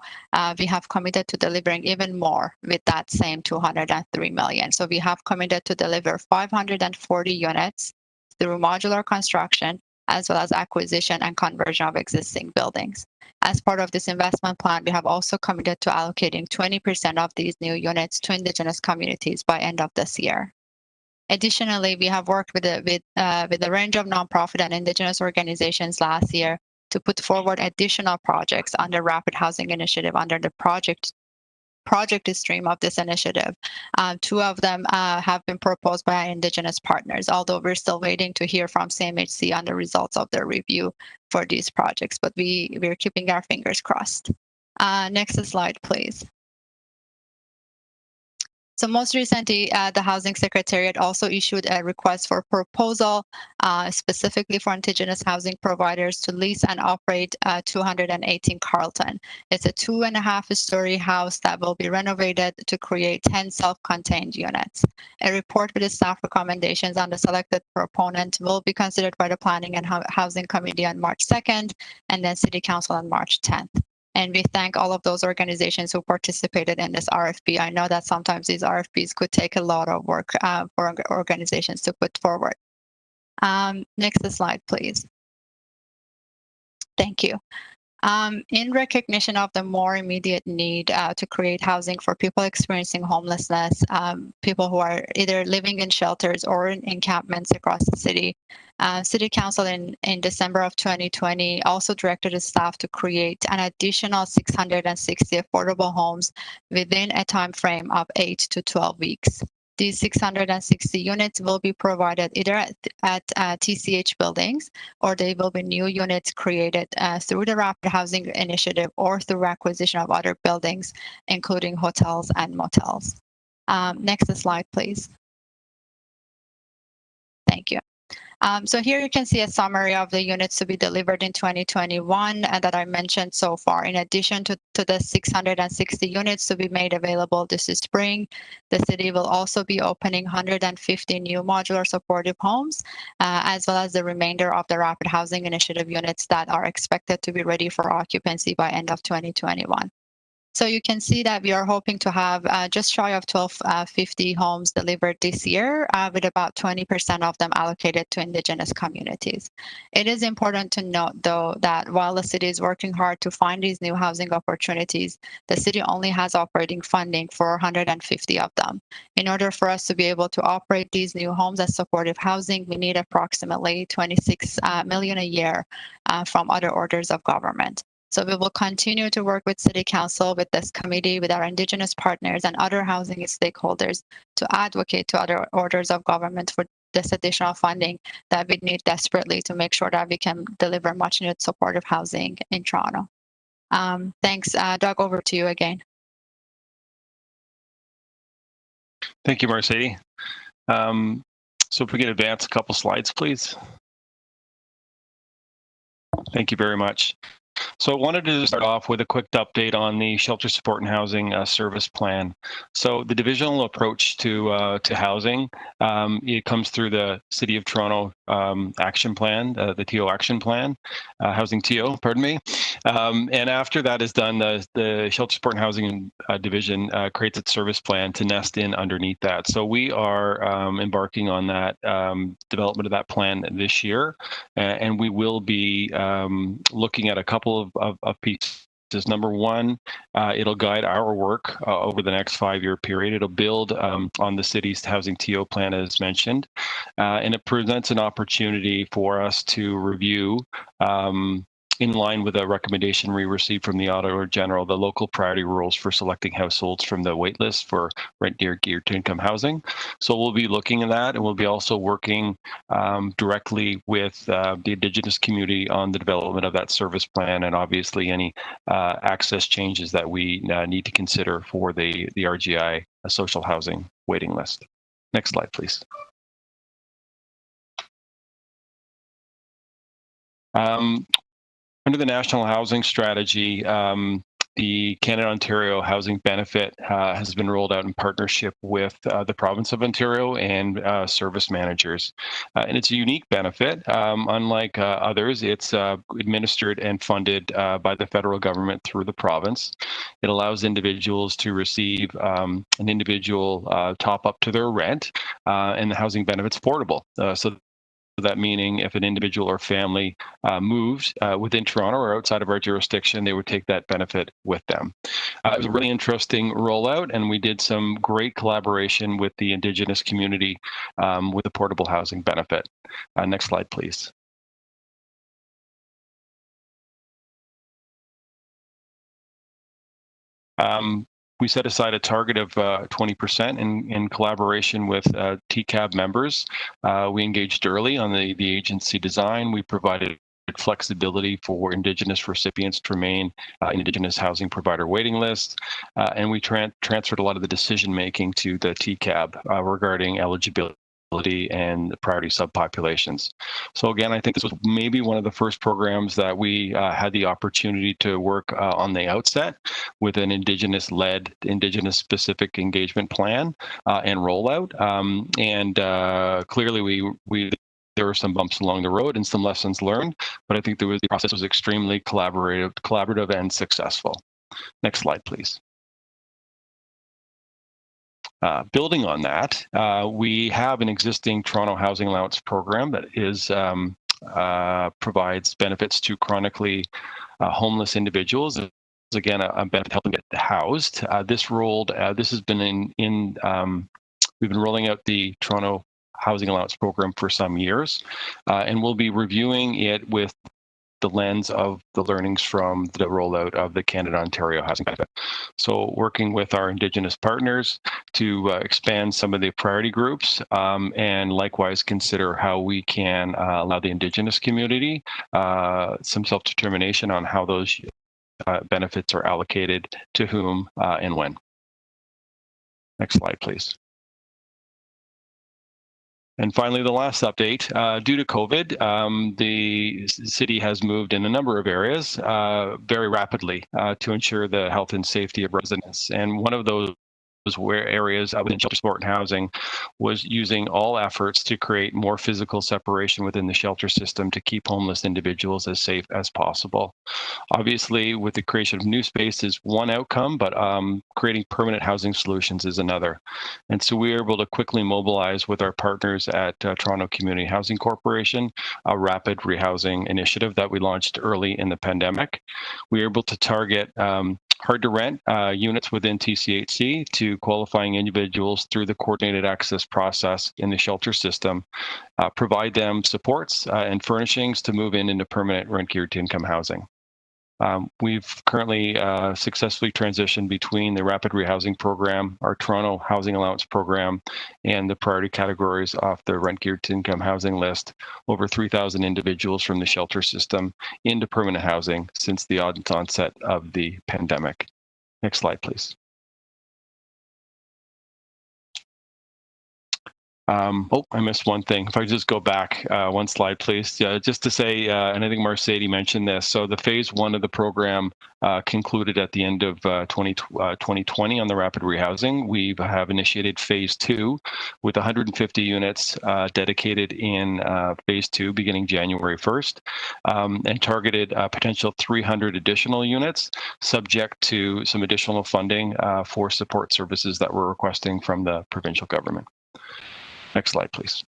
Speaker 16: we have committed to delivering even more with that same $203 million. So we have committed to deliver 540 units through modular construction, as well as acquisition and conversion of existing buildings. As part of this investment plan, we have also committed to allocating 20% of these new units to Indigenous communities by end of this year. Additionally, we have worked with a range of nonprofit and Indigenous organizations last year to put forward additional projects under Rapid Housing Initiative under the project stream of this initiative. Two of them have been proposed by our Indigenous partners, although we're still waiting to hear from CMHC on the results of their review for these projects, but we're keeping our fingers crossed. Next slide, please. So most recently, the Housing Secretariat also issued a request for proposal specifically for Indigenous housing providers to lease and operate 218 Carlton. It's a 2.5-story house that will be renovated to create 10 self-contained units. A report with the staff recommendations on the selected proponent will be considered by the Planning and Housing Committee on March 2nd, and then City Council on March 10th. And we thank all of those organizations who participated in this RFP. I know that sometimes these RFPs could take a lot of work for organizations to put forward. Next slide, please. Thank you. In recognition of the more immediate need to create housing for people experiencing homelessness, people who are either living in shelters or in encampments across the city, City Council in December of 2020 also directed its staff to create an additional 660 affordable homes within a time frame of 8 to 12 weeks. These 660 units will be provided either at TCH buildings, or they will be new units created through the Rapid Housing Initiative or through acquisition of other buildings, including hotels and motels. Next slide, please. Thank you. So here you can see a summary of the units to be delivered in 2021 that I mentioned so far. In addition to the 660 units to be made available this spring, the city will also be opening 150 new modular supportive homes, as well as the remainder of the Rapid Housing Initiative units that are expected to be ready for occupancy by end of 2021. So you can see that we are hoping to have just shy of 1,250 homes delivered this year, with about 20% of them allocated to Indigenous communities. It is important to note, though, that while the city is working hard to find these new housing opportunities, the city only has operating funding for 150 of them. In order for us to be able to operate these new homes as supportive housing, we need approximately $26 million a year from other orders of government. So we will continue to work with City Council, with this committee, with our Indigenous partners and other housing stakeholders to advocate to other orders of government for this additional funding that we need desperately to make sure that we can deliver much needed supportive housing in Toronto. Thanks. Doug, over to you again.
Speaker 6: Thank you, Mercedes. So if we could advance a couple slides, please. Thank you very much. So I wanted to start off with a quick update on the shelter support and housing service plan. So the divisional approach to housing, it comes through the City of Toronto action plan, the TO action plan, housing TO, pardon me. And after that is done, the shelter support and housing division creates its service plan to nest in underneath that. So we are embarking on that development of that plan this year, and we will be looking at a couple of pieces. Number one, it'll guide our work over the next 5-year period. It'll build on the city's housing TO plan, as mentioned, and it presents an opportunity for us to review, in line with a recommendation we received from the Auditor General, the local priority rules for selecting households from the waitlist for rent geared to income housing. So we'll be looking at that, and we'll be also working directly with the Indigenous community on the development of that service plan, and obviously any access changes that we need to consider for the RGI social housing waiting list. Next slide, please. Under the National Housing Strategy, the Canada-Ontario Housing Benefit has been rolled out in partnership with the province of Ontario and service managers. And it's a unique benefit. Unlike others, it's administered and funded by the federal government through the province. It allows individuals to receive an individual top-up to their rent, and the housing benefit's portable. So that meaning if an individual or family moved within Toronto or outside of our jurisdiction, they would take that benefit with them. It was a really interesting rollout, and we did some great collaboration with the Indigenous community with the portable housing benefit. Next slide, please. We set aside a target of 20% in collaboration with TCAB members. We engaged early on the agency design. We provided flexibility for Indigenous recipients to remain Indigenous housing provider waiting list, and we transferred a lot of the decision making to the TCAB regarding eligibility and the priority subpopulations. So again, I think this was maybe one of the first programs that we had the opportunity to work on the outset with an Indigenous-led, Indigenous-specific engagement plan and rollout. Clearly, there were some bumps along the road and some lessons learned, but I think the process was extremely collaborative and successful. Next slide, please. Building on that, we have an existing Toronto Housing Allowance program that is provides benefits to chronically homeless individuals. Again, a benefit helping get housed. This has been we've been rolling out the Toronto Housing Allowance program for some years, and we'll be reviewing it with the lens of the learnings from the rollout of the Canada-Ontario Housing Benefit. So working with our Indigenous partners to expand some of the priority groups, and likewise consider how we can allow the Indigenous community some self-determination on how those benefits are allocated to whom and when. Next slide, please. And finally, the last update, due to COVID, the city has moved in a number of areas very rapidly to ensure the health and safety of residents. And one of those areas within shelter support and housing was using all efforts to create more physical separation within the shelter system to keep homeless individuals as safe as possible. Obviously, with the creation of new space is one outcome, but creating permanent housing solutions is another. And so we were able to quickly mobilize with our partners at Toronto Community Housing Corporation, a rapid rehousing initiative that we launched early in the pandemic. We were able to target hard to rent units within TCHC to qualifying individuals through the coordinated access process in the shelter system, provide them supports and furnishings to move into permanent rent geared to income housing. We've currently successfully transitioned between the Rapid Rehousing Program, our Toronto Housing Allowance Program, and the priority categories off the rent geared to income housing list, over 3,000 individuals from the shelter system into permanent housing since the onset of the pandemic. Next slide, please.
Speaker 17: I missed one thing. If I just go back one slide, please. Just to say, and I think Mercedes mentioned this. So the phase 1 of the program concluded at the end of 2020 on the rapid rehousing. We have initiated phase 2 with 150 units dedicated in phase 2 beginning January 1st, and targeted potential 300 additional units subject to some additional funding for support services that we're requesting from the provincial government. Next slide, please.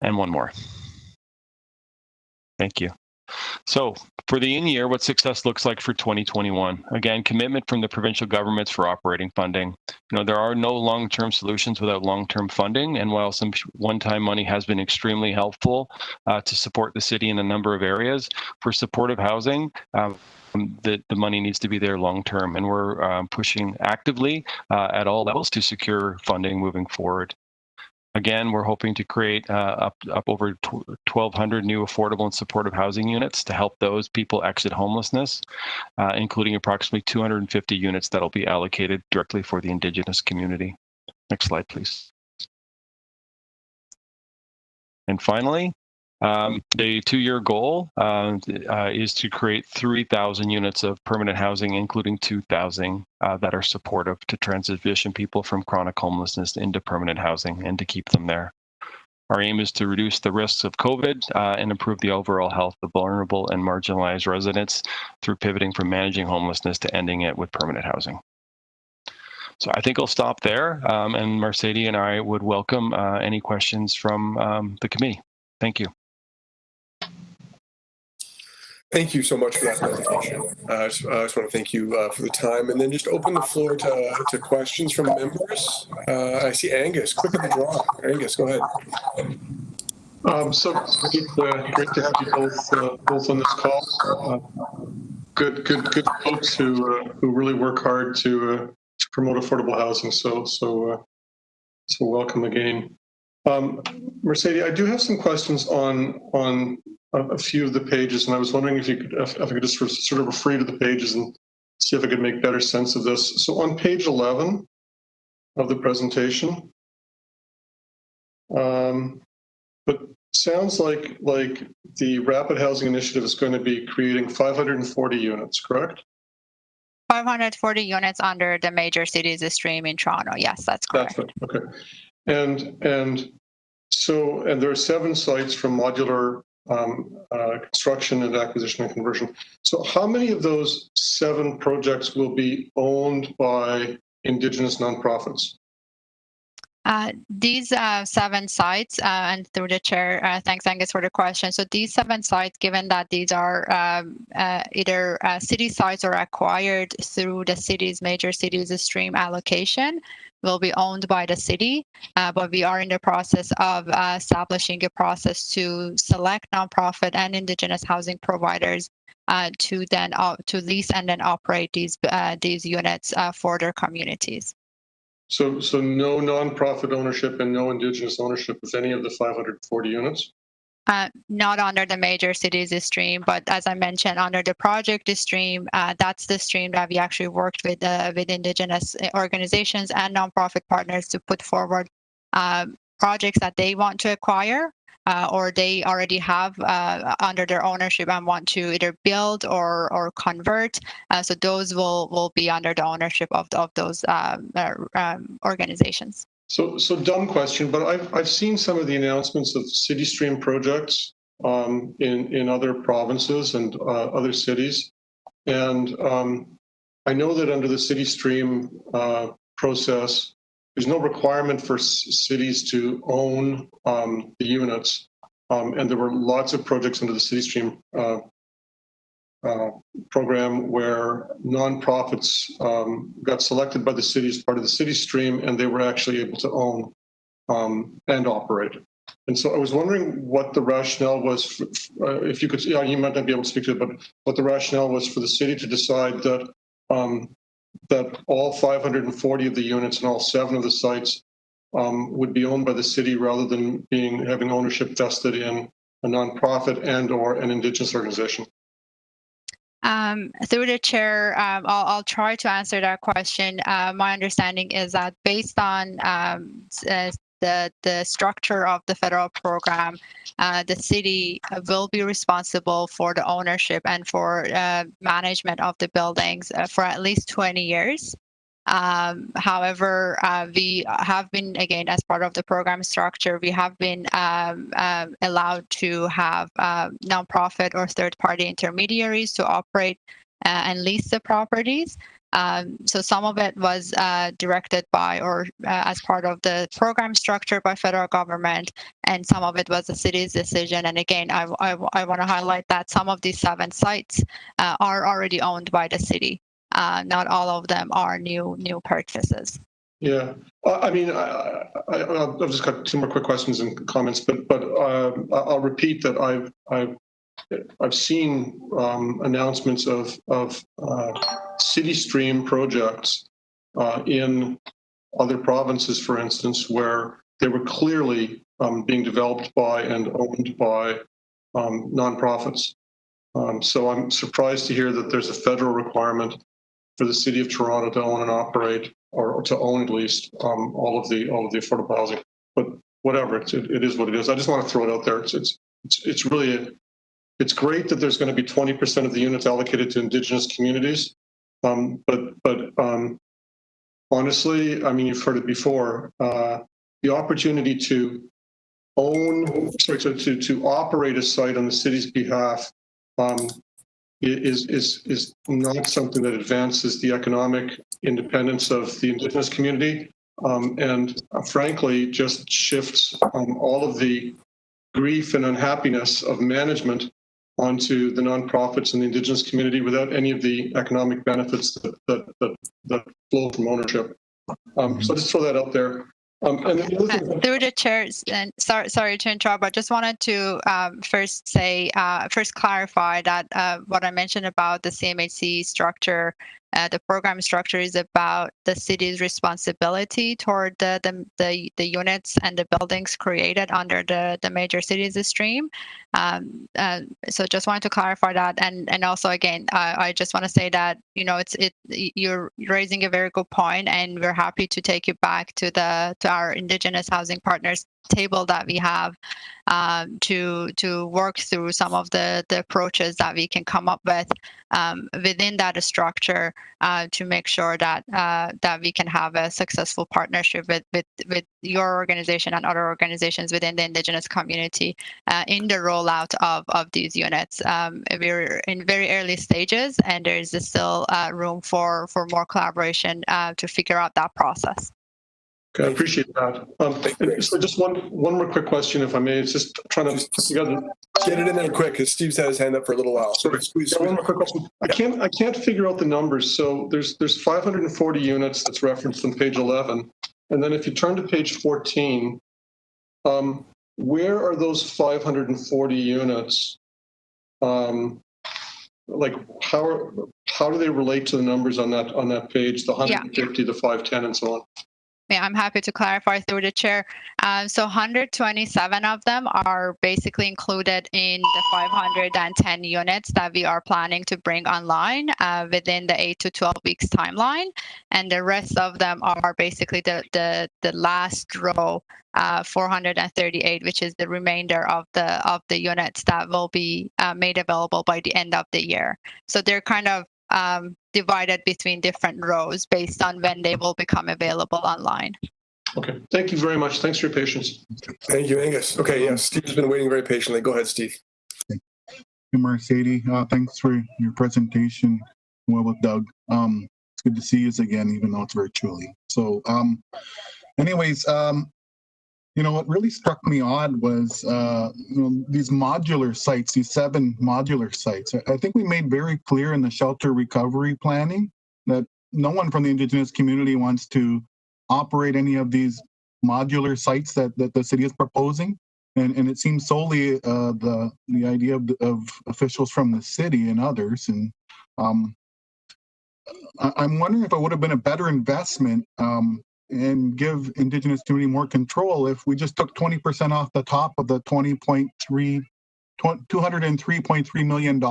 Speaker 17: And one more. Thank you. So for the in-year, what success looks like for 2021. Again, commitment from the provincial governments for operating funding. There are no long-term solutions without long-term funding. And while some one-time money has been extremely helpful to support the city in a number of areas, for supportive housing, the money needs to be there long term, and we're pushing actively at all levels to secure funding moving forward. Again, we're hoping to create up over 1,200 new affordable and supportive housing units to help those people exit homelessness, including approximately 250 units that'll be allocated directly for the Indigenous community. Next slide, please. And finally, the 2-year goal is to create 3,000 units of permanent housing, including 2,000 that are supportive to transition people from chronic homelessness into permanent housing and to keep them there. Our aim is to reduce the risks of COVID and improve the overall health of vulnerable and marginalized residents through pivoting from managing homelessness to ending it with permanent housing. So I think I'll stop there, and Mercedes and I would welcome any questions from the committee. Thank you.
Speaker 12: Thank you so much for that presentation. I just want to thank you for the time, and then just open the floor to questions from members. I see Angus, quick at the draw. Angus, go ahead.
Speaker 7: So great to have you both on this call. Good folks who really work hard to promote affordable housing. So welcome again. Mercedes, I do have some questions on a few of the pages, and I was wondering if I could just sort of refer to the pages and see if I could make better sense of this. So on page 11 of the presentation, but sounds like the Rapid Housing Initiative is going to be creating 540 units, correct?
Speaker 16: 540 units under the major cities stream in Toronto. Yes, that's correct.
Speaker 7: That's right. Okay. And there are 7 sites from modular construction and acquisition and conversion. So how many of those 7 projects will be owned by Indigenous nonprofits?
Speaker 16: These 7 sites, and through the chair, thanks Angus for the question. So these 7 sites, given that these are either city sites or acquired through the major cities stream allocation, will be owned by the city, but we are in the process of establishing a process to select nonprofit and Indigenous housing providers to lease and then operate these units for their communities.
Speaker 7: So no nonprofit ownership and no Indigenous ownership of any of the 540 units?
Speaker 16: Not under the major cities stream, but as I mentioned, under the project stream, that's the stream that we actually worked with Indigenous organizations and nonprofit partners to put forward projects that they want to acquire or they already have under their ownership and want to either build or convert. So those will be under the ownership of those organizations.
Speaker 7: So dumb question, but I've seen some of the announcements of city stream projects in other provinces and other cities, and I know that under the city stream process, there's no requirement for cities to own the units, and there were lots of projects under the city stream program where nonprofits got selected by the city as part of the city stream, and they were actually able to own and operate. And so I was wondering what the rationale was, if you could, you might not be able to speak to it, but what the rationale was for the city to decide that that all 540 of the units and all 7 of the sites would be owned by the city rather than having ownership vested in a nonprofit and or an Indigenous organization.
Speaker 16: Through the chair, I'll try to answer that question. My understanding is that based on the structure of the federal program, the city will be responsible for the ownership and for management of the buildings for at least 20 years. However, we have been, again, as part of the program structure, we have been allowed to have nonprofit or third-party intermediaries to operate and lease the properties. So some of it was directed by or as part of the program structure by federal government, and some of it was the city's decision. And again, I want to highlight that some of these 7 sites are already owned by the city. Not all of them are new purchases.
Speaker 7: Yeah, I mean, I've just got 2 more quick questions and comments, but I'll repeat that I've seen announcements of city stream projects in other provinces, for instance, where they were clearly being developed by and owned by nonprofits. So I'm surprised to hear that there's a federal requirement for the city of Toronto to own and operate, or to own at least, all of the affordable housing. But whatever, it is what it is. I just want to throw it out there. It's really it's great that there's going to be 20% of the units allocated to Indigenous communities. But honestly, I mean, you've heard it before. The opportunity to operate a site on the city's behalf is not something that advances the economic independence of the Indigenous community, and frankly, just shifts all of the grief and unhappiness of management onto the nonprofits and the Indigenous community without any of the economic benefits that flow from ownership. So just throw that out there. And
Speaker 16: through the chairs, and sorry to interrupt, but just wanted to first clarify that what I mentioned about the CMHC structure, the program structure, is about the city's responsibility toward the units and the buildings created under the major cities stream. So just wanted to clarify that, and also again, I just want to say that you're raising a very good point, and we're happy to take you back to our Indigenous housing partners table that we have to work through some of the approaches that we can come up with within that structure to make sure that we can have a successful partnership with your organization and other organizations within the Indigenous community in the rollout of these units. We're in very early stages, and there's still room for more collaboration to figure out that process.
Speaker 7: Okay, I appreciate that. So just one more quick question, if I may. It's just trying to put together.
Speaker 12: Get it in there quick, because Steve's had his hand up for a little while.
Speaker 7: Sorry, one more quick question. I can't figure out the numbers. So there's 540 units that's referenced on page 11, and then if you turn to page 14, where are those 540 units? Like how do they relate to the numbers on that page? The 150, the 510, and so on.
Speaker 16: Yeah, I'm happy to clarify through the chair. So 127 of them are basically included in the 510 units that we are planning to bring online within the 8 to 12 weeks timeline, and the rest of them are basically the last row, 438, which is the remainder of the units that will be made available by the end of the year. So they're kind of divided between different rows based on when they will become available online.
Speaker 7: Okay, thank you very much. Thanks for your patience.
Speaker 12: Thank you, Angus. Okay, yeah, Steve's been waiting very patiently. Go ahead, Steve.
Speaker 5: Thank you, Mercedes. Thanks for your presentation. Well, with Doug. It's good to see you again, even though it's virtually. So, anyways, what really struck me odd was, these modular sites, these 7 modular sites. I think we made very clear in the shelter recovery planning that no one from the Indigenous community wants to operate any of these modular sites that the city is proposing. And it seems solely the idea of officials from the city and others. And I'm wondering if it would have been a better investment and give Indigenous community more control if we just took 20% off the top of the $203.3 million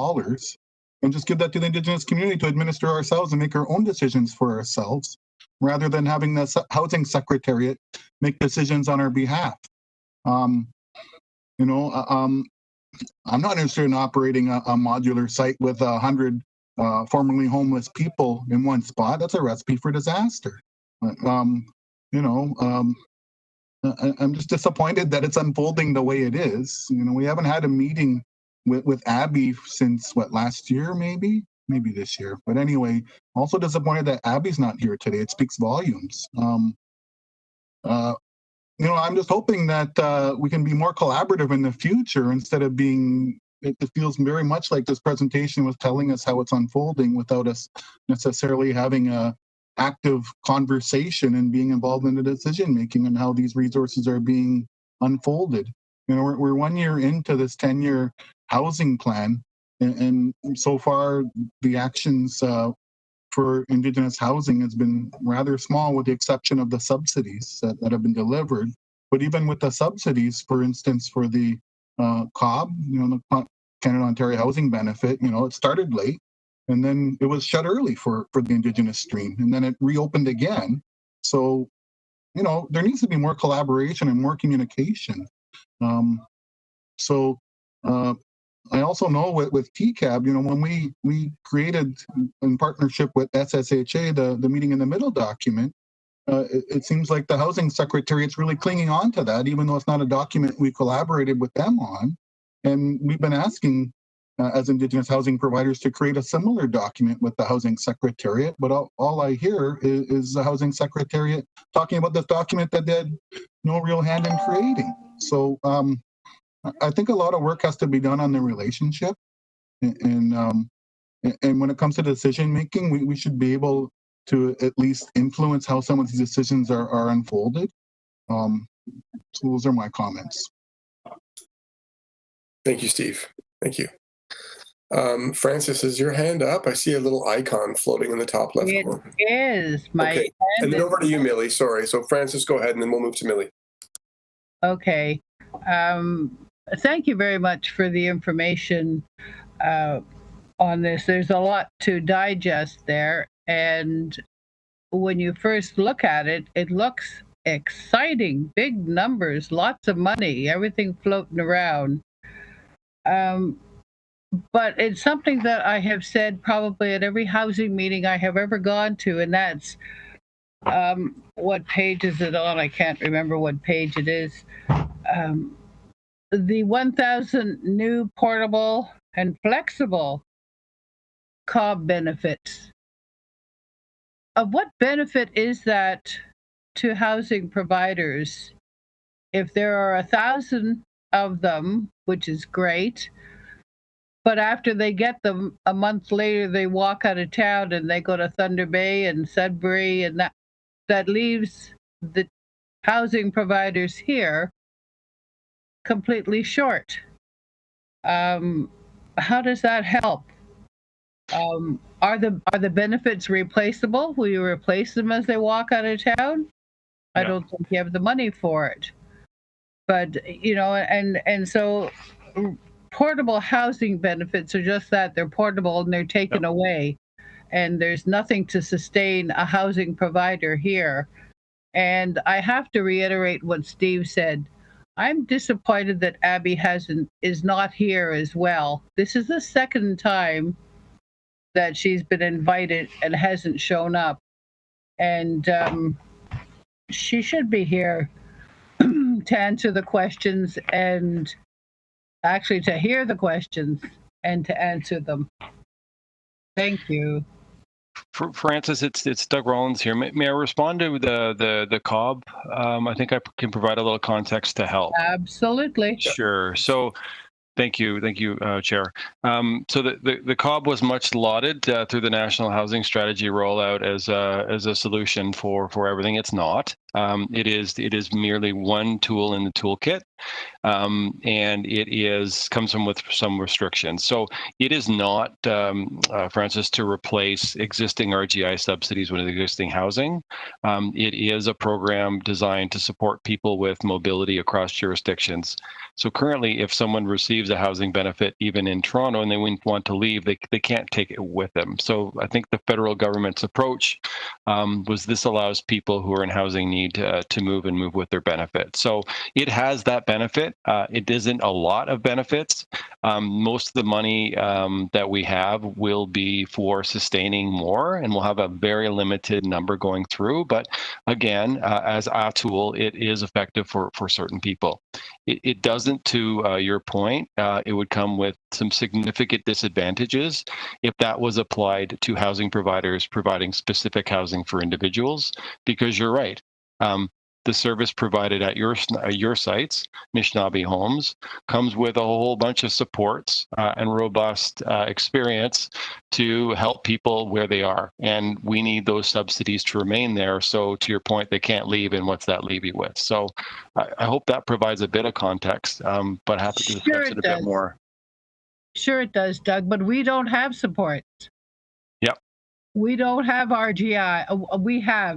Speaker 5: and just give that to the Indigenous community to administer ourselves and make our own decisions for ourselves, rather than having the housing secretariat make decisions on our behalf. I'm not interested in operating a modular site with 100 formerly homeless people in one spot. That's a recipe for disaster. I'm just disappointed that it's unfolding the way it is. We haven't had a meeting with Abby since last year, maybe this year. But anyway, also disappointed that Abby's not here today. It speaks volumes. I'm just hoping that we can be more collaborative in the future instead of being. It feels very much like this presentation was telling us how it's unfolding without us necessarily having a active conversation and being involved in the decision making and how these resources are being unfolded. We're 1 year into this 10-year housing plan, and so far the actions for Indigenous housing has been rather small, with the exception of the subsidies that have been delivered. But even with the subsidies, for instance, for the COB, the Canada-Ontario Housing Benefit, it started late, and then it was shut early for the Indigenous stream, and then it reopened again. So, there needs to be more collaboration and more communication. I also know with TCAB, when we created in partnership with SSHA the meeting in the middle document, it seems like the housing secretariat's really clinging on to that, even though it's not a document we collaborated with them on. And we've been asking as Indigenous housing providers to create a similar document with the housing secretariat, but all I hear is the housing secretariat talking about this document that they had no real hand in creating. So I think a lot of work has to be done on the relationship, and when it comes to decision making, we should be able to at least influence how some of these decisions are unfolded. So those are my comments.
Speaker 12: Thank you, Steve. Thank you. Francis, is your hand up? I see a little icon floating in the top left corner.
Speaker 1: It is.
Speaker 12: Okay. And then over to you, Millie. Sorry. So Francis, go ahead, and then we'll move to Millie.
Speaker 1: Okay. Thank you very much for the information on this. There's a lot to digest there. And when you first look at it, it looks exciting, big numbers, lots of money, everything floating around. But it's something that I have said probably at every housing meeting I have ever gone to, and that's what page is it on? I can't remember what page it is. The 1,000 new portable and flexible COB benefits. Of what benefit is that to housing providers if there are 1,000 of them, which is great, but after they get them a month later, they walk out of town and they go to Thunder Bay and Sudbury, and that leaves the housing providers here completely short. How does that help? Are the benefits replaceable? Will you replace them as they walk out of town? I don't think you have the money for it. But and so portable housing benefits are just that, they're portable and they're taken away, and there's nothing to sustain a housing provider here. And I have to reiterate what Steve said. I'm disappointed that Abby is not here as well. This is the second time that she's been invited and hasn't shown up. And she should be here to answer the questions, and actually to hear the questions and to answer them. Thank you.
Speaker 17: Francis, it's Doug Rollins here. May I respond to the COB? I think I can provide a little context to help.
Speaker 1: Absolutely.
Speaker 17: Sure. So thank you, Chair. So the COB was much lauded through the National Housing Strategy rollout as a solution for everything. It's not. It is merely one tool in the toolkit, and it comes from with some restrictions. So it is not, Francis, to replace existing RGI subsidies with existing housing. It is a program designed to support people with mobility across jurisdictions. So currently, if someone receives a housing benefit, even in Toronto, and they want to leave, they can't take it with them. So I think the federal government's approach was this allows people who are in housing need to move with their benefit. So it has that benefit. It isn't a lot of benefits. Most of the money that we have will be for sustaining more, and we'll have a very limited number going through. But again, as a tool, it is effective for certain people. It doesn't, to your point, it would come with some significant disadvantages if that was applied to housing providers providing specific housing for individuals, because you're right. The service provided at your sites, Nishnawbe Homes, comes with a whole bunch of supports and robust experience to help people where they are. And we need those subsidies to remain there. So to your point, they can't leave, and what's that leave you with? So I hope that provides a bit of context, but happy to discuss it a bit more.
Speaker 1: Sure it does, Doug, but we don't have supports.
Speaker 17: Yep.
Speaker 1: We don't have RGI.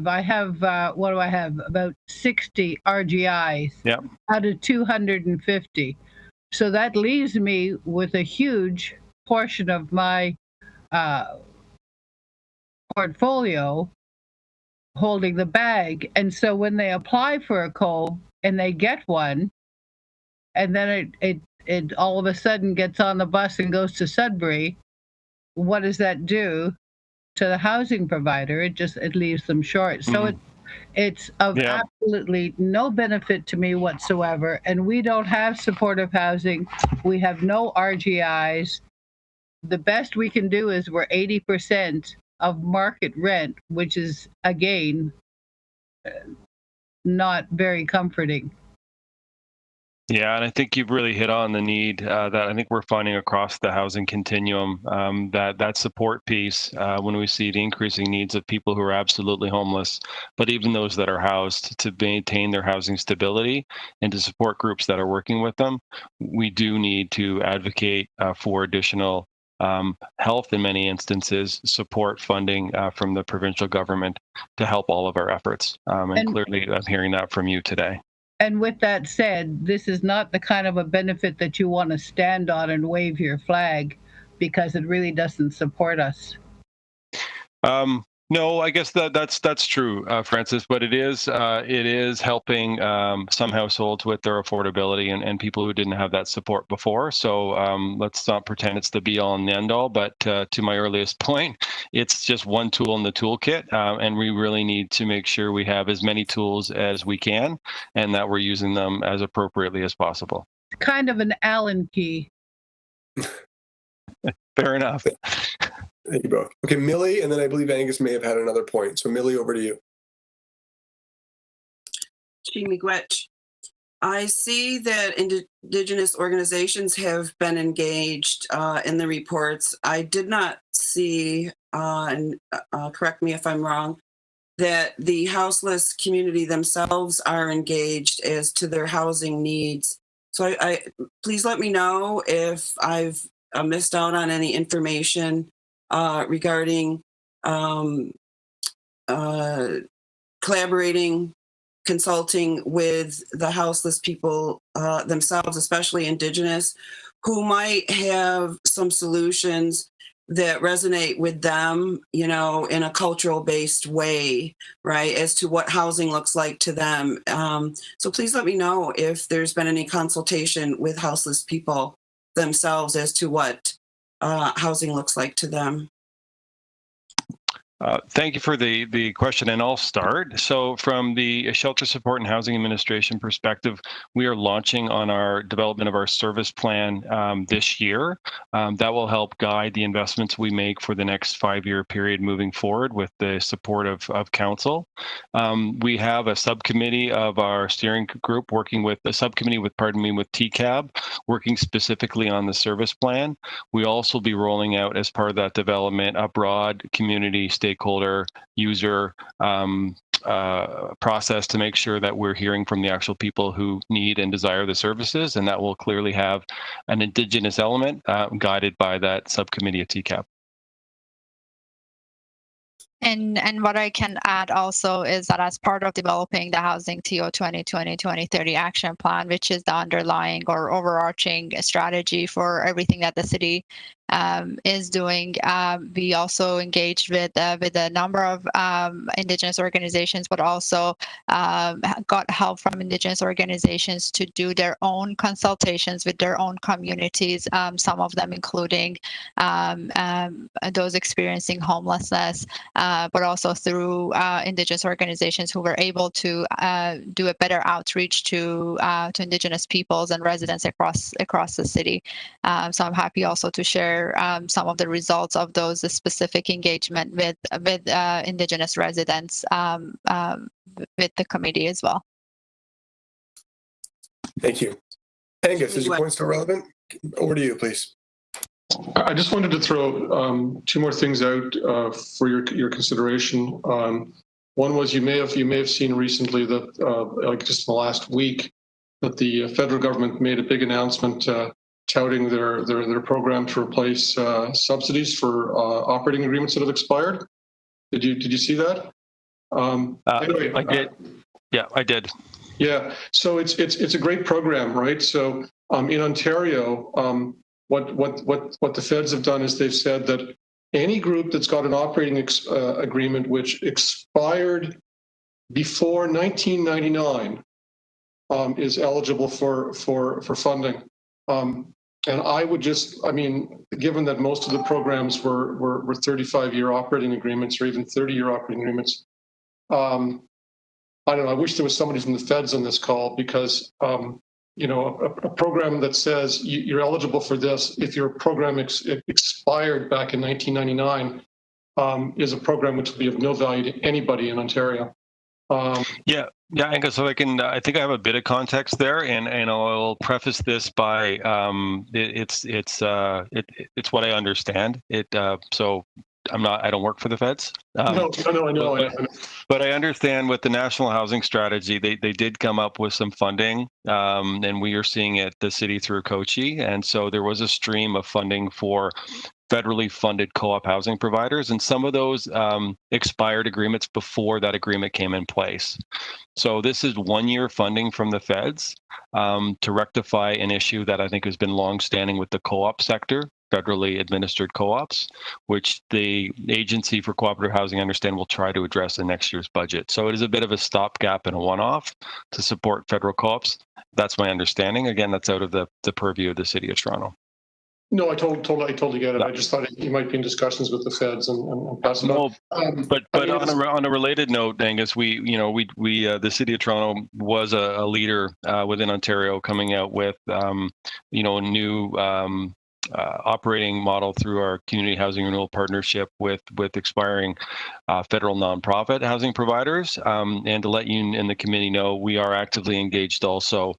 Speaker 1: I have, what do I have? About 60 RGIs out of 250. So that leaves me with a huge portion of my portfolio holding the bag. And so when they apply for a COLE and they get one, and then it all of a sudden gets on the bus and goes to Sudbury, what does that do to the housing provider? It leaves them short. So it's of absolutely no benefit to me whatsoever. And we don't have supportive housing. We have no RGIs. The best we can do is we're 80% of market rent, which is, again, not very comforting.
Speaker 17: Yeah, and I think you've really hit on the need that I think we're finding across the housing continuum, that support piece when we see the increasing needs of people who are absolutely homeless, but even those that are housed, to maintain their housing stability and to support groups that are working with them. We do need to advocate for additional health, in many instances, support funding from the provincial government to help all of our efforts. And clearly I'm hearing that from you today.
Speaker 1: And with that said, this is not the kind of a benefit that you want to stand on and wave your flag, because it really doesn't support us.
Speaker 17: No, I guess that's true, Francis. But it is helping some households with their affordability and people who didn't have that support before. So let's not pretend it's the be all and the end all. But to my earliest point, it's just one tool in the toolkit, and we really need to make sure we have as many tools as we can, and that we're using them as appropriately as possible.
Speaker 1: Kind of an Allen key.
Speaker 17: Fair enough.
Speaker 12: Thank you both. Okay, Millie, and then I believe Angus may have had another point. So Millie, over to you.
Speaker 18: Miigwech. I see that Indigenous organizations have been engaged in the reports. I did not see, and correct me if I'm wrong, that the houseless community themselves are engaged as to their housing needs. So I please let me know if I've missed out on any information regarding collaborating, consulting with the houseless people themselves, especially Indigenous, who might have some solutions that resonate with them, you know, in a cultural-based way, right, as to what housing looks like to them. So please let me know if there's been any consultation with houseless people themselves as to what housing looks like to them.
Speaker 17: Thank you for the question, and I'll start. So from the Shelter Support and Housing Administration perspective, we are launching on our development of our service plan this year. That will help guide the investments we make for the next 5-year period moving forward with the support of council. We have a subcommittee of our steering group working with a subcommittee with TCAB, working specifically on the service plan. We also will be rolling out, as part of that development, a broad community stakeholder user process to make sure that we're hearing from the actual people who need and desire the services, and that will clearly have an Indigenous element guided by that subcommittee at TCAP.
Speaker 16: And what I can add also is that as part of developing the Housing TO 2020-2030 action plan, which is the underlying or overarching strategy for everything that the city is doing, we also engaged with a number of Indigenous organizations, but also got help from Indigenous organizations to do their own consultations with their own communities, some of them including those experiencing homelessness, but also through Indigenous organizations who were able to do a better outreach to Indigenous peoples and residents across the city. So I'm happy also to share some of the results of those specific engagement with Indigenous residents with the committee as well.
Speaker 12: Thank you. Angus, is your point still relevant? Over to you, please.
Speaker 7: I just wanted to throw two more things out for your consideration. One was you may have seen recently that like just in the last week that the federal government made a big announcement touting their program to replace subsidies for operating agreements that have expired. Did you see that? Anyway,
Speaker 17: I did. Yeah, I did.
Speaker 7: Yeah, so it's a great program, right? So in Ontario, what the feds have done is they've said that any group that's got an operating agreement which expired before 1999 is eligible for funding. And I would given that most of the programs were 35-year operating agreements or even 30-year operating agreements, I don't know, I wish there was somebody from the feds on this call because, a program that says you're eligible for this if your program expired back in 1999 is a program which will be of no value to anybody in Ontario.
Speaker 17: Yeah, Angus, so I think I have a bit of context there, and I'll preface this by it's what I understand. So I don't work for the feds.
Speaker 7: No, I know.
Speaker 17: But I understand with the National Housing Strategy, they did come up with some funding, and we are seeing it the city through COCHI, and so there was a stream of funding for federally funded co-op housing providers, and some of those expired agreements before that agreement came in place. So this is 1 year funding from the feds to rectify an issue that I think has been longstanding with the co-op sector, federally administered co-ops, which the Agency for Cooperative Housing, I understand, will try to address in next year's budget. So it is a bit of a stopgap and a one-off to support federal co-ops. That's my understanding. Again, that's out of the purview of the City of Toronto.
Speaker 7: No, I totally get it. I just thought you might be in discussions with the feds and pass it on.
Speaker 17: But on a related note, Angus, we the City of Toronto was a leader within Ontario coming out with a new operating model through our community housing renewal partnership with expiring federal nonprofit housing providers. And to let you and the committee know, we are actively engaged also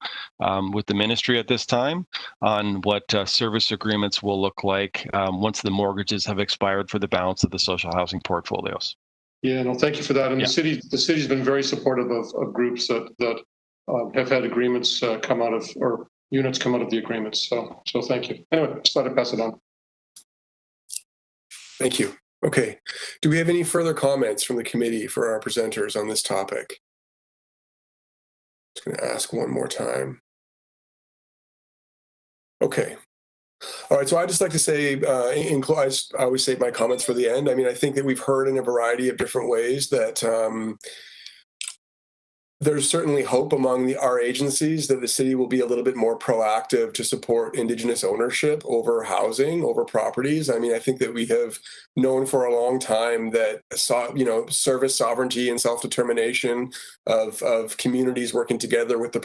Speaker 17: with the ministry at this time on what service agreements will look like once the mortgages have expired for the balance of the social housing portfolios.
Speaker 7: Yeah, no, thank you for that. And the city's been very supportive of groups that have had agreements come out of, or units come out of the agreements. So thank you. Anyway, just thought I'd pass it on.
Speaker 12: Thank you. Okay. Do we have any further comments from the committee for our presenters on this topic? Just going to ask one more time. Okay. All right. So I'd just like to say, I always save my comments for the end. I mean, I think that we've heard in a variety of different ways that there's certainly hope among our agencies that the city will be a little bit more proactive to support Indigenous ownership over housing, over properties. I mean, I think that we have known for a long time that, service sovereignty and self-determination of communities working together with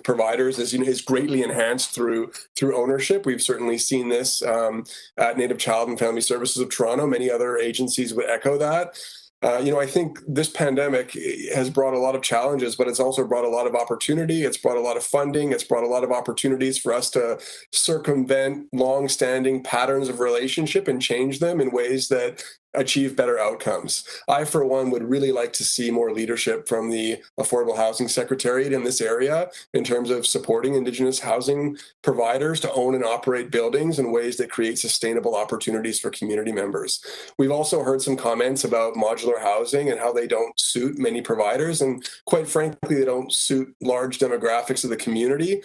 Speaker 12: providers is greatly enhanced through ownership. We've certainly seen this at Native Child and Family Services of Toronto. Many other agencies would echo that. I think this pandemic has brought a lot of challenges, but it's also brought a lot of opportunity. It's brought a lot of funding. It's brought a lot of opportunities for us to circumvent long-standing patterns of relationship and change them in ways that achieve better outcomes. I, for one, would really like to see more leadership from the Affordable Housing Secretariat in this area in terms of supporting Indigenous housing providers to own and operate buildings in ways that create sustainable opportunities for community members. We've also heard some comments about modular housing and how they don't suit many providers, and quite frankly, they don't suit large demographics of the community.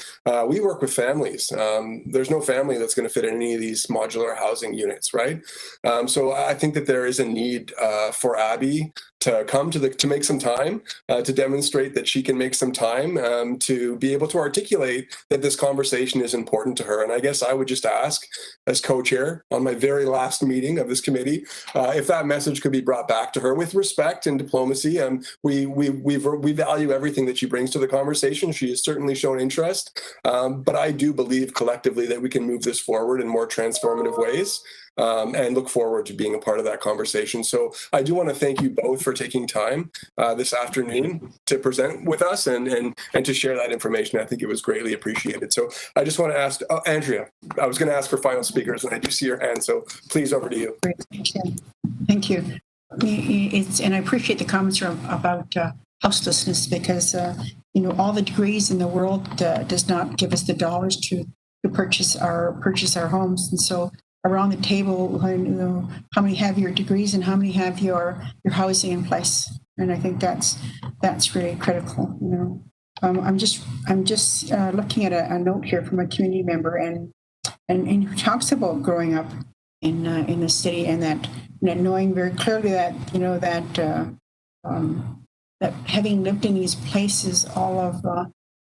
Speaker 12: We work with families. There's no family that's going to fit in any of these modular housing units, right? So I think that there is a need for Abby to come to make some time to demonstrate that she can make some time to be able to articulate that this conversation is important to her. And I guess I would just ask, as co-chair on my very last meeting of this committee, if that message could be brought back to her with respect and diplomacy. We value everything that she brings to the conversation. She has certainly shown interest, but I do believe collectively that we can move this forward in more transformative ways. And look forward to being a part of that conversation. So I do want to thank you both for taking time this afternoon to present with us and to share that information. I think it was greatly appreciated. So I just want to ask, Andrea, I was going to ask for final speakers, and I do see your hand, so please, over to you.
Speaker 11: Thank you. And I appreciate the comments about houselessness, because all the degrees in the world does not give us the dollars to purchase our homes. And so around the table, how many have your degrees and how many have your housing in place? And I think that's really critical. I'm just looking at a note here from a community member, and who talks about growing up in the city, and that knowing very clearly that that having lived in these places all of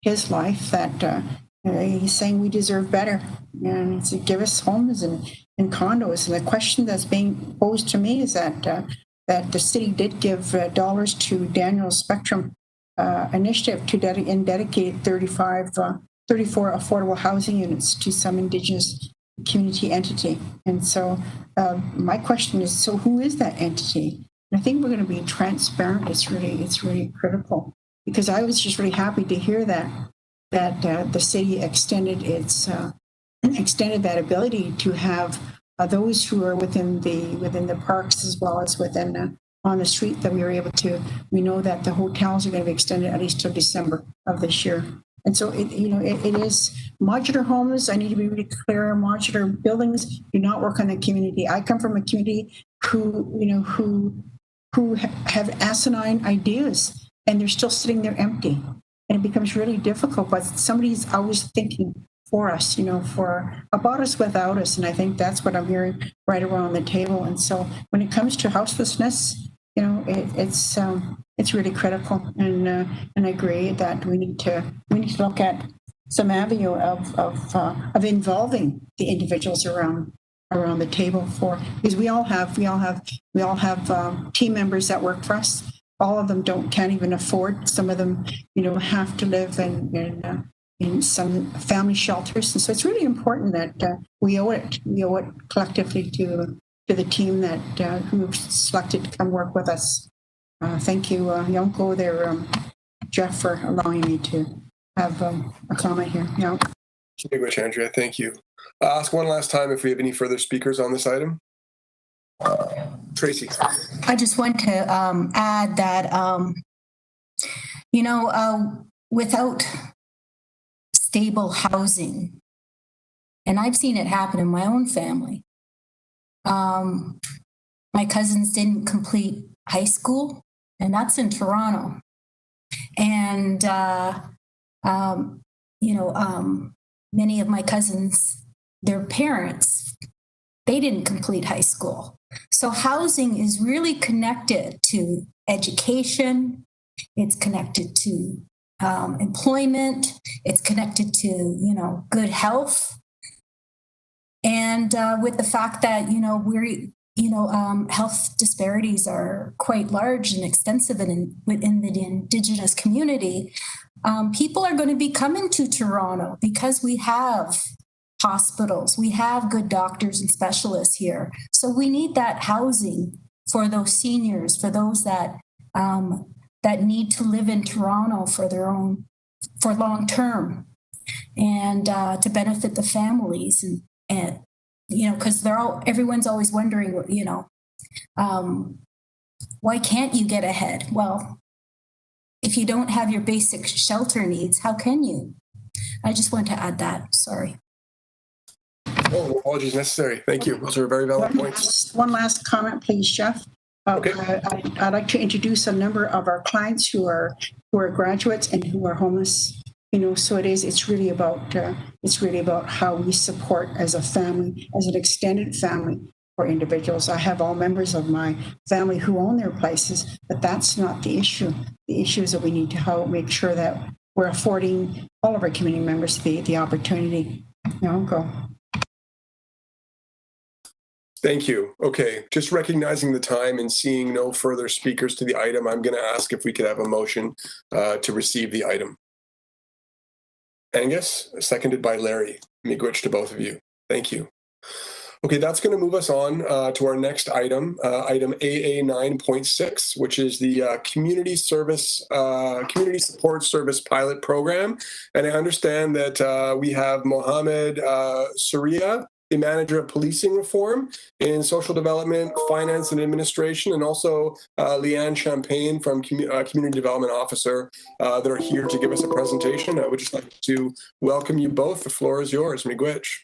Speaker 11: his life, that he's saying we deserve better, and to give us homes and condos. And the question that's being posed to me is that the city did give dollars to Daniel's Spectrum initiative to dedicate 34 affordable housing units to some Indigenous community entity. And so my question is, so who is that entity? And I think we're going to be transparent. It's really critical, because I was just really happy to hear that the city extended that ability to have those who are within the parks, as well as within on the street, that we know that the hotels are going to be extended at least till December of this year. And so it is modular homes. I need to be really clear. Modular buildings do not work on the community. I come from a community who have asinine ideas, and they're still sitting there empty. And it becomes really difficult, but somebody's always thinking for us, for about us, without us. And I think that's what I'm hearing right around the table. And so when it comes to houselessness, it's really critical. And I agree that we need to look at some avenue of involving the individuals around the table, because we all have team members that work for us. All of them can't even afford. Some of them, have to live in some family shelters. And so it's really important that we owe it collectively to the team that who selected to come work with us. Thank you, Yonko, there, Jeff, for allowing me to have a comment here. Yeah.
Speaker 12: Distinguished Andrea, thank you. I'll ask one last time if we have any further speakers on this item. Tracy.
Speaker 14: I just want to add that, without stable housing, and I've seen it happen in my own family. My cousins didn't complete high school, and that's in Toronto. And, many of my cousins, their parents, they didn't complete high school. So housing is really connected to education. It's connected to employment. It's connected to, good health. And with the fact that, health disparities are quite large and extensive within the Indigenous community, people are going to be coming to Toronto because we have hospitals, we have good doctors and specialists here. So we need that housing for those seniors, for those that need to live in Toronto for long term, and to benefit the families, and because everyone's always wondering, Why can't you get ahead? Well, if you don't have your basic shelter needs, how can you? I just want to add that. Sorry.
Speaker 12: Oh, apologies necessary. Thank you. Those are very valid points.
Speaker 11: One last comment, please, Jeff.
Speaker 12: Okay.
Speaker 11: I'd like to introduce a number of our clients who are graduates and who are homeless. You know, so it's really about how we support as a family, as an extended family for individuals. I have all members of my family who own their places, but that's not the issue. The issue is that we need to make sure that we're affording all of our community members the opportunity. Go.
Speaker 12: Thank you. Okay, just recognizing the time and seeing no further speakers to the item, I'm going to ask if we could have a motion to receive the item. Angus, seconded by Larry. Miigwech to both of you. Thank you. Okay, that's going to move us on to our next item, item AA 9.6, which is the community support service pilot program. And I understand that we have Mohammed Surya, the manager of policing reform in social development, finance and administration, and also Leanne Champagne from community development officer that are here to give us a presentation. I would just like to welcome you both. The floor is yours. Miigwech.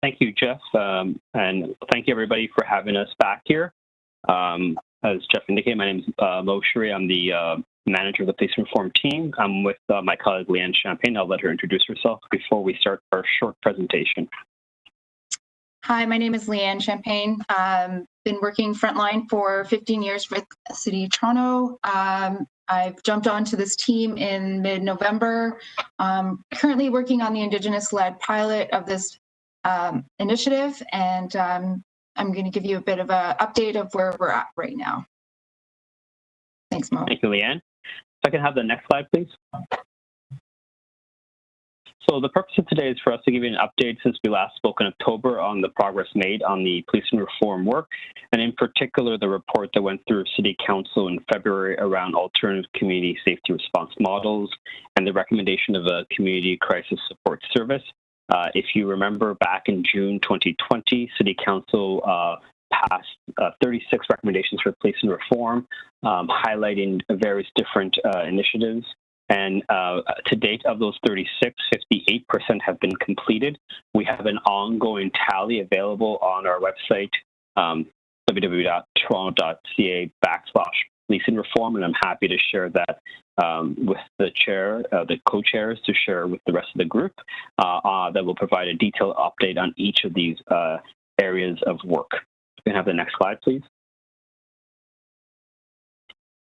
Speaker 19: Thank you, Jeff, and thank you everybody for having us back here. As Jeff indicated, my name is Mo Shuri. I'm the manager of the police reform team. I'm with my colleague Leanne Champagne. I'll let her introduce herself before we start our short presentation.
Speaker 20: Hi, my name is Leanne Champagne. Been working frontline for 15 years with the City of Toronto. I've jumped onto this team in mid-November. Currently working on the Indigenous-led pilot of this initiative, and I'm going to give you a bit of an update of where we're at right now. Thanks, Mo.
Speaker 19: Thank you, Leanne. If I can have the next slide, please. So the purpose of today is for us to give you an update since we last spoke in October on the progress made on the policing reform work, and in particular the report that went through City Council in February around alternative community safety response models and the recommendation of a community crisis support service. If you remember back in June 2020, City Council passed 36 recommendations for policing reform, highlighting various different initiatives. And to date, of those 36, 58% have been completed. We have an ongoing tally available on our website, www.toronto.ca/policing reform, and I'm happy to share that with the chair, the co-chairs, to share with the rest of the group that will provide a detailed update on each of these areas of work. We can have the next slide, please.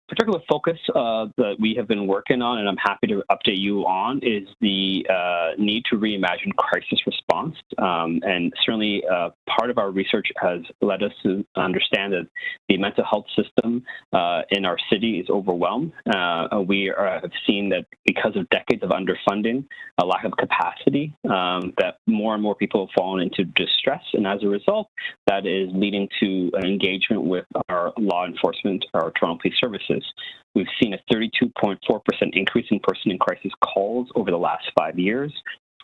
Speaker 19: Particular focus that we have been working on, and I'm happy to update you on, is the need to reimagine crisis response. And certainly part of our research has led us to understand that the mental health system in our city is overwhelmed. We have seen that because of decades of underfunding, a lack of capacity, that more and more people have fallen into distress. And as a result, that is leading to an engagement with our law enforcement, our Toronto Police Services. We've seen a 32.4% increase in person in crisis calls over the last 5 years.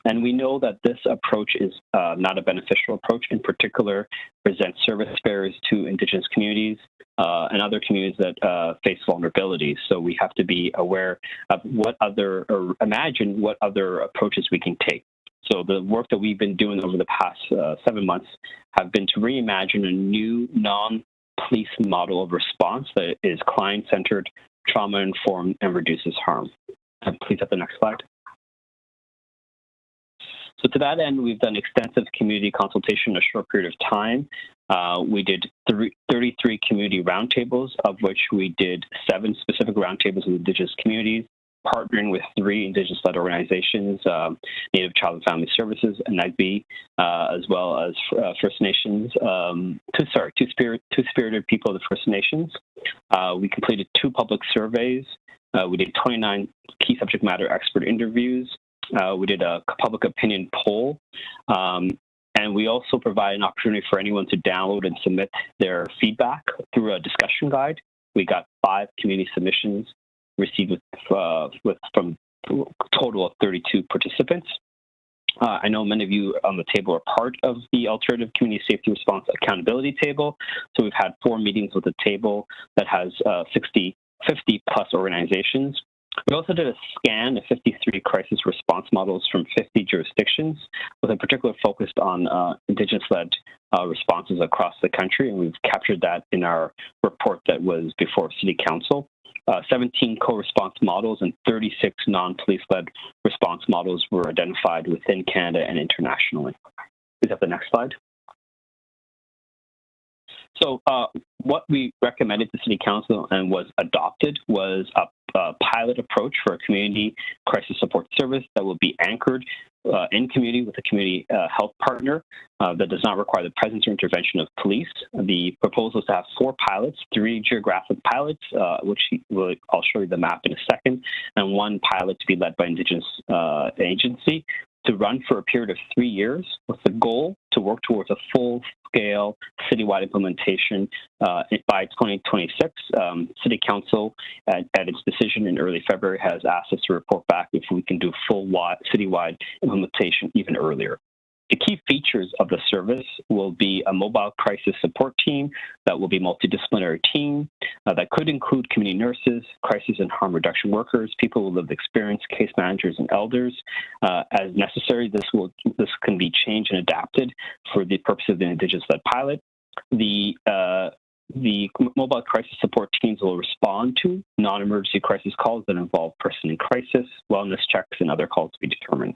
Speaker 19: And we know that this approach is not a beneficial approach. In particular, presents service barriers to Indigenous communities and other communities that face vulnerabilities. So we have to be aware of imagine what other approaches we can take. So the work that we've been doing over the past 7 months have been to reimagine a new non-police model of response that is client-centered, trauma-informed, and reduces harm. Please have the next slide. So to that end, we've done extensive community consultation in a short period of time. We did 33 community roundtables, of which we did 7 specific roundtables with Indigenous communities, partnering with 3 Indigenous-led organizations, Native Child and Family Services, and NAGB, as well as First Nations, two-spirited people of the First Nations. We completed 2 public surveys. We did 29 key subject matter expert interviews. We did a public opinion poll. And we also provide an opportunity for anyone to download and submit their feedback through a discussion guide. We got 5 community submissions received from a total of 32 participants. I know many of you on the table are part of the Alternative Community Safety Response Accountability Table. So we've had 4 meetings with the table that has 50 plus organizations. We also did a scan of 53 crisis response models from 50 jurisdictions with a particular focus on Indigenous-led responses across the country, and we've captured that in our report that was before City Council. 17 co-response models and 36 non-police-led response models were identified within Canada and internationally. Please have the next slide. So what we recommended to City Council and was adopted was a pilot approach for a community crisis support service that will be anchored in community with a community health partner that does not require the presence or intervention of police. The proposal is to have 4 pilots, 3 geographic pilots, which I'll show you the map in a second, and 1 pilot to be led by Indigenous agency, to run for a period of 3 years with the goal to work towards a full-scale citywide implementation by 2026. City Council, at its decision in early February, has asked us to report back if we can do full citywide implementation even earlier. The key features of the service will be a mobile crisis support team that will be a multidisciplinary team that could include community nurses, crisis and harm reduction workers, people with lived experience, case managers, and elders. As necessary, this can be changed and adapted for the purpose of the Indigenous-led pilot. The mobile crisis support teams will respond to non-emergency crisis calls that involve person in crisis, wellness checks, and other calls to be determined.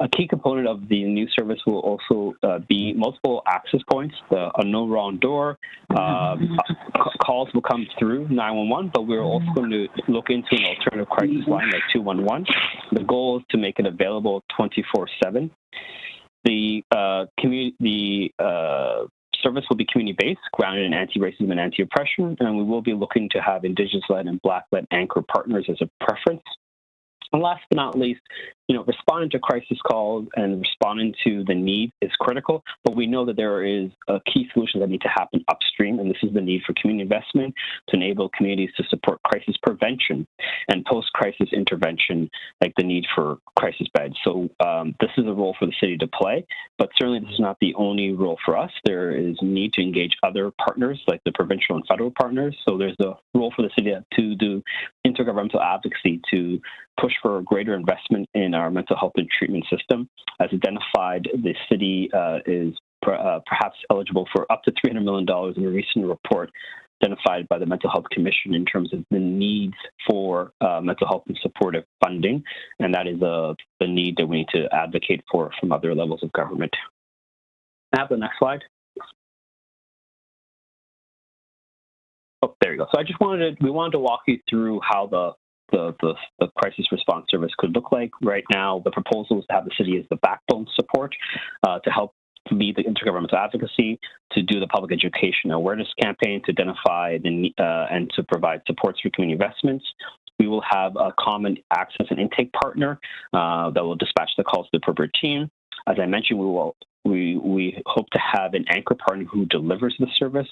Speaker 19: A key component of the new service will also be multiple access points, a no wrong door. Calls will come through 911, but we're also going to look into an alternative crisis line like 211. The goal is to make it available 24/7. The service will be community-based, grounded in anti-racism and anti-oppression, and we will be looking to have Indigenous-led and Black-led anchor partners as a preference. And last but not least, responding to crisis calls and responding to the need is critical, but we know that there is a key solution that need to happen upstream, and this is the need for community investment to enable communities to support crisis prevention and post-crisis intervention, like the need for crisis beds. So this is a role for the city to play, but certainly this is not the only role for us. There is a need to engage other partners, like the provincial and federal partners. So there's a role for the city to do intergovernmental advocacy to push for greater investment in our mental health and treatment system. As identified, the city is perhaps eligible for up to $300 million in a recent report identified by the Mental Health Commission in terms of the needs for mental health and supportive funding, and that is the need that we need to advocate for from other levels of government. Have the next slide. Oh, there you go. So we wanted to walk you through how the crisis response service could look like. Right now, the proposal is to have the city as the backbone support to help lead the intergovernmental advocacy, to do the public education awareness campaign, to identify and to provide supports for community investments. We will have a common access and intake partner that will dispatch the calls to the appropriate team. As I mentioned, we hope to have an anchor partner who delivers the service,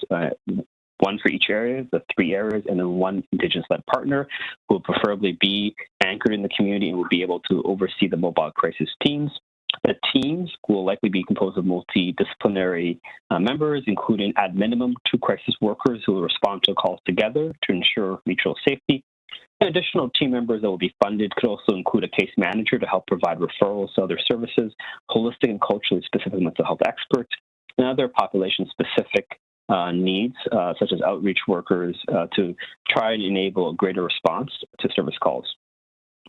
Speaker 19: one for each area, the 3 areas, and then 1 Indigenous-led partner who will preferably be anchored in the community and will be able to oversee the mobile crisis teams. The teams will likely be composed of multidisciplinary members, including at minimum 2 crisis workers who will respond to calls together to ensure mutual safety. Additional team members that will be funded could also include a case manager to help provide referrals to other services, holistic and culturally specific mental health experts, and other population-specific needs, such as outreach workers, to try and enable a greater response to service calls.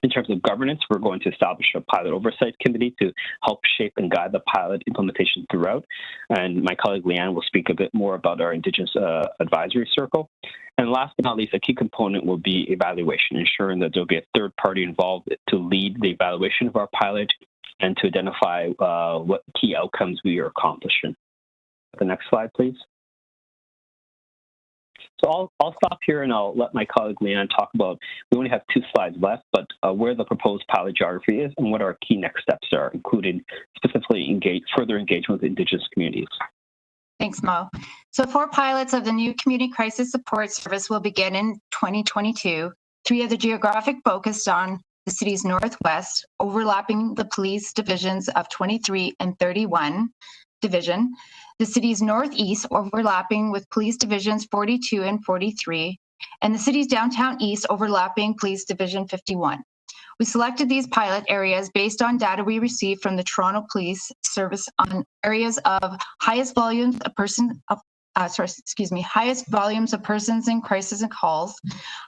Speaker 19: In terms of governance, we're going to establish a pilot oversight committee to help shape and guide the pilot implementation throughout. And my colleague Leanne will speak a bit more about our Indigenous advisory circle. And last but not least, a key component will be evaluation, ensuring that there'll be a third party involved to lead the evaluation of our pilot and to identify what key outcomes we are accomplishing. The next slide, please. So I'll stop here and I'll let my colleague Leanne talk about, we only have 2 slides left, but where the proposed pilot geography is and what our key next steps are, including specifically further engagement with Indigenous communities.
Speaker 20: Thanks, Mo. So 4 pilots of the new Community Crisis Support Service will begin in 2022. 3 of the geographic focused on the city's northwest, overlapping the police divisions of 23 and 31 division, the city's northeast, overlapping with police divisions 42 and 43, and the city's downtown east, overlapping police division 51. We selected these pilot areas based on data we received from the Toronto Police Service on areas of highest volumes of highest volumes of persons in crisis and calls,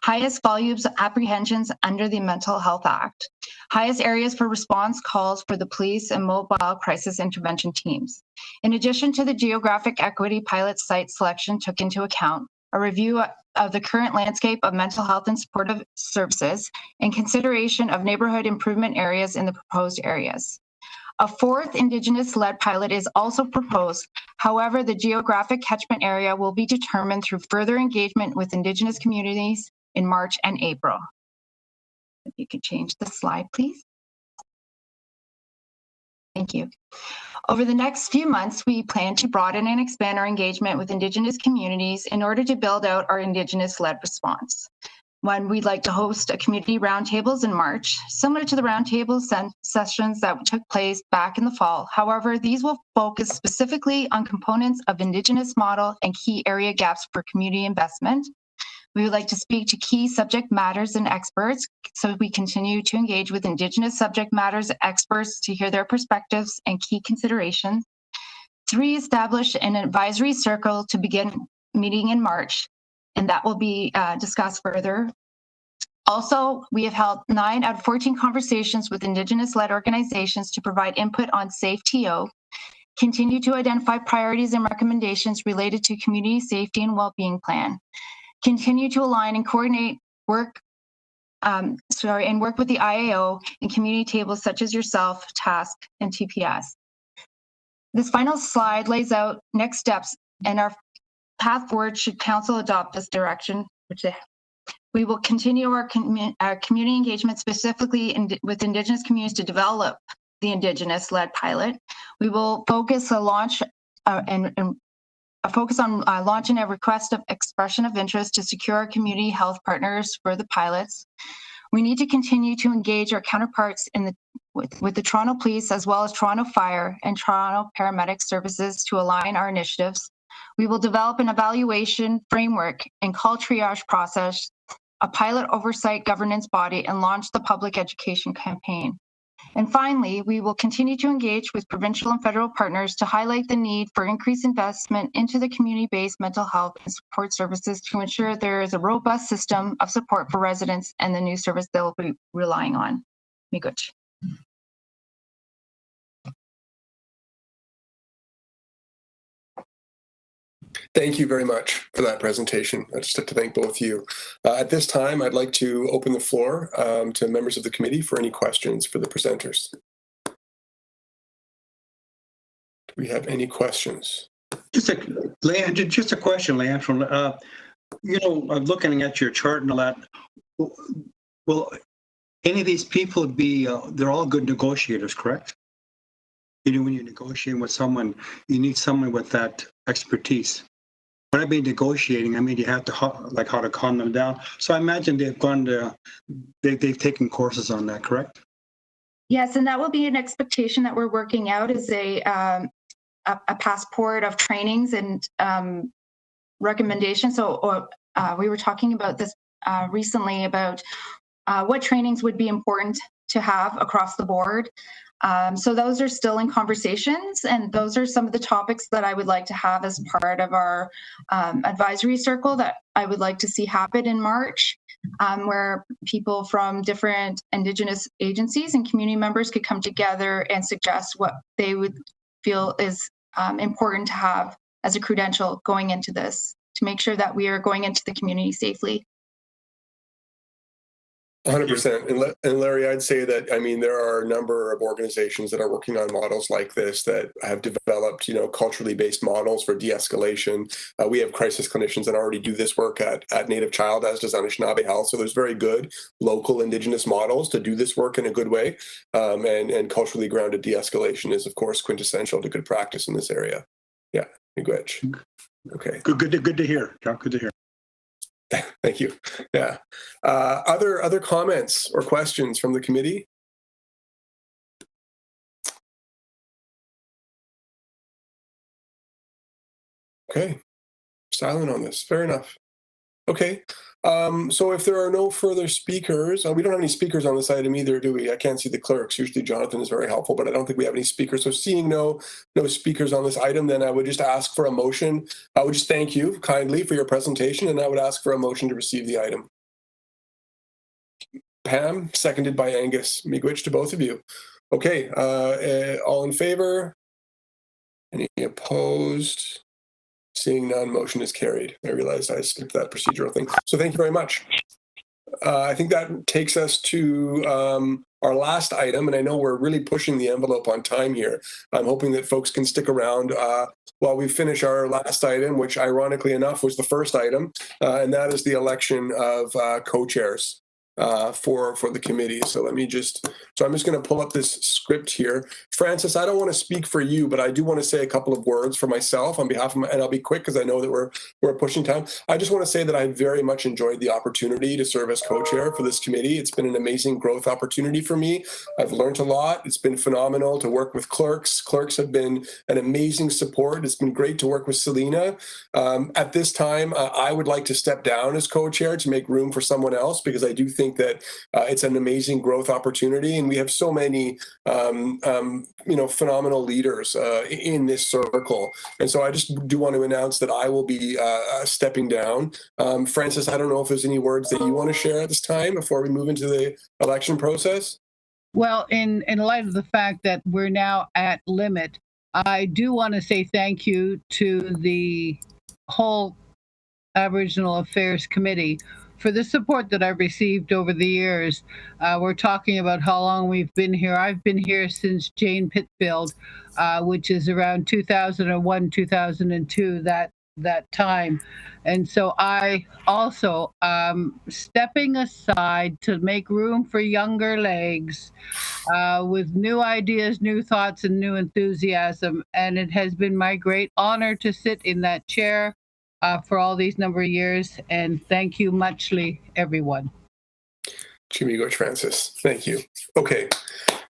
Speaker 20: highest volumes of apprehensions under the Mental Health Act, highest areas for response calls for the police and mobile crisis intervention teams. In addition to the geographic equity pilot site selection took into account a review of the current landscape of mental health and supportive services and consideration of neighborhood improvement areas in the proposed areas. A fourth Indigenous-led pilot is also proposed. However, the geographic catchment area will be determined through further engagement with Indigenous communities in March and April. If you could change the slide, please. Thank you. Over the next few months, we plan to broaden and expand our engagement with Indigenous communities in order to build out our Indigenous-led response. One, we'd like to host a community roundtables in March, similar to the roundtable sessions that took place back in the fall. However, these will focus specifically on components of Indigenous model and key area gaps for community investment. We would like to speak to key subject matters and experts, so we continue to engage with Indigenous subject matters experts to hear their perspectives and key considerations. 3, establish an advisory circle to begin meeting in March, and that will be discussed further. Also, we have held 9 out of 14 conversations with Indigenous-led organizations to provide input on Safe TO, continue to identify priorities and recommendations related to community safety and well-being plan, continue to align and coordinate work with the IAO and community tables such as yourself, TASK, and TPS. This final slide lays out next steps and our path forward should Council adopt this direction, we will continue our community engagement specifically with Indigenous communities to develop the Indigenous-led pilot. We will focus on launching a request of expression of interest to secure our community health partners for the pilots. We need to continue to engage our counterparts with the Toronto Police as well as Toronto Fire and Toronto Paramedic Services to align our initiatives. We will develop an evaluation framework and call triage process, a pilot oversight governance body, and launch the public education campaign. And finally, we will continue to engage with provincial and federal partners to highlight the need for increased investment into the community-based mental health and support services to ensure there is a robust system of support for residents and the new service they'll be relying on. Miigwech.
Speaker 12: Thank you very much for that presentation. I'd just like to thank both of you. At this time, I'd like to open the floor to members of the committee for any questions for the presenters. Do we have any questions?
Speaker 3: Just a question, Leanne. I'm looking at your chart and all that. Will any of these people be, they're all good negotiators, correct? When you're negotiating with someone, you need someone with that expertise. When I mean negotiating, I mean you have to how to calm them down. So I imagine they've taken courses on that, correct?
Speaker 20: Yes, and that will be an expectation that we're working out is a passport of trainings and recommendations. So we were talking about this recently about what trainings would be important to have across the board. So those are still in conversations, and those are some of the topics that I would like to have as part of our advisory circle that I would like to see happen in March, where people from different Indigenous agencies and community members could come together and suggest what they would feel is important to have as a credential going into this, to make sure that we are going into the community safely.
Speaker 12: 100%. And Larry, I'd say that, there are a number of organizations that are working on models like this that have developed, culturally based models for de-escalation. We have crisis clinicians that already do this work at Native Child, as does Anishinaabe Health. So there's very good local Indigenous models to do this work in a good way. And culturally grounded de-escalation is, of course, quintessential to good practice in this area. Yeah, miigwech. Okay.
Speaker 3: Good to hear. Good to hear.
Speaker 12: Thank you. Yeah. Other comments or questions from the committee? Okay. Silent on this. Fair enough. Okay. So if there are no further speakers, we don't have any speakers on this item either, do we? I can't see the clerks. Usually Jonathan is very helpful, but I don't think we have any speakers. So seeing no speakers on this item, then I would just ask for a motion. I would just thank you kindly for your presentation, and I would ask for a motion to receive the item. Pam, seconded by Angus. Miigwech to both of you. Okay. All in favor? Any opposed? Seeing none, motion is carried. I realized I skipped that procedural thing. So thank you very much. I think that takes us to our last item, and I know we're really pushing the envelope on time here. I'm hoping that folks can stick around while we finish our last item, which ironically enough was the first item, and that is the election of co-chairs for the committee. So I'm just going to pull up this script here. Francis, I don't want to speak for you, but I do want to say a couple of words for myself on behalf of and I'll be quick because I know that we're pushing time. I just want to say that I very much enjoyed the opportunity to serve as co-chair for this committee. It's been an amazing growth opportunity for me. I've learned a lot. It's been phenomenal to work with clerks. Clerks have been an amazing support. It's been great to work with Selena. At this time, I would like to step down as co-chair to make room for someone else because I do think that it's an amazing growth opportunity, and we have so many phenomenal leaders in this circle. And so I just do want to announce that I will be stepping down. Francis, I don't know if there's any words that you want to share at this time before we move into the election process.
Speaker 1: Well, in light of the fact that we're now at limit, I do want to say thank you to the whole Aboriginal Affairs Committee for the support that I've received over the years. We're talking about how long we've been here. I've been here since Jane Pitfield, which is around 2001, 2002, that time. And so I also stepping aside to make room for younger legs with new ideas, new thoughts, and new enthusiasm. And it has been my great honor to sit in that chair for all these number of years. And thank you muchly, everyone.
Speaker 12: Miigwech, Francis. Thank you. Okay.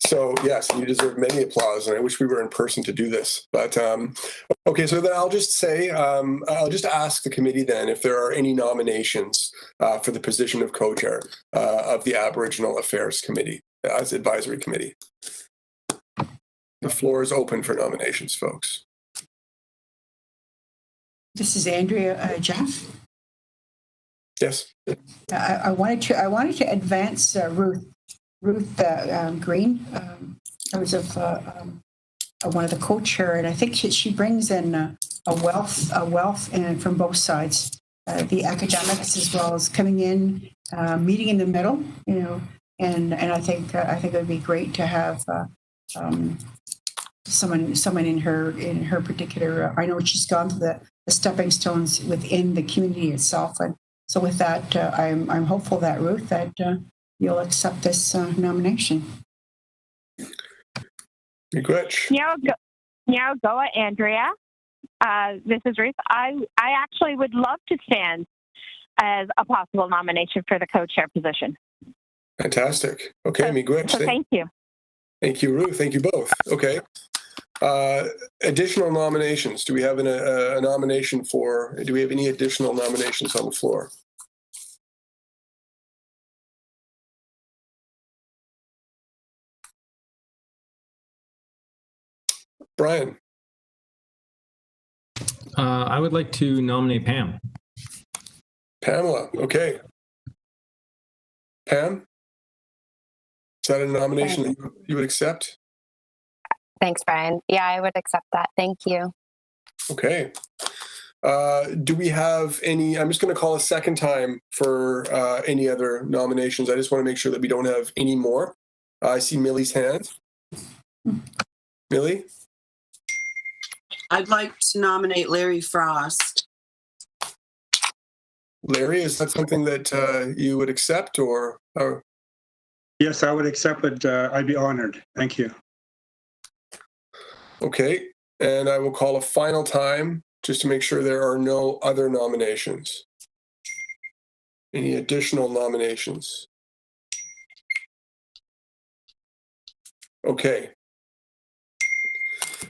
Speaker 12: So yes, you deserve many applause, and I wish we were in person to do this. But okay, so then I'll just say, I'll just ask the committee then if there are any nominations for the position of co-chair of the Aboriginal Affairs Committee as advisory committee. The floor is open for nominations, folks.
Speaker 11: This is Andrea Jeff.
Speaker 12: Yes.
Speaker 11: I wanted to advance Ruth Green. I was of one of the co-chair, and I think she brings in a wealth and from both sides, the academics as well as coming in, meeting in the middle, and I think it would be great to have someone in her particular. I know she's gone through the stepping stones within the community itself, and so with that, I'm hopeful that Ruth that you'll accept this nomination.
Speaker 12: Miigwech.
Speaker 10: Now go, Andrea. This is Ruth. I actually would love to stand as a possible nomination for the co-chair position.
Speaker 12: Fantastic. Okay, Miigwech.
Speaker 10: So thank you.
Speaker 12: Thank you, Ruth. Thank you both. Okay. Additional nominations. Do we have a nomination for? Do we have any additional nominations on the floor? Brian.
Speaker 2: I would like to nominate Pam.
Speaker 12: Pamela. Okay. Pam? Is that a nomination that you would accept?
Speaker 9: Thanks, Brian. Yeah, I would accept that. Thank you.
Speaker 12: Okay. Do we have any? I'm just going to call a second time for any other nominations. I just want to make sure that we don't have any more. I see Millie's hand. Millie?
Speaker 18: I'd like to nominate Larry Frost.
Speaker 12: Larry, is that something that you would accept or?
Speaker 3: Yes, I would accept it. I'd be honored. Thank you.
Speaker 12: Okay, and I will call a final time just to make sure there are no other nominations. Any additional nominations? Okay.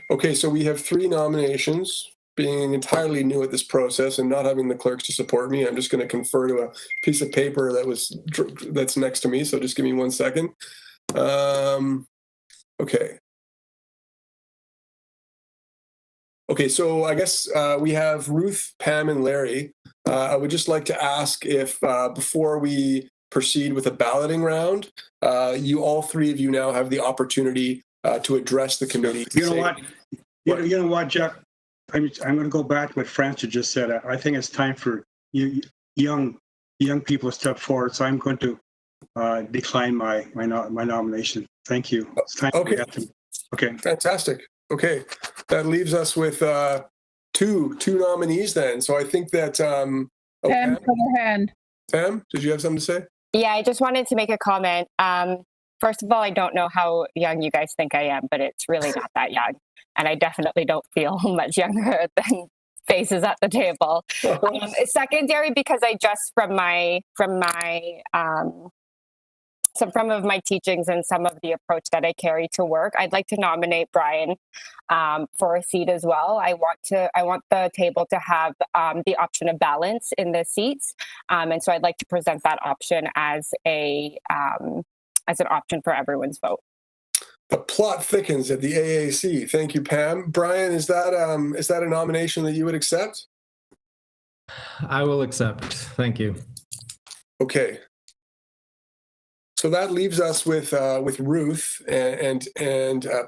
Speaker 12: Okay, so we have 3 nominations. Being entirely new at this process and not having the clerks to support me, I'm just going to confer to a piece of paper that's next to me. So just give me 1 second. Okay. Okay, so I guess we have Ruth, Pam, and Larry. I would just like to ask if before we proceed with a balloting round, you all 3 of you now have the opportunity to address the committee.
Speaker 3: You know what, Jeff? I'm going to go back to what Francis just said. I think it's time for young people to step forward. So I'm going to decline my nomination. Thank you. It's time.
Speaker 12: Okay.
Speaker 3: Okay.
Speaker 12: Fantastic. Okay, that leaves us with two nominees then. So I think that
Speaker 1: Pam put her hand.
Speaker 12: Pam, did you have something to say?
Speaker 9: Yeah, I just wanted to make a comment. First of all, I don't know how young you guys think I am, but it's really not that young. And I definitely don't feel much younger than faces at the table. Secondary, because I just from some of my teachings and some of the approach that I carry to work, I'd like to nominate Brian for a seat as well. I want the table to have the option of balance in the seats, and so I'd like to present that option as an option for everyone's vote.
Speaker 12: The plot thickens at the AAC. Thank you, Pam. Brian, is that a nomination that you would accept?
Speaker 2: I will accept. Thank you.
Speaker 12: Okay. So that leaves us with Ruth and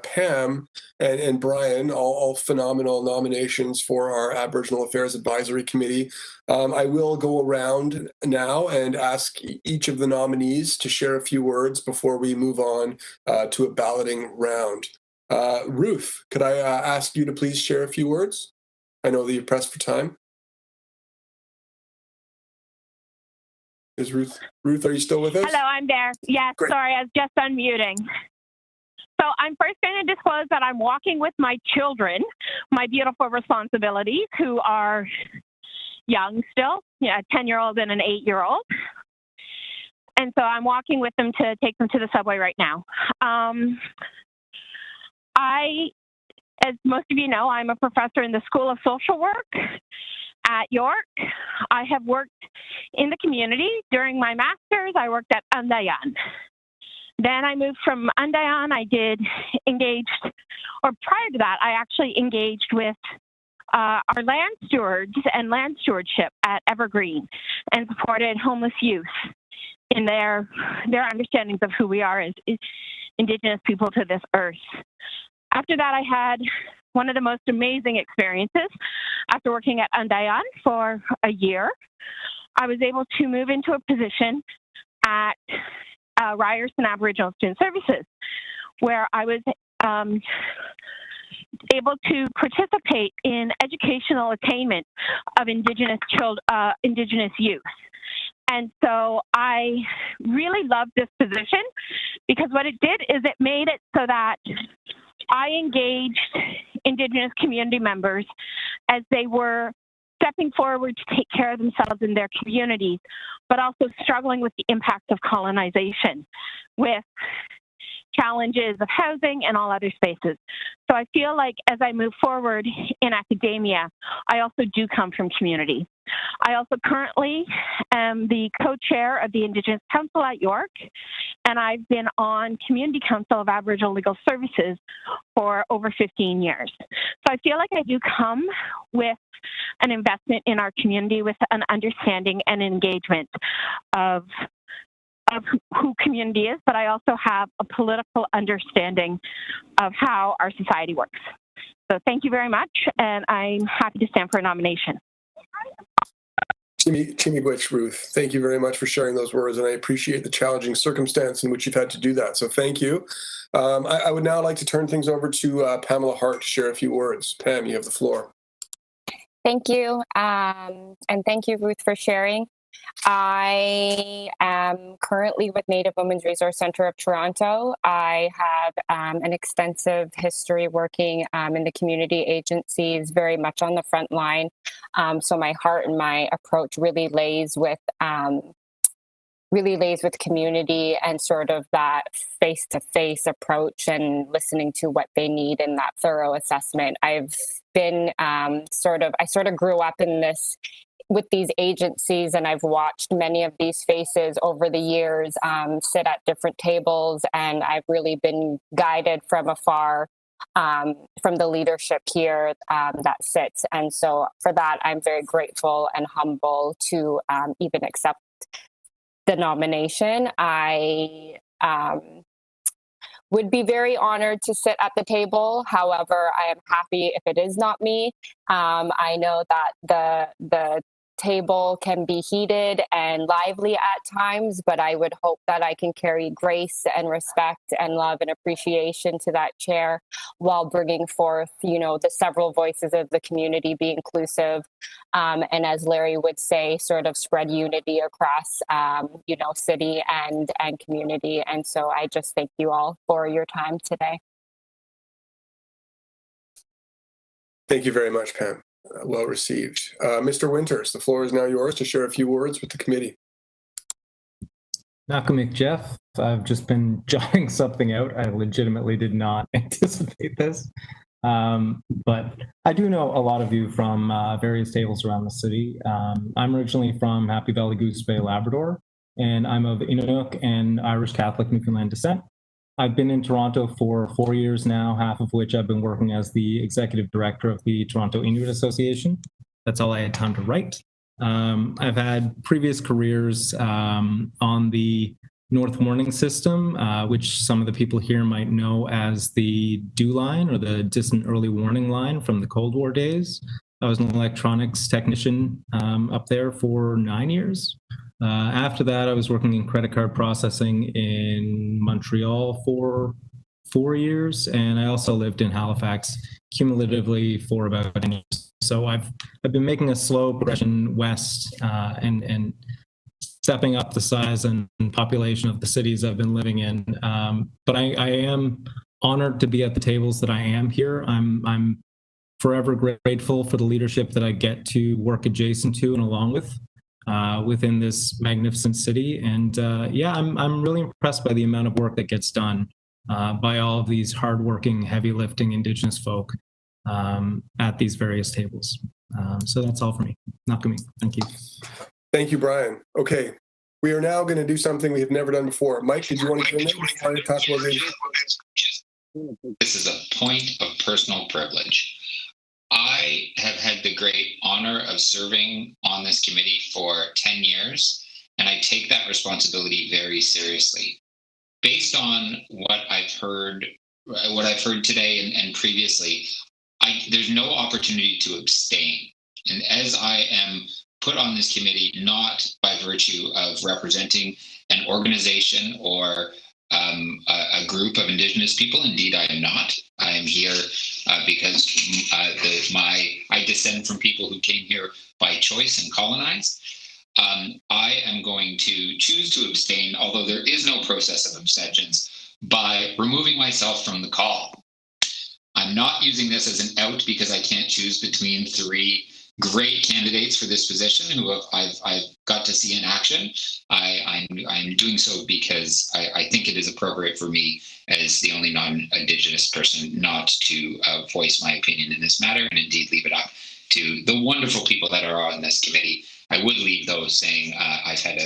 Speaker 12: Pam and Brian, all phenomenal nominations for our Aboriginal Affairs Advisory Committee. I will go around now and ask each of the nominees to share a few words before we move on to a balloting round. Ruth, could I ask you to please share a few words? I know that you're pressed for time. Is Ruth, are you still with us?
Speaker 10: Hello, I'm there. Yes, great. Sorry, I was just unmuting. So I'm first going to disclose that I'm walking with my children, my beautiful responsibilities, who are young still, a 10-year-old and an 8-year-old. And so I'm walking with them to take them to the subway right now. As most of you know, I'm a professor in the School of Social Work at York. I have worked in the community. During my master's, I worked at Undayan. Then I moved from Undayan. I prior to that, I actually engaged with our land stewards and land stewardship at Evergreen and supported homeless youth in their understandings of who we are as Indigenous people to this earth. After that, I had one of the most amazing experiences. After working at Undayan for a year, I was able to move into a position at Ryerson Aboriginal Student Services, where I was able to participate in educational attainment of Indigenous youth. And so I really loved this position because what it did is it made it so that I engaged Indigenous community members as they were stepping forward to take care of themselves in their communities, but also struggling with the impacts of colonization, with challenges of housing and all other spaces. So I feel like as I move forward in academia, I also do come from community. I also currently am the co-chair of the Indigenous Council at York, and I've been on Community Council of Aboriginal Legal Services for over 15 years. So I feel like I do come with an investment in our community, with an understanding and engagement of who community is, but I also have a political understanding of how our society works. So thank you very much, and I'm happy to stand for a nomination.
Speaker 12: Chimigwich, Ruth, thank you very much for sharing those words, and I appreciate the challenging circumstance in which you've had to do that. So thank you. I would now like to turn things over to Pamela Hart to share a few words. Pam, you have the floor.
Speaker 9: Thank you, and thank you, Ruth, for sharing. I am currently with Native Women's Resource Centre of Toronto. I have an extensive history working in the community agencies, very much on the front line. So my heart and my approach really lays with really lays with community and sort of that face-to-face approach and listening to what they need in that thorough assessment. I've been I sort of grew up in this with these agencies, and I've watched many of these faces over the years sit at different tables, and I've really been guided from afar from the leadership here that sits. And so for that, I'm very grateful and humble to even accept the nomination. I would be very honored to sit at the table. However, I am happy if it is not me. I know that the table can be heated and lively at times, but I would hope that I can carry grace and respect and love and appreciation to that chair while bringing forth, the several voices of the community, be inclusive, and as Larry would say, sort of spread unity across, city and community. And so I just thank you all for your time today.
Speaker 12: Thank you very much, Pam. Well received. Mr. Winters, the floor is now yours to share a few words with the committee.
Speaker 13: Nakamik Jeff, I've just been jotting something out. I legitimately did not anticipate this. But I do know a lot of you from various tables around the city. I'm originally from Happy Valley Goose Bay, Labrador, and I'm of Inuk and Irish Catholic Newfoundland descent. I've been in Toronto for 4 years now, half of which I've been working as the executive director of the Toronto Inuit Association. That's all I had time to write. I've had previous careers on the North Warning System, which some of the people here might know as the DEW line, or the Distant Early Warning line from the Cold War days. I was an electronics technician up there for 9 years. After that, I was working in credit card processing in Montreal for 4 years, and I also lived in Halifax cumulatively for about 10 years. So I've been making a slow progression west and stepping up the size and population of the cities I've been living in. But I am honored to be at the tables that I am here. I'm forever grateful for the leadership that I get to work adjacent to and along with within this magnificent city. And I'm really impressed by the amount of work that gets done by all of these hardworking, heavy lifting Indigenous folk at these various tables. So that's all for me. Nakami, thank you.
Speaker 12: Thank you, Brian. Okay, we are now going to do something we have never done before. Mike, did you want to join in? Talk about
Speaker 8: this is a point of personal privilege. I have had the great honor of serving on this committee for 10 years, and I take that responsibility very seriously. Based on what I've heard today and previously, there's no opportunity to abstain. And as I am put on this committee, not by virtue of representing an organization or a group of Indigenous people. Indeed, I am not. I am here because I descend from people who came here by choice and colonized. I am going to choose to abstain, although there is no process of abstentions, by removing myself from the call. I'm not using this as an out because I can't choose between three great candidates for this position who I've got to see in action. I'm doing so because I think it is appropriate for me as the only non-Indigenous person not to voice my opinion in this matter, and indeed leave it up to the wonderful people that are on this committee. I would leave those saying I've had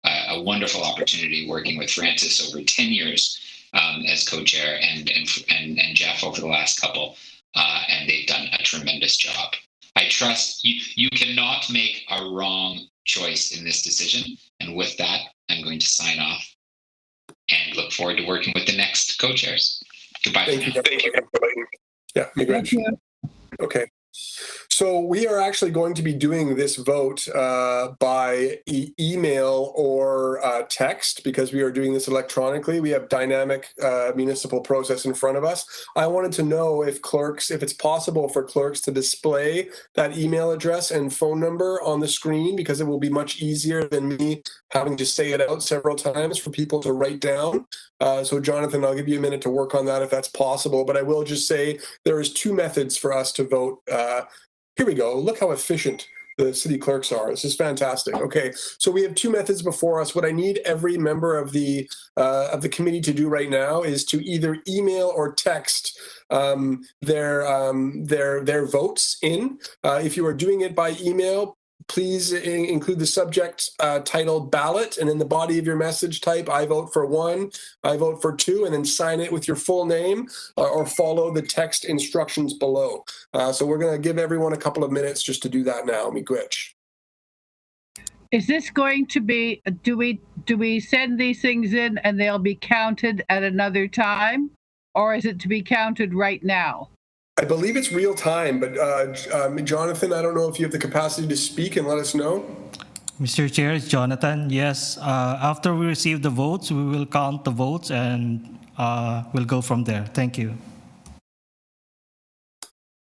Speaker 8: a wonderful opportunity working with Francis over 10 years as co-chair and Jeff over the last couple, and they've done a tremendous job. I trust you. You cannot make a wrong choice in this decision. And with that, I'm going to sign off and look forward to working with the next co-chairs. Goodbye.
Speaker 12: Thank you. Yeah, thank you. Okay. So we are actually going to be doing this vote by email or text because we are doing this electronically. We have dynamic municipal process in front of us. I wanted to know if it's possible for clerks to display that email address and phone number on the screen, because it will be much easier than me having to say it out several times for people to write down. So Jonathan, I'll give you a minute to work on that if that's possible. But I will just say there is two methods for us to vote. Here we go. Look how efficient the city clerks are. This is fantastic. Okay, so we have two methods before us. What I need every member of the committee to do right now is to either email or text their votes in. If you are doing it by email, please include the subject titled ballot, and in the body of your message type, I vote for 1, I vote for 2, and then sign it with your full name or follow the text instructions below. So we're going to give everyone a couple of minutes just to do that now. Miigwech.
Speaker 1: Is this going to be, do we send these things in and they'll be counted at another time? Or is it to be counted right now?
Speaker 12: I believe it's real time, but Jonathan, I don't know if you have the capacity to speak and let us know.
Speaker 2: Mr. Chair, it's Jonathan. Yes, after we receive the votes, we will count the votes and we'll go from there. Thank you.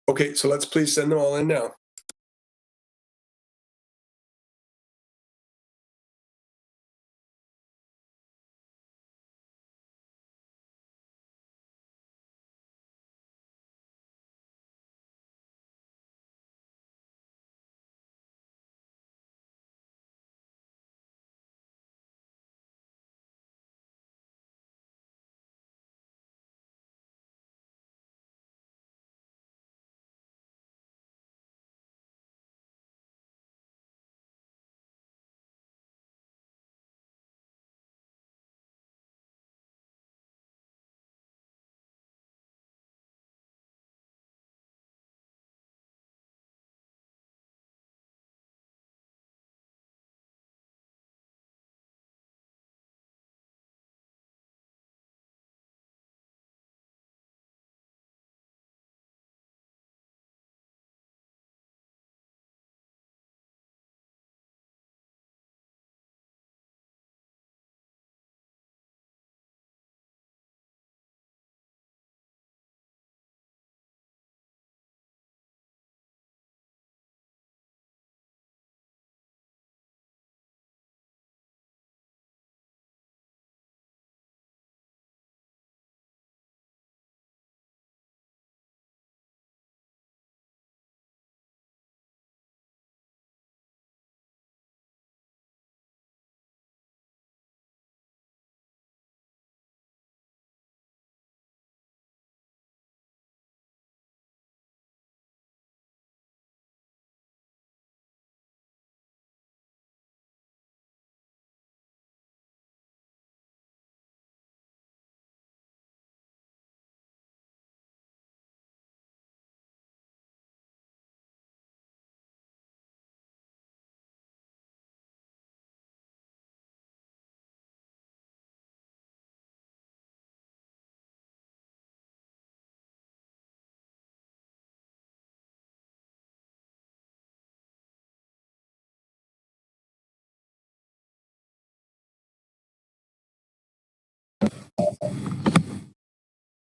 Speaker 12: Okay, so let's please send them all in now.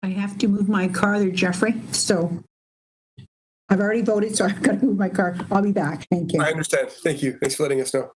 Speaker 11: I have to move my car there, Jeffrey. So I've already voted, so I've got to move my car. I'll be back. Thank you.
Speaker 12: I understand. Thank you. Thanks for letting us know.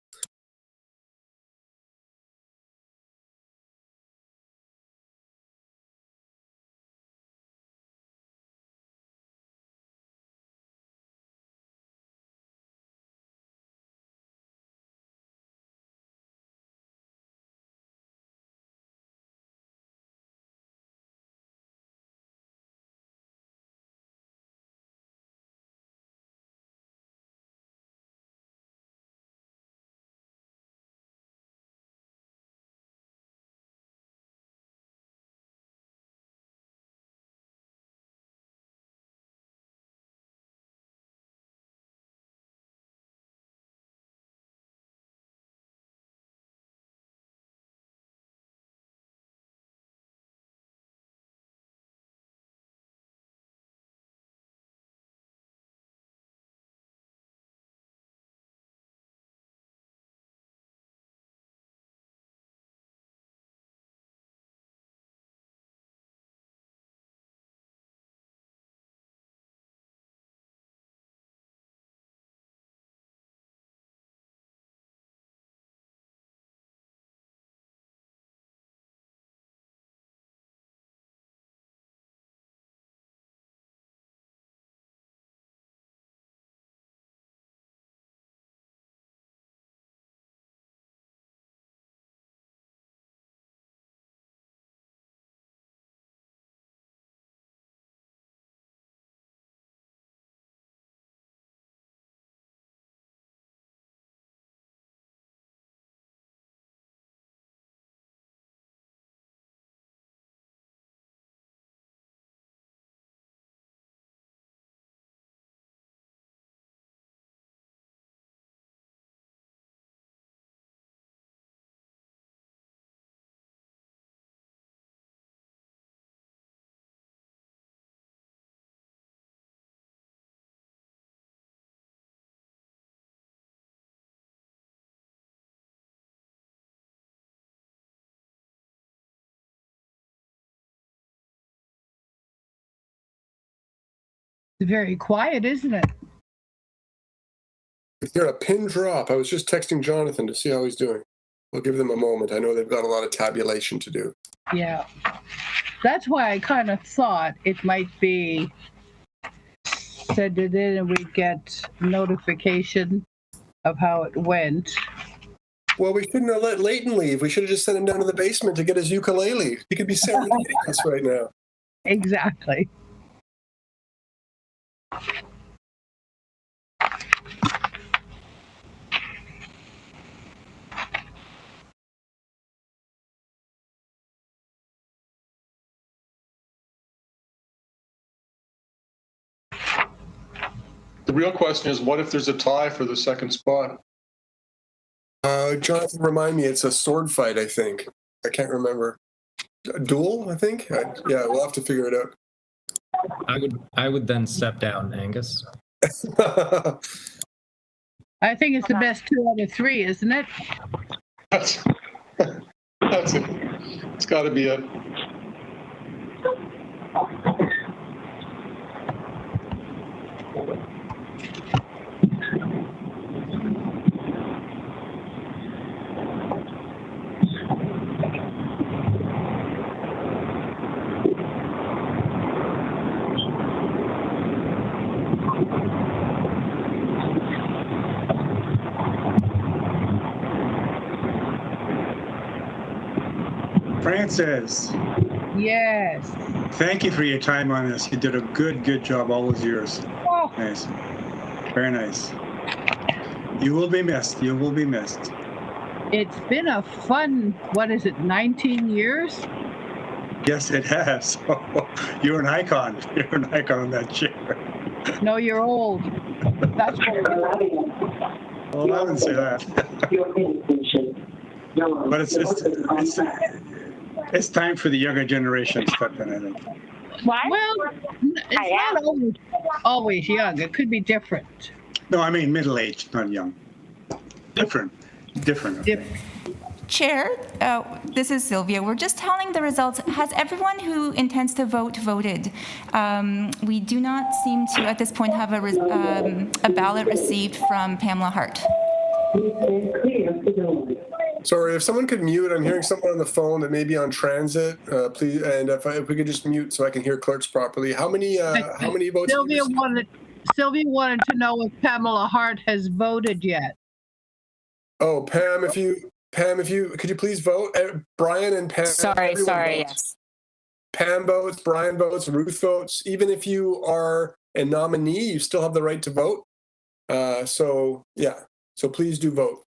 Speaker 1: It's very quiet, isn't it?
Speaker 12: You're a pin drop. I was just texting Jonathan to see how he's doing. We'll give them a moment. I know they've got a lot of tabulation to do.
Speaker 1: Yeah. That's why I kind of thought it might be send it in and we get notification of how it went.
Speaker 12: Well, we shouldn't have let Leighton leave. We should have just sent him down to the basement to get his ukulele. He could be serenading us right now.
Speaker 1: Exactly.
Speaker 7: The real question is, what if there's a tie for the second spot?
Speaker 12: Jonathan, remind me, it's a sword fight, I think. I can't remember. A duel, I think? Yeah, we'll have to figure it out.
Speaker 21: I would then step down, Angus.
Speaker 1: I think it's the best 2 out of 3, isn't it?
Speaker 7: That's it. It's got to be it.
Speaker 3: Francis.
Speaker 1: Yes.
Speaker 3: Thank you for your time on this. You did a good job all those years.
Speaker 1: Oh.
Speaker 3: Nice. Very nice. You will be missed. You will be missed.
Speaker 1: It's been a fun, 19 years?
Speaker 3: Yes, it has. You're an icon. You're an icon on that chair.
Speaker 1: No, you're old. That's what
Speaker 3: Well, I wouldn't say that. But it's time for the younger generation to step in, I think.
Speaker 1: Well, it's not always young. It could be different.
Speaker 3: No, I mean middle-aged, not young. Different.
Speaker 22: Chair, this is Sylvia. We're just telling the results. Has everyone who intends to vote voted? We do not seem to, at this point, have a ballot received from Pamela Hart.
Speaker 12: Sorry, if someone could mute, I'm hearing someone on the phone that may be on transit, please. And if we could just mute so I can hear clerks properly. How many votes?
Speaker 1: Sylvia wanted to know if Pamela Hart has voted yet.
Speaker 12: Oh, Pam, if you could you please vote? Brian and Pam.
Speaker 9: Sorry, yes.
Speaker 12: Pam votes, Brian votes, Ruth votes. Even if you are a nominee, you still have the right to vote. So please do vote.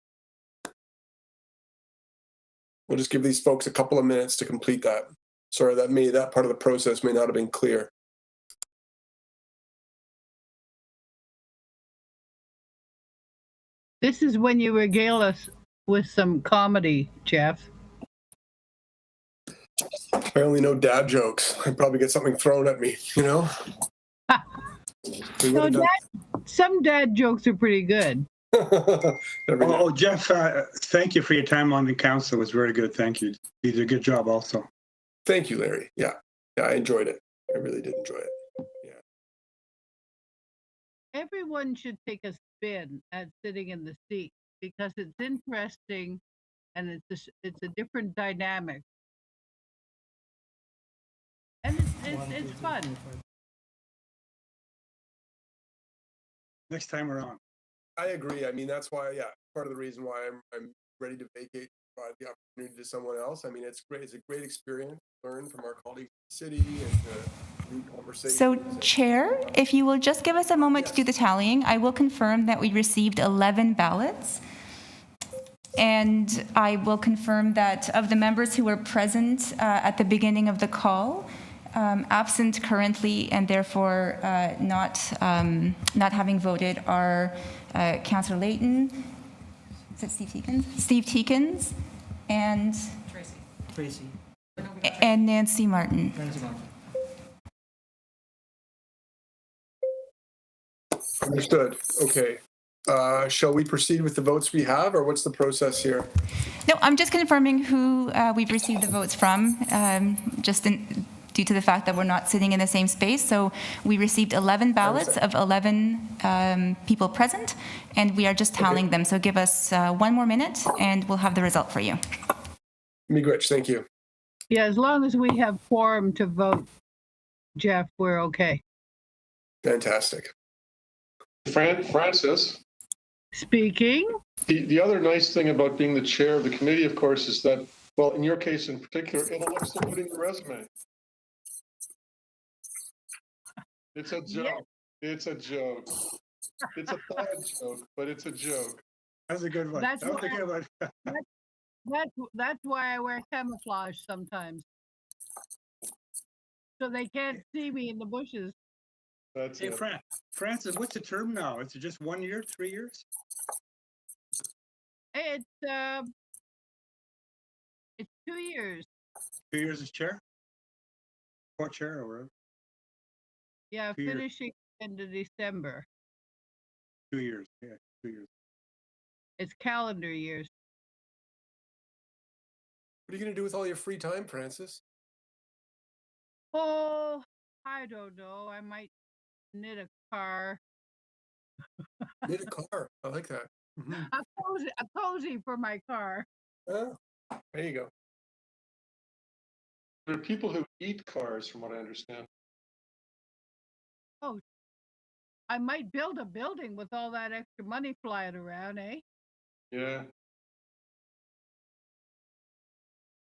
Speaker 12: We'll just give these folks a couple of minutes to complete that. Sorry, that part of the process may not have been clear.
Speaker 1: This is when you regale us with some comedy, Jeff.
Speaker 12: Apparently no dad jokes. I'd probably get something thrown at me, you know?
Speaker 1: Some dad jokes are pretty good.
Speaker 3: Jeff, thank you for your time on the council. It was very good. Thank you. You did a good job also.
Speaker 12: Thank you, Larry. Yeah, I enjoyed it. I really did enjoy it. Yeah.
Speaker 1: Everyone should take a spin at sitting in the seat because it's interesting and it's a different dynamic. And it's fun.
Speaker 3: Next time around.
Speaker 12: I agree. I mean, that's why, part of the reason why I'm ready to vacate, provide the opportunity to someone else. I mean, it's great. It's a great experience to learn from our colleagues in the city and to do conversations.
Speaker 22: So, Chair, if you will just give us a moment to do the tallying, I will confirm that we received 11 ballots. And I will confirm that of the members who were present at the beginning of the call, absent currently and therefore not having voted are Councillor Leighton, is it Steve Teakins? Steve Teakins and
Speaker 23: Tracy.
Speaker 22: And Nancy Martin.
Speaker 12: Understood. Okay. Shall we proceed with the votes we have, or what's the process here?
Speaker 22: No, I'm just confirming who we've received the votes from, just due to the fact that we're not sitting in the same space. So we received 11 ballots of 11 people present, and we are just tallying them. So give us 1 more minute, and we'll have the result for you.
Speaker 12: Miigwech, thank you.
Speaker 1: Yeah, as long as we have quorum to vote, Jeff, we're okay.
Speaker 12: Fantastic.
Speaker 7: Francis?
Speaker 1: Speaking.
Speaker 7: The other nice thing about being the chair of the committee, of course, is that, well, in your case in particular, it'll look so good in your resume. It's a joke. Yeah. It's a joke. It's a bad joke, but it's a joke.
Speaker 3: That's a good one. That's a good one.
Speaker 1: That's why I wear camouflage sometimes. So they can't see me in the bushes.
Speaker 7: That's
Speaker 3: hey, Francis, what's the term now? Is it just 1 year, 3 years?
Speaker 1: It's 2 years.
Speaker 3: 2 years as chair? Or chair or whatever?
Speaker 1: Yeah, finishing end of December.
Speaker 3: 2 years, yeah, 2 years.
Speaker 1: It's calendar years.
Speaker 12: What are you going to do with all your free time, Francis?
Speaker 1: Oh, I don't know. I might knit a car.
Speaker 12: Knit a car. I like that. Mm-hmm.
Speaker 1: A cozy for my car.
Speaker 12: Oh, there you go.
Speaker 7: There are people who eat cars, from what I understand.
Speaker 1: Oh, I might build a building with all that extra money flying around, eh?
Speaker 7: Yeah.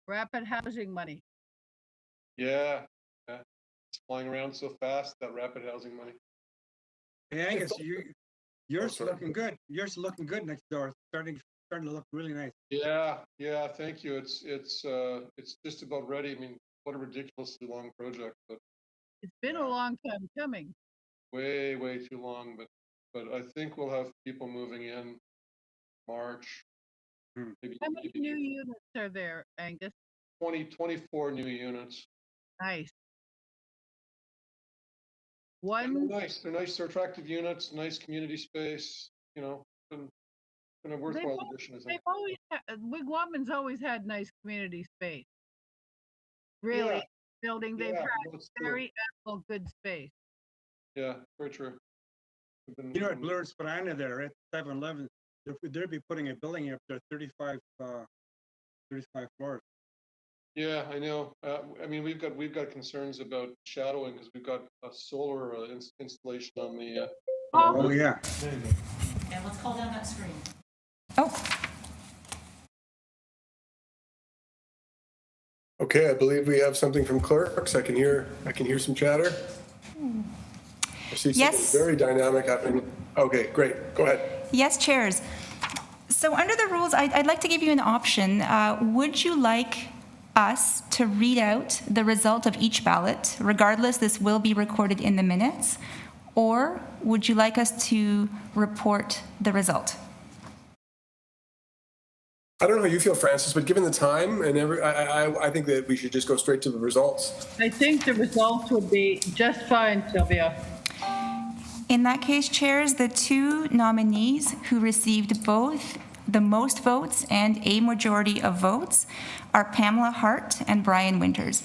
Speaker 1: Rapid housing money.
Speaker 7: Yeah. It's flying around so fast, that rapid housing money.
Speaker 3: Hey, Angus, yours looking good. Yours looking good next door. Starting to look really nice.
Speaker 7: Yeah. Thank you. It's just about ready. I mean, what a ridiculously long project, but
Speaker 1: it's been a long time coming.
Speaker 7: Way too long, but I think we'll have people moving in March. Maybe,
Speaker 1: how many new units are there, Angus?
Speaker 7: 24 new units.
Speaker 1: Nice.
Speaker 7: They're nice. They're attractive units. Nice community space. You know, been a worthwhile addition. I think.
Speaker 1: Wigwamin's always had nice community space. Really, building. They've had very ample, good space.
Speaker 7: Yeah, very true.
Speaker 3: You know, at Blur Spadina there at 7-Eleven, they'd be putting a building up to 35 floors.
Speaker 7: Yeah, I know. I mean, we've got concerns about shadowing because we've got a solar installation on the.
Speaker 3: Oh yeah.
Speaker 4: There you go. And let's call down that screen.
Speaker 22: Oh.
Speaker 12: Okay, I believe we have something from clerks. I can hear some chatter. I see something very dynamic happening. Okay, great. Go ahead.
Speaker 22: Yes, chairs. So under the rules, I'd like to give you an option. Would you like us to read out the result of each ballot? Regardless, this will be recorded in the minutes. Or would you like us to report the result?
Speaker 12: I don't know how you feel, Francis, but given the time and I think that we should just go straight to the results.
Speaker 1: I think the results would be just fine, Sylvia.
Speaker 22: In that case, chairs, the 2 nominees who received both the most votes and a majority of votes are Pamela Hart and Brian Winters.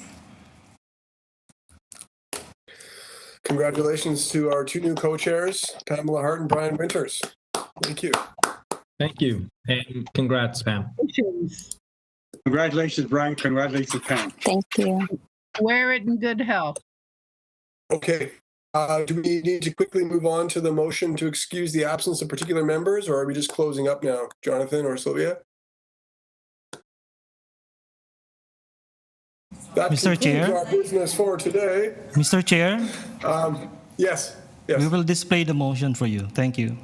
Speaker 12: Congratulations to our 2 new co-chairs, Pamela Hart and Brian Winters. Thank you.
Speaker 21: Thank you. And congrats, Pam.
Speaker 3: Congratulations, Brian. Congratulations, Pam.
Speaker 9: Thank you.
Speaker 1: Wear it in good health.
Speaker 12: Okay. Do we need to quickly move on to the motion to excuse the absence of particular members, or are we just closing up now, Jonathan or Sylvia? That
Speaker 15: Mr. Chair,
Speaker 12: our business for today.
Speaker 15: Mr. Chair.
Speaker 12: Yes.
Speaker 15: We will display the motion for you. Thank you.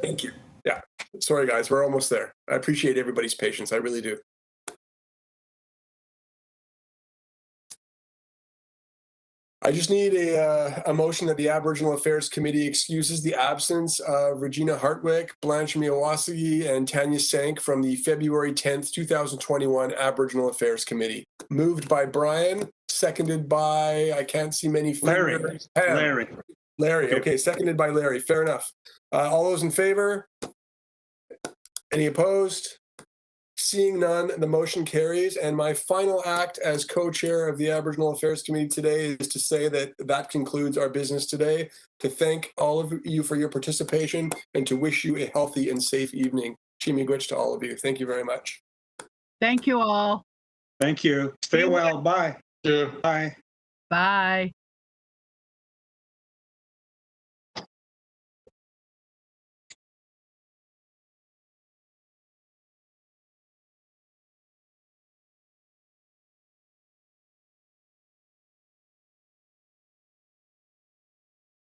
Speaker 12: Thank you. Yeah. Sorry, guys. We're almost there. I appreciate everybody's patience. I really do. I just need a motion that the Aboriginal Affairs Committee excuses the absence of Regina Hartwick, Blanche Miyawasaki, and Tanya Sank from the February 10th, 2021 Aboriginal Affairs Committee. Moved by Brian, seconded by, I can't see many fingers. Larry. Okay, seconded by Larry. Fair enough. All those in favor? Any opposed? Seeing none, the motion carries. And my final act as co-chair of the Aboriginal Affairs Committee today is to say that that concludes our business today, to thank all of you for your participation and to wish you a healthy and safe evening. Chimigwich to all of you. Thank you very much.
Speaker 1: Thank you all.
Speaker 3: Thank you. Stay well. Bye.
Speaker 7: Yeah.
Speaker 3: Bye.
Speaker 1: Bye.